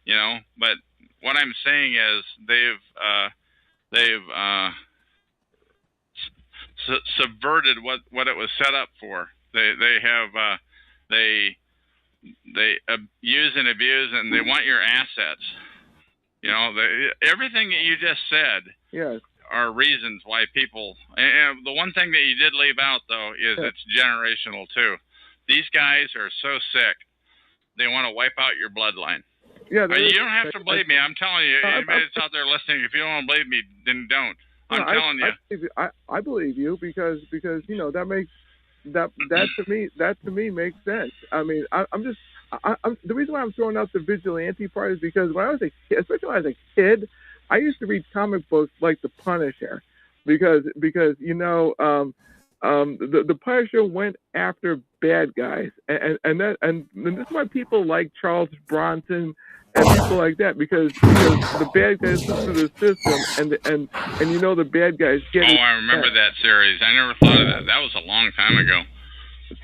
you know. But what I'm saying is they've subverted what it was set up for. They use and abuse, and they want your assets. You know, everything that you just said are reasons why people. And the one thing that you did leave out, though, is it's generational too. These guys are so sick, they want to wipe out your bloodline. Yeah, you don't have to believe me. I'm telling you, anybody that's out there listening, if you don't want to believe me, then don't. I'm telling you. I believe you because you know that makes that to me makes sense. I mean, I'm the reason why I'm throwing out the vigilante part is because when I was a kid, especially when I was a kid, I used to read comic books like The Punisher, because you know the Punisher went after bad guys, and this is why people like Charles Bronson and people like that, because the bad guys through the system, and you know the bad guys get. Oh, I remember that series. I never thought of that. That was a long time ago.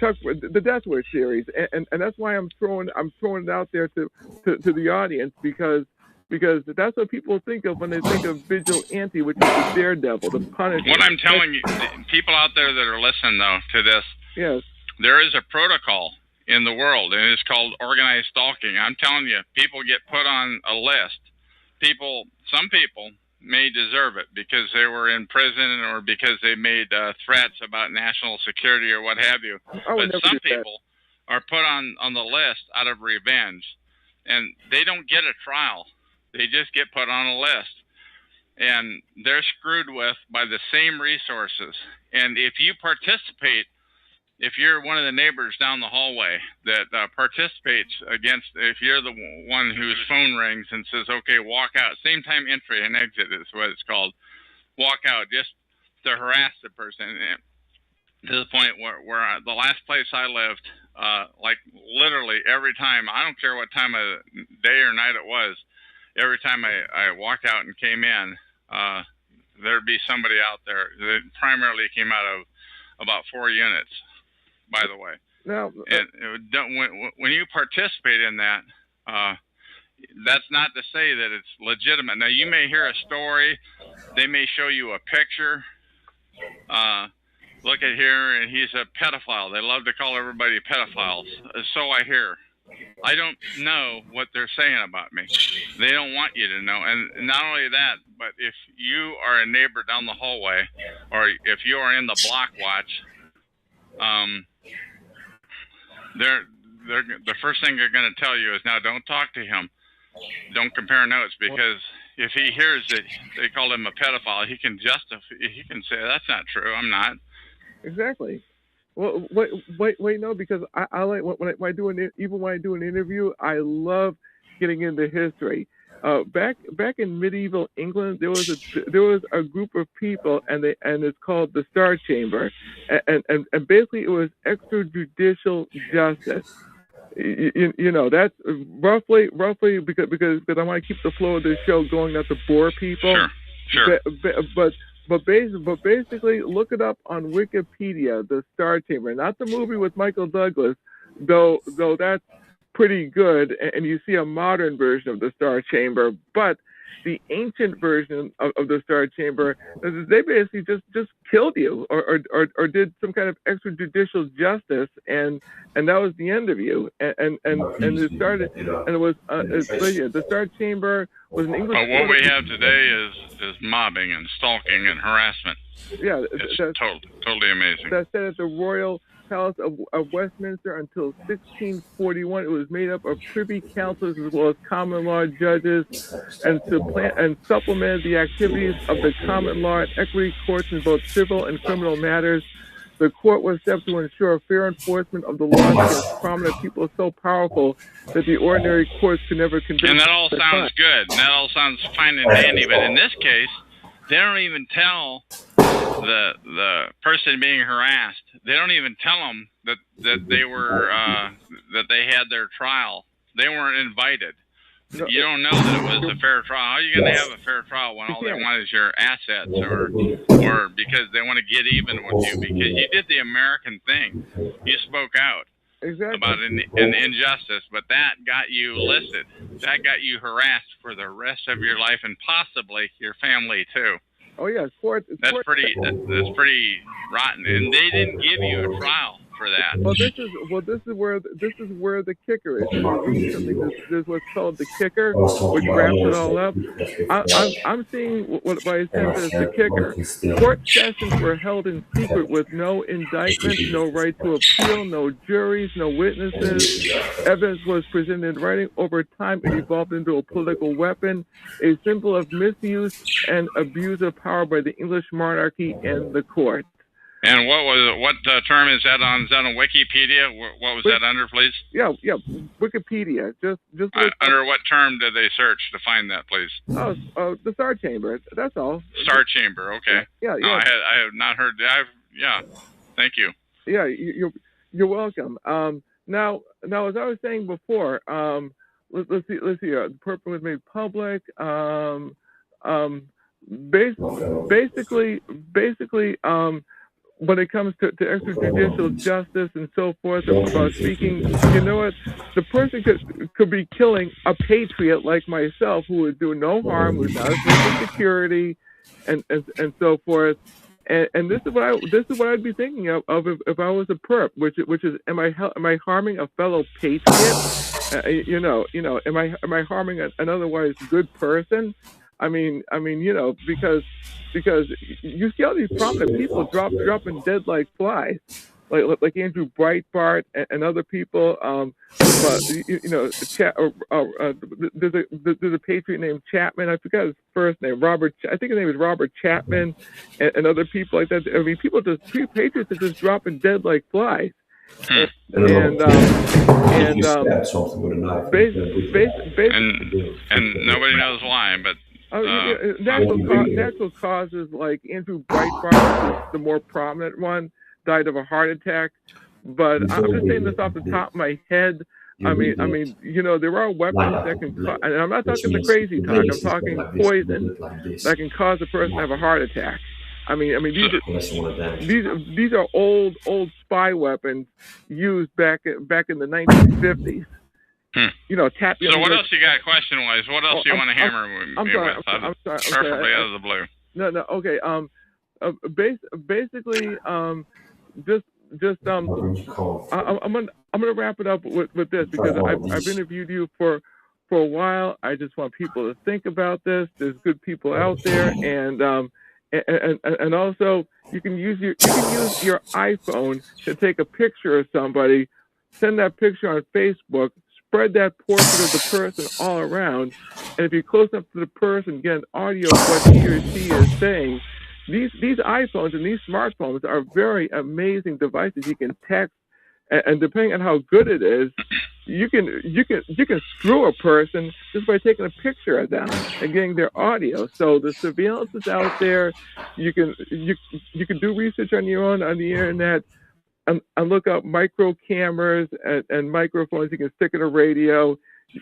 Chuck, the Death Wish series, and that's why I'm throwing it out there to the audience, because that's what people think of when they think of vigilante, which is the Daredevil, the Punisher. What I'm telling you, people out there that are listening though to this, yes, there is a protocol in the world, and it's called organized stalking. I'm telling you, people get put on a list. Some people may deserve it because they were in prison or because they made threats about national security or what have you. But some people are put on the list out of revenge, and they don't get a trial. They just get put on a list, and they're screwed with by the same resources. And if you participate, if you're one of the neighbors down the hallway that participates against, if you're the one whose phone rings and says, okay, walk out, same time entry and exit is what it's called, walk out, just to harass the person. And to the point where the last place I lived, like literally every time, I don't care what time of day or night it was, every time I walked out and came in, there'd be somebody out there that primarily came out of about 4 units, by the way. Now, and when you participate in that, that's not to say that it's legitimate. Now, you may hear a story. They may show you a picture. Look at here, and he's a pedophile. They love to call everybody pedophiles. So I hear. I don't know what they're saying about me. They don't want you to know. And not only that, but if you are a neighbor down the hallway, or if you are in the block watch, the first thing they're going to tell you is, now don't talk to him. Don't compare notes, because if he hears that they called him a pedophile, he can say, that's not true. I'm not. Exactly. Well, wait, no, because I like when I do even when I do an interview, I love getting into history. Back in medieval England, there was a group of people, and it's called the Star Chamber, and basically it was extrajudicial justice. You know, that's roughly because I want to keep the flow of this show going, not to bore people. Sure. But basically, look it up on Wikipedia, the Star Chamber, not the movie with Michael Douglas, though that's pretty good, and you see a modern version of the Star Chamber, but the ancient version of the Star Chamber, they basically just killed you or did some kind of extrajudicial justice, and that was the end of you. And it started, and it was the Star Chamber was an English. But what we have today is mobbing and stalking and harassment. Yeah, it's totally amazing. That said, at the Royal Palace of Westminster until 1641, it was made up of privy councillors as well as common law judges, and supplemented the activities of the common law and equity courts in both civil and criminal matters. The court was set up to ensure fair enforcement of the laws against prominent people so powerful that the ordinary courts could never convict. And that all sounds good. And that all sounds fine and dandy. But in this case, they don't even tell the person being harassed. They don't even tell them that they were that they had their trial. They weren't invited. You don't know that it was a fair trial. How are you going to have a fair trial when all they want is your assets, or because they want to get even with you because you did the American thing? You spoke out about an injustice, but that got you listed. That got you harassed for the rest of your life, and possibly your family too. Oh yeah, that's pretty rotten, and they didn't give you a trial for that. Well, this is where the kicker is. There's what's called the kicker, which wraps it all up. I'm seeing what I said as the kicker. Court sessions were held in secret with no indictment, no right to appeal, no juries, no witnesses. Evidence was presented in writing. Over time, it evolved into a political weapon, a symbol of misuse and abuse of power by the English monarchy and the court. And what term is that on? Is that on Wikipedia? What was that under, please? Yeah, Wikipedia. Just under what term did they search to find that, please? The Star Chamber. That's all. Star Chamber. Okay. Yeah. No, I have not heard. Thank you. Yeah, you're welcome. Now, as I was saying before, let's see. The purpose was made public. Basically. When it comes to extrajudicial justice and so forth, about speaking, you know what? The person could be killing a patriot like myself, who would do no harm, who's not a security, and so forth. And this is what I'd be thinking of if I was a perp, which is am I harming a fellow patriot? Am I harming an otherwise good person? I mean, because you see all these prominent people dropping dead like flies, like Andrew Breitbart and other people. There's a patriot named Chapman. I forgot his first name. I think his name is Robert Chapman, and other people like that. I mean, patriots are just dropping dead like flies. And nobody knows why, but natural causes like Andrew Breitbart, the more prominent one, died of a heart attack. But I'm just saying this off the top of my head. I mean, there are weapons that can, and I'm not talking the crazy talk. I'm talking poison that can cause a person to have a heart attack. I mean, these are old spy weapons used back in the 1950s. Tap. So what else you got? Question-wise, what else do you want to hammer me with? I'm sorry. Preferably out of the blue. No. Okay. Basically, I'm gonna wrap it up with this because I've interviewed you for a while. I just want people to think about this. There's good people out there, and also you can use your iPhone to take a picture of somebody, send that picture on Facebook, spread that portrait of the person all around, and if you're close enough to the person, get an audio of what he or she is saying. These iPhones and these smartphones are very amazing devices. You can text, and depending on how good it is, you can screw a person just by taking a picture of them and getting their audio. So the surveillance is out there. You can do research on your own on the internet and look up micro cameras and microphones. You can stick in a radio.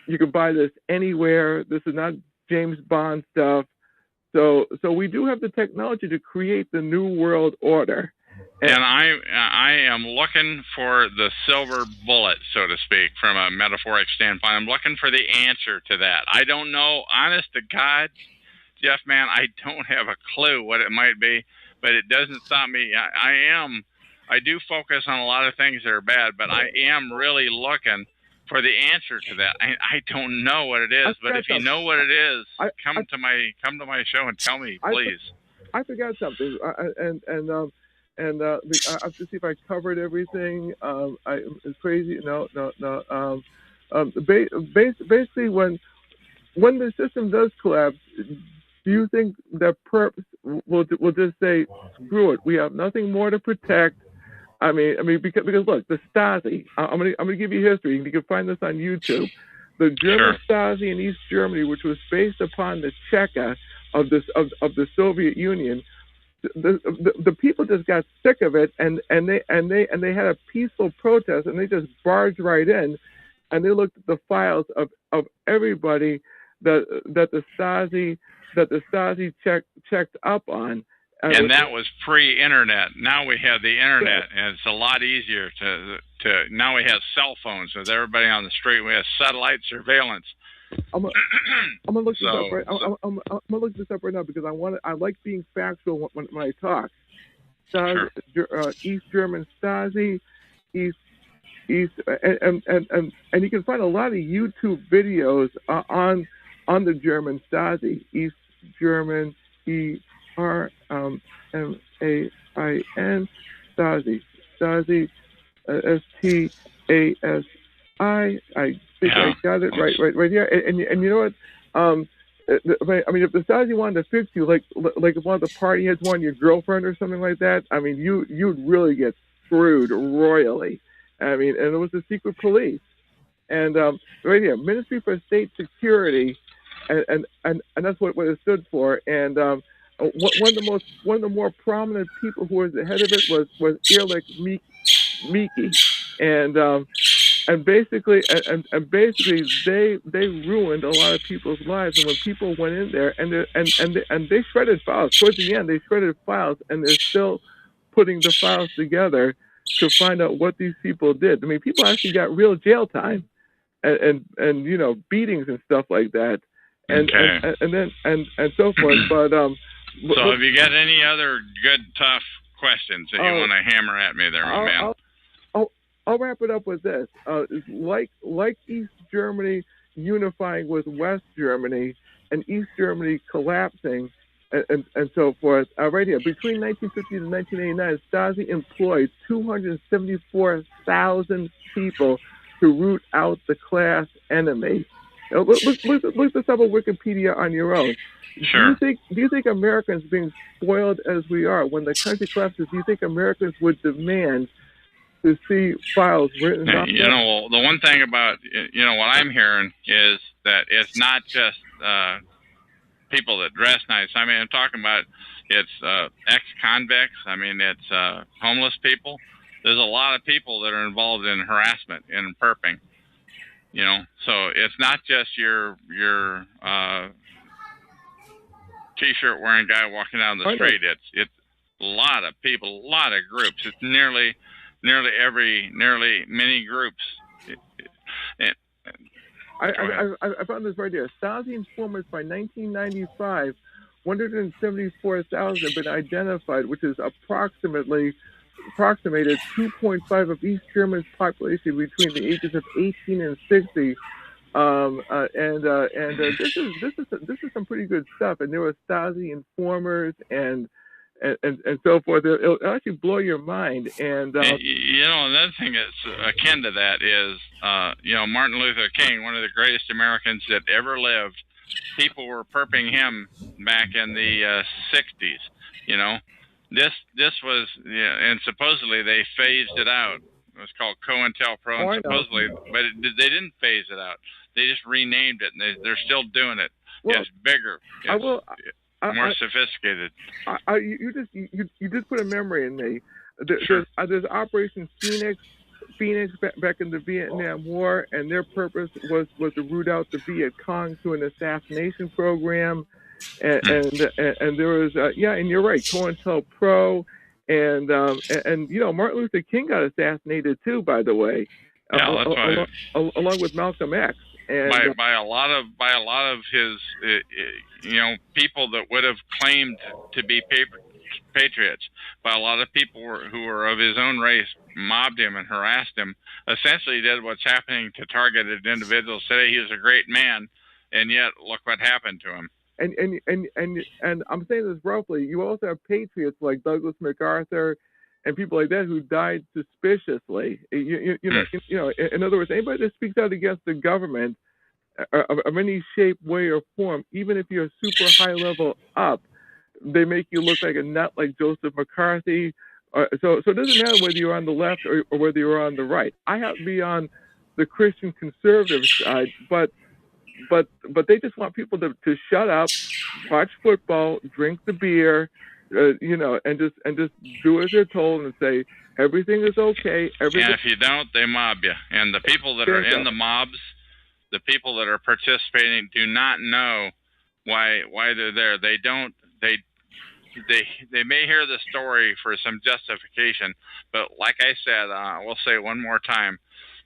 You can buy this anywhere. This is not James Bond stuff. So we do have the technology to create the new world order. And I am looking for the silver bullet, so to speak, from a metaphoric standpoint. I'm looking for the answer to that. I don't know, honest to God, Jeff, man, I don't have a clue what it might be, but it doesn't stop me. I do focus on a lot of things that are bad, but I am really looking for the answer to that. I don't know what it is, but if you know what it is, come to my show and tell me, please. I forgot something, and I have to see if I covered everything. It's crazy. No. Basically, when the system does collapse, do you think that perps will just say, screw it, we have nothing more to protect? I mean, because look, the Stasi. I'm gonna give you history. You can find this on YouTube. The German Stasi in East Germany, which was based upon the Cheka of the Soviet Union. The people just got sick of it, and they had a peaceful protest, and they just barged right in, and they looked at the files of everybody that the Stasi checked up on. And that was pre-internet. Now we have the internet, and it's a lot easier to. Now we have cell phones with everybody on the street. We have satellite surveillance. I'm gonna look this up right. I'm gonna look this up right now because I like being factual when I talk. Stasi, East German Stasi, and you can find a lot of YouTube videos on the German Stasi, East German ERMAIN Stasi STASI. I think I got it right here. And you know what? I mean, if the Stasi wanted to fix you, like if one of the party heads wanted your girlfriend or something like that, I mean, you'd really get screwed royally. I mean, and it was the secret police. And right here, Ministry for State Security, and that's what it stood for. And one of the more prominent people who was the head of it was Erlich Miki, and basically they ruined a lot of people's lives. And when people went in there and they shredded files towards the end, they shredded files, and they're still putting the files together to find out what these people did. I mean, people actually got real jail time and you know, beatings and stuff like that, and so forth. But so have you got any other good tough questions that you want to hammer at me there, my man? I'll wrap it up with this. Like East Germany unifying with West Germany and East Germany collapsing and so forth. Right here, between 1950 and 1989, Stasi employed 274,000 people to root out the class enemy. Look this up on Wikipedia on your own. Sure. Do you think Americans, being spoiled as we are, when the country collapses, do you think Americans would demand to see files written off? You know, the one thing about, you know, what I'm hearing is that it's not just people that dress nice. I mean, I'm talking about it's ex-convicts. I mean, it's homeless people. There's a lot of people that are involved in harassment and perping. You know, so it's not just your t-shirt wearing guy walking down the street. It's a lot of people, a lot of groups. It's nearly many groups. I found this right here. Stasi informers by 1995, 174,000 have been identified, which is approximated 2.5 of East Germany's population between the ages of 18 and 60. This is some pretty good stuff. And there were Stasi informers and so forth. It'll actually blow your mind. And you know, another thing that's akin to that is, you know, Martin Luther King, one of the greatest Americans that ever lived. People were perping him back in the 60s. You know, this was, you know, and supposedly they phased it out. It was called COINTELPRO, and supposedly, but they didn't phase it out. They just renamed it, and they're still doing it. Well, it's bigger. It's more sophisticated. You just put a memory in me. Sure. There's Operation Phoenix back in the Vietnam War, and their purpose was to root out the Viet Cong through an assassination program. And there was and you're right, COINTELPRO. And you know, Martin Luther King got assassinated too, by the way. Yeah, that's right. Along with Malcolm X. And by a lot of his you know, people that would have claimed to be patriots, by a lot of people who were of his own race, mobbed him and harassed him. Essentially, did what's happening to targeted individuals today. He was a great man, and yet look what happened to him. And I'm saying this roughly. You also have patriots like Douglas MacArthur and people like that who died suspiciously. You know. In other words, anybody that speaks out against the government of any shape, way, or form, even if you're super high level up, they make you look like a nut, like Joseph McCarthy. So it doesn't matter whether you're on the left or whether you're on the right. I have to be on the Christian conservative side, but they just want people to shut up, watch football, drink the beer, you know, and just do as they're told and say everything is okay. And if you don't, they mob you. And the people that are in the mobs, the people that are participating, do not know why they're there. They don't. They may hear the story for some justification, but like I said, we'll say it one more time.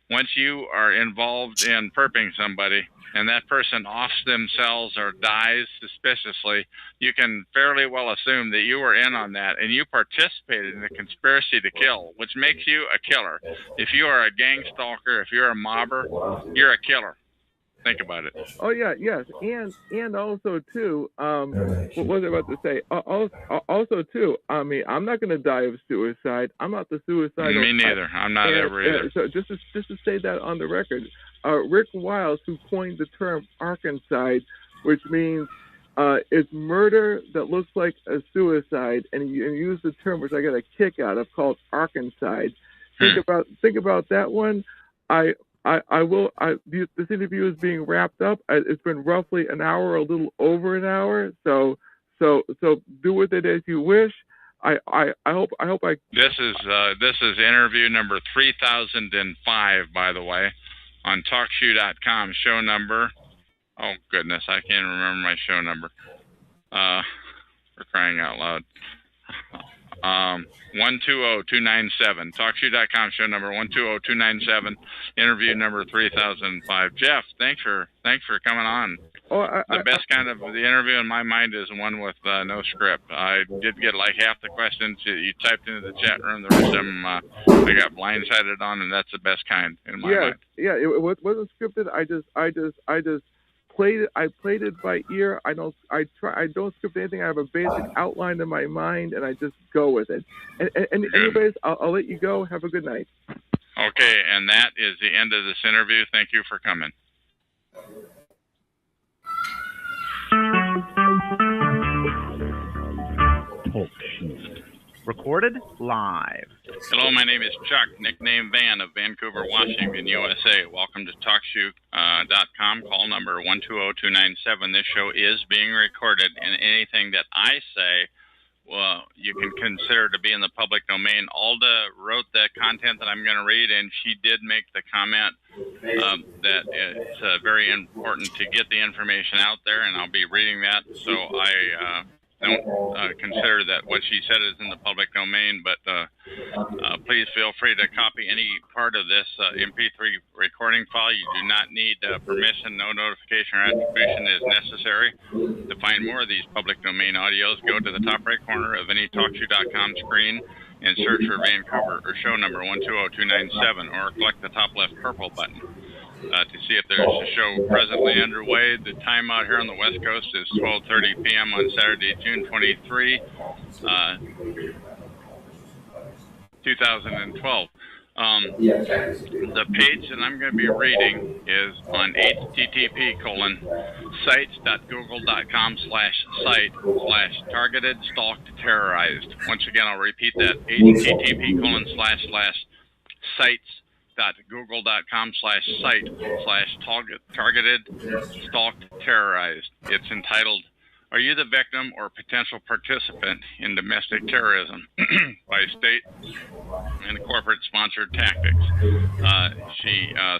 Once you are involved in perping somebody, and that person offs themselves or dies suspiciously, you can fairly well assume that you were in on that and you participated in the conspiracy to kill, which makes you a killer. If you are a gang stalker, if you're a mobber, you're a killer. Think about it. Oh yeah, yes, and also too, what was I about to say? Also too, I mean, I'm not going to die of suicide. I'm not the suicidal. Me neither. I'm not ever either. So just to say that on the record, Rick Wiles, who coined the term Arkancide, which means it's murder that looks like a suicide, and you use the term which I got a kick out of called Arkancide. Think about that one. This interview is being wrapped up. It's been roughly an hour, a little over an hour. So do with it as you wish. I hope I. This is interview number 3005, by the way, on TalkShoe.com. Show number. Oh goodness, I can't remember my show number. For crying out loud. 120297. TalkShoe.com, show number 120297, interview number 3005. Jeff, thanks for coming on. The best kind of the interview in my mind is one with no script. I did get like half the questions you typed into the chat room. The rest of them I got blindsided on, and that's the best kind in my mind. Yeah, it wasn't scripted. I just played it. I played it by ear. I don't script anything. I have a basic outline in my mind, and I just go with it. And anyways, I'll let you go. Have a good night. Okay, and that is the end of this interview. Thank you for coming. TalkShoe. Recorded live. Hello, my name is Chuck, nickname Van of Vancouver, Washington, USA. Welcome to TalkShoe. call number 120-297. This show is being recorded, and anything that I say, well, you can consider to be in the public domain. Alda wrote the content that I'm going to read, and she did make the comment that it's very important to get the information out there, and I'll be reading that. So I don't consider that what she said is in the public domain, but please feel free to copy any part of this MP3 recording file. You do not need permission. No notification or attribution is necessary. To find more of these public domain audios, go to the top right corner of any TalkShoe.com screen and search for Vancouver or show number 120297, or click the top left purple button to see if there's a show presently underway. The time out here on the West Coast is 12:30 p.m. on Saturday, June 23, 2012. The page that I'm going to be reading is on http://sites.google.com/site/targeted stalked terrorized. Once again, I'll repeat that, http://sites.google.com/site/targeted stalked terrorized. It's entitled, "Are You the Victim or Potential Participant in Domestic Terrorism by State and Corporate Sponsored Tactics?"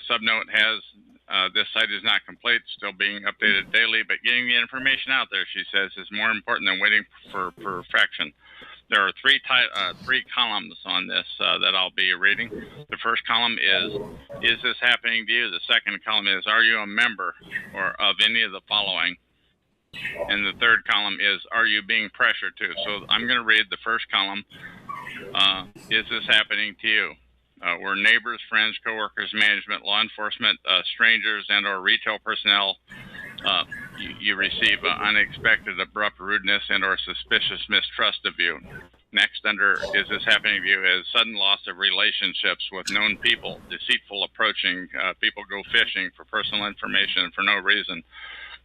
Subnote has, this site is not complete, still being updated daily, but getting the information out there, she says, is more important than waiting for perfection. There are three columns on this that I'll be reading. The first column is this happening to you? The second column is, are you a member or of any of the following? And the third column is, are you being pressured to? So I'm going to read the first column. Is this happening to you? Were neighbors, friends, coworkers, management, law enforcement, strangers, and or retail personnel, you receive unexpected, abrupt rudeness and or suspicious mistrust of you. Next, under is this happening to you, is sudden loss of relationships with known people, deceitful approaching, people go fishing for personal information for no reason,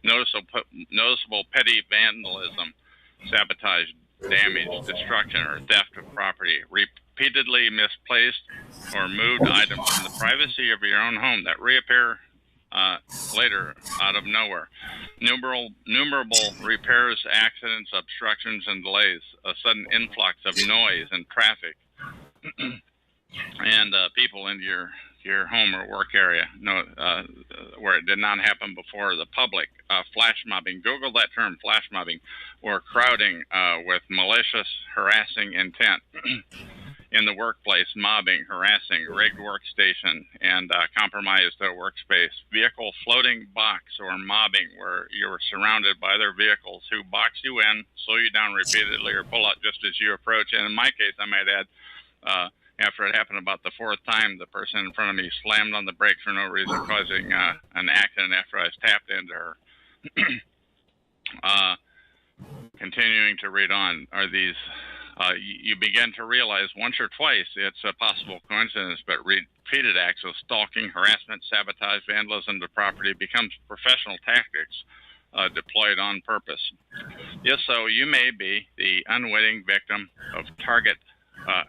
noticeable petty vandalism, sabotage, damage, destruction, or theft of property, repeatedly misplaced or moved items from the privacy of your own home that reappear later out of nowhere, numerable repairs, accidents, obstructions, and delays, a sudden influx of noise and traffic, and people into your home or work area, where it did not happen before. The public, flash mobbing, Google that term, flash mobbing, or crowding with malicious, harassing intent. In the workplace, mobbing, harassing, rigged workstation, and compromised workspace. Vehicle floating box or mobbing, where you're surrounded by other vehicles who box you in, slow you down repeatedly, or pull out just as you approach. And in my case, I might add, after it happened about the fourth time, the person in front of me slammed on the brakes for no reason, causing an accident after I was tapped into her. Continuing to read on, are these... you begin to realize once or twice it's a possible coincidence, but repeated acts of stalking, harassment, sabotage, vandalism to property becomes professional tactics deployed on purpose. If so, you may be the unwitting victim of target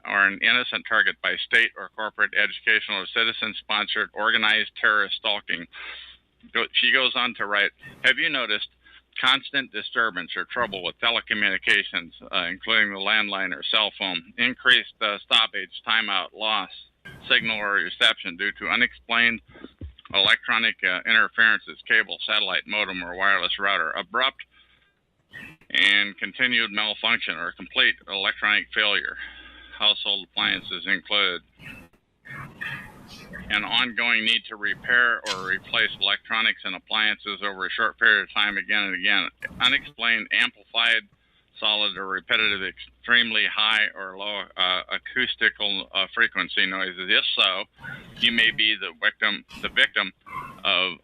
or an innocent target by state or corporate, educational, or citizen-sponsored organized terrorist stalking. She goes on to write, have you noticed constant disturbance or trouble with telecommunications, including the landline or cell phone, increased stoppage, timeout, loss, signal or reception due to unexplained electronic interferences, cable, satellite, modem, or wireless router, abrupt and continued malfunction or complete electronic failure, household appliances included, an ongoing need to repair or replace electronics and appliances over a short period of time again and again, unexplained, amplified, solid, or repetitive, extremely high or low acoustical frequency noises. If so, you may be the victim of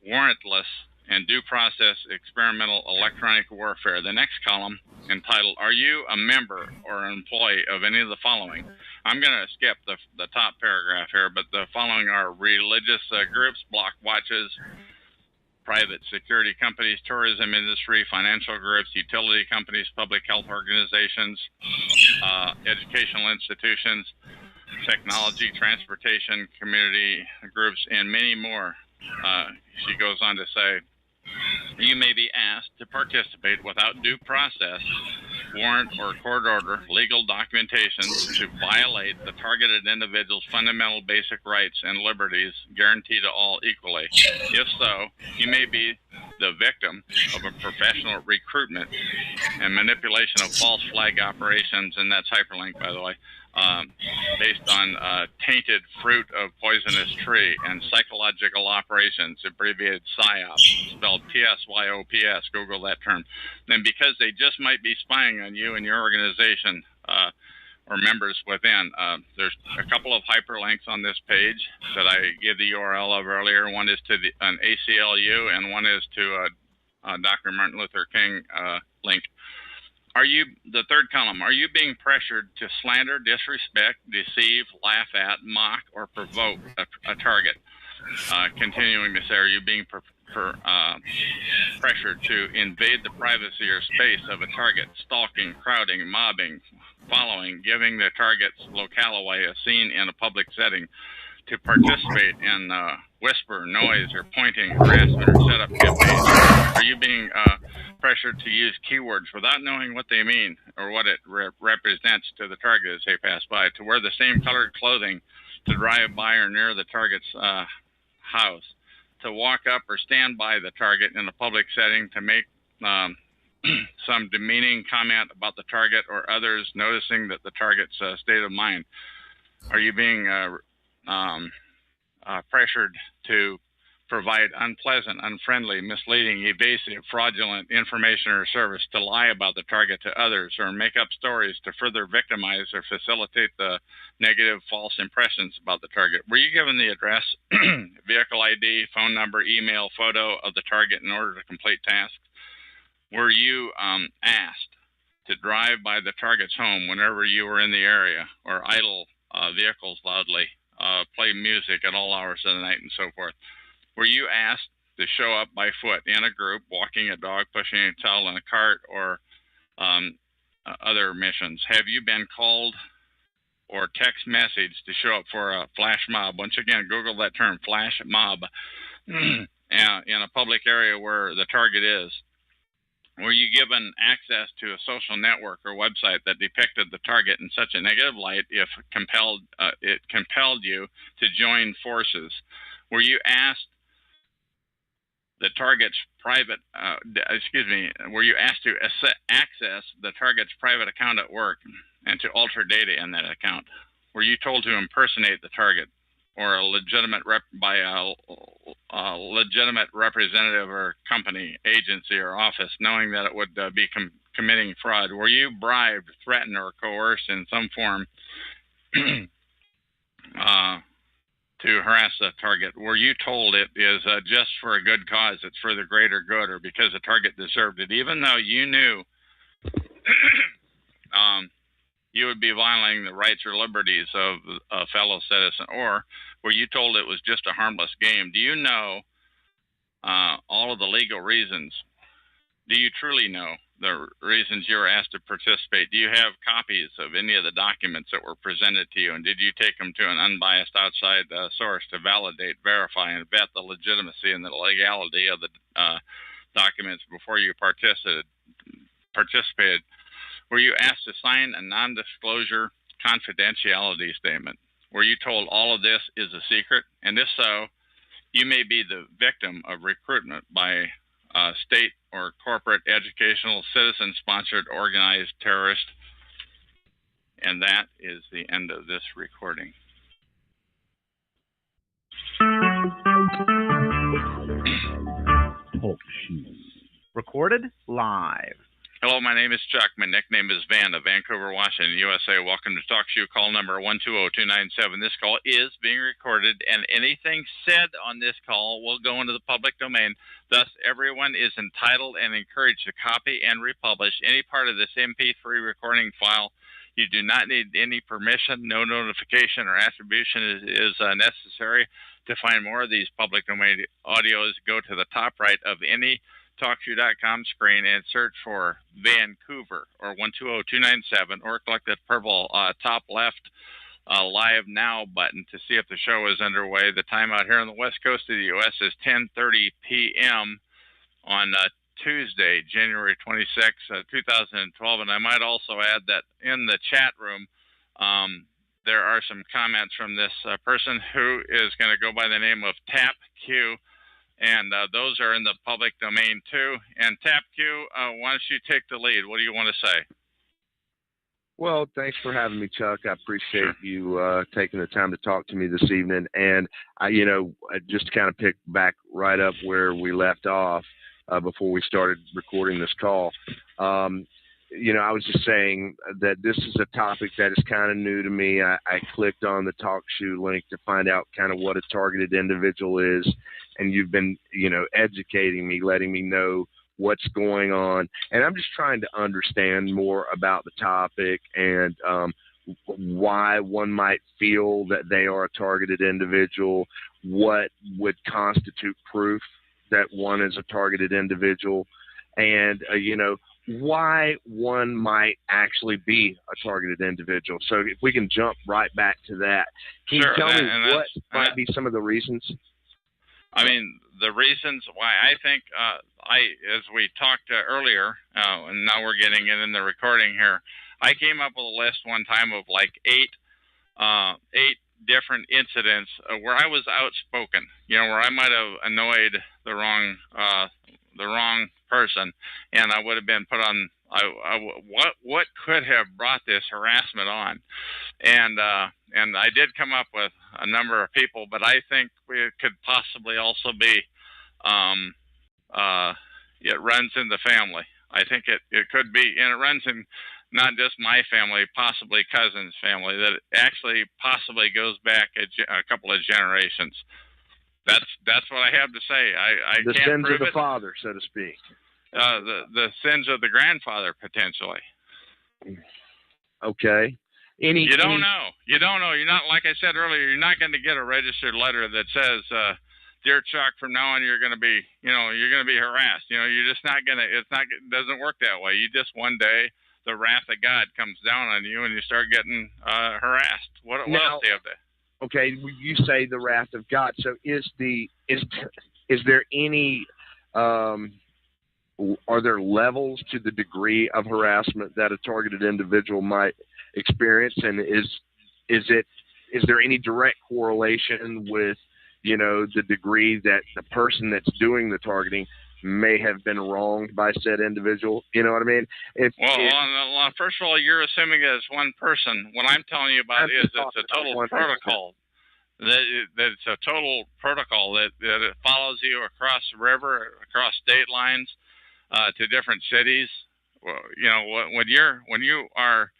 warrantless and due process experimental electronic warfare. The next column, entitled, are you a member or an employee of any of the following? I'm going to skip the top paragraph here, but the following are religious groups, block watches, private security companies, tourism industry, financial groups, utility companies, public health organizations, educational institutions, technology, transportation, community groups, and many more. She goes on to say, you may be asked to participate without due process, warrant, or court order legal documentation to violate the targeted individual's fundamental basic rights and liberties guaranteed to all equally. If so, you may be the victim of a professional recruitment and manipulation of false flag operations, and that's hyperlink, by the way, based on tainted fruit of poisonous tree and psychological operations, abbreviated PSYOPs, spelled PSYOPS. Google that term. And because they just might be spying on you and your organization or members within, there's a couple of hyperlinks on this page that I gave the URL of earlier. One is to an ACLU, and one is to Dr. Martin Luther King link. The third column, are you being pressured to slander, disrespect, deceive, laugh at, mock, or provoke a target? Continuing to say, are you being pressured to invade the privacy or space of a target, stalking, crowding, mobbing, following, giving the target's locale away, a scene in a public setting, to participate in whisper, noise, or pointing, harassment, or setup campaigns? Are you being pressured to use keywords without knowing what they mean or what it represents to the target as they pass by, to wear the same colored clothing, to drive by or near the target's house, to walk up or stand by the target in a public setting, to make some demeaning comment about the target or others, noticing that the target's state of mind? Are you being pressured to provide unpleasant, unfriendly, misleading, evasive, fraudulent information or service, to lie about the target to others, or make up stories to further victimize or facilitate the negative, false impressions about the target? Were you given the address, vehicle ID, phone number, email, photo of the target in order to complete tasks? Were you asked to drive by the target's home whenever you were in the area, or idle vehicles loudly, play music at all hours of the night, and so forth? Were you asked to show up by foot in a group, walking a dog, pushing a child in a cart, or other missions? Have you been called or text messaged to show up for a flash mob? Once again, Google that term, flash mob, in a public area where the target is. Were you given access to a social network or website that depicted the target in such a negative light it compelled you to join forces? Were you asked the target's private, were you asked to access the target's private account at work and to alter data in that account? Were you told to impersonate the target or a legitimate legitimate representative or company, agency, or office, knowing that it would be committing fraud? Were you bribed, threatened, or coerced in some form to harass the target? Were you told it is just for a good cause, it's for the greater good, or because the target deserved it, even though you knew you would be violating the rights or liberties of a fellow citizen? Or were you told it was just a harmless game? Do you know all of the legal reasons? Do you truly know the reasons you were asked to participate? Do you have copies of any of the documents that were presented to you? And did you take them to an unbiased outside source to validate, verify, and vet the legitimacy and the legality of the documents before you participated? Were you asked to sign a non-disclosure confidentiality statement? Were you told all of this is a secret? And if so, you may be the victim of recruitment by state or corporate, educational, citizen-sponsored, organized terrorist. And that is the end of this recording. Talk shoes. Recorded live. Hello, my name is Chuck. My nickname is Van of Vancouver, Washington, USA. Welcome to Talk Shoe call number 120297. This call is being recorded, and anything said on this call will go into the public domain. Thus, everyone is entitled and encouraged to copy and republish any part of this MP3 recording file. You do not need any permission. No notification or attribution is necessary. To find more of these public domain audios, go to the top right of any TalkShoe.com screen and search for Vancouver or 120297, or click the purple top left live now button to see if the show is underway. The time out here on the west coast of the U.S. is 10:30 p.m. on Tuesday, January 26, 2012. And I might also add that in the chat room, there are some comments from this person who is going to go by the name of TapQ, and those are in the public domain too. And TapQ, why don't you take the lead? What do you want to say? Well, thanks for having me, Chuck. I appreciate you taking the time to talk to me this evening. And just to kind of pick back right up where we left off before we started recording this call. I was just saying that this is a topic that is kind of new to me. I clicked on the TalkShoe link to find out kind of what a targeted individual is, and you've been, educating me, letting me know what's going on, and I'm just trying to understand more about the topic and why one might feel that they are a targeted individual, what would constitute proof that one is a targeted individual, and why one might actually be a targeted individual. So if we can jump right back to that, can you tell me what might be some of the reasons? I mean, the reasons why I think, as we talked earlier, and now we're getting it in the recording here, I came up with a list one time of like eight different incidents where I was outspoken, where I might have annoyed the wrong person, and I would have been put on. What could have brought this harassment on? And I did come up with a number of people, but I think it could possibly also be it runs in the family. I think it could be, and it runs in not just my family, possibly cousin's family, that it actually possibly goes back a couple of generations. That's what I have to say. I the can't sins prove of the it. father, so to speak. The sins of the grandfather, potentially. Okay. You don't know. You don't know. You're not, like I said earlier, you're not going to get a registered letter that says, "Dear Chuck, from now on you're going to be, you're going to be harassed." You're just not going to. It doesn't work that way. You just one day the wrath of God comes down on you and you start getting harassed. What else do you have to? Okay, you say the wrath of God. So is there any are there levels to the degree of harassment that a targeted individual might experience, and is there any direct correlation with the degree that the person that's doing the targeting may have been wronged by said individual? You know what I mean? Well, first of all, you're assuming that it's one person. What I'm telling you about is it's a total protocol. That it's a total protocol that it follows you across the river, across state lines, to different cities. Well, when you are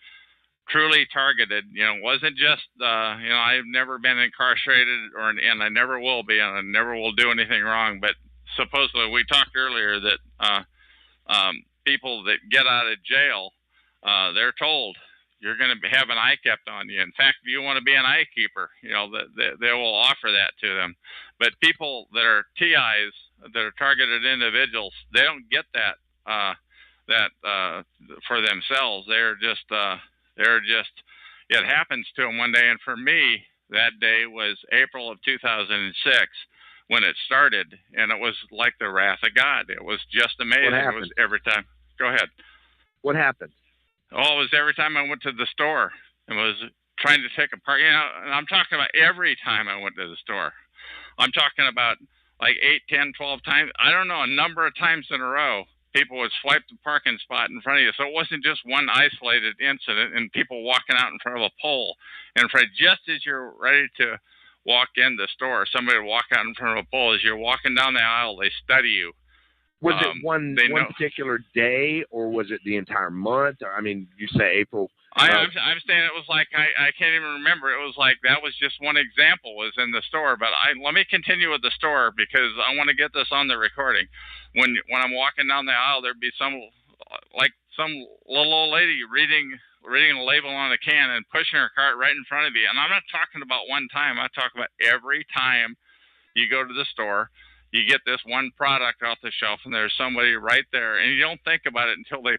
truly targeted, it wasn't just I've never been incarcerated and I never will be, and I never will do anything wrong. But supposedly, we talked earlier that people that get out of jail, they're told you're going to have an eye kept on you. In fact, if you want to be an eye keeper, they will offer that to them. But people that are TIs, that are targeted individuals, they don't get that for themselves. They're just it happens to them one day. And for me, that day was April of 2006 when it started, and it was like the wrath of God. It was just amazing. What happened? It was every time. Go ahead. What happened? Oh, it was every time I went to the store and was trying to take a part. And I'm talking about every time I went to the store. I'm talking about like 8, 10, 12 times. I don't know, a number of times in a row, people would swipe the parking spot in front of you. So it wasn't just one isolated incident and people walking out in front of a pole. And just as you're ready to walk in the store, somebody would walk out in front of a pole. As you're walking down the aisle, they study you. Was it one particular day, or was it the entire month? I mean, you say April. I'm saying it was like I can't even remember. It was like that was just one example was in the store. But let me continue with the store because I want to get this on the recording. When I'm walking down the aisle, there'd be some little old lady reading a label on a can and pushing her cart right in front of you. And I'm not talking about one time. I talk about every time you go to the store. You get this one product off the shelf, and there's somebody right there, and you don't think about it until they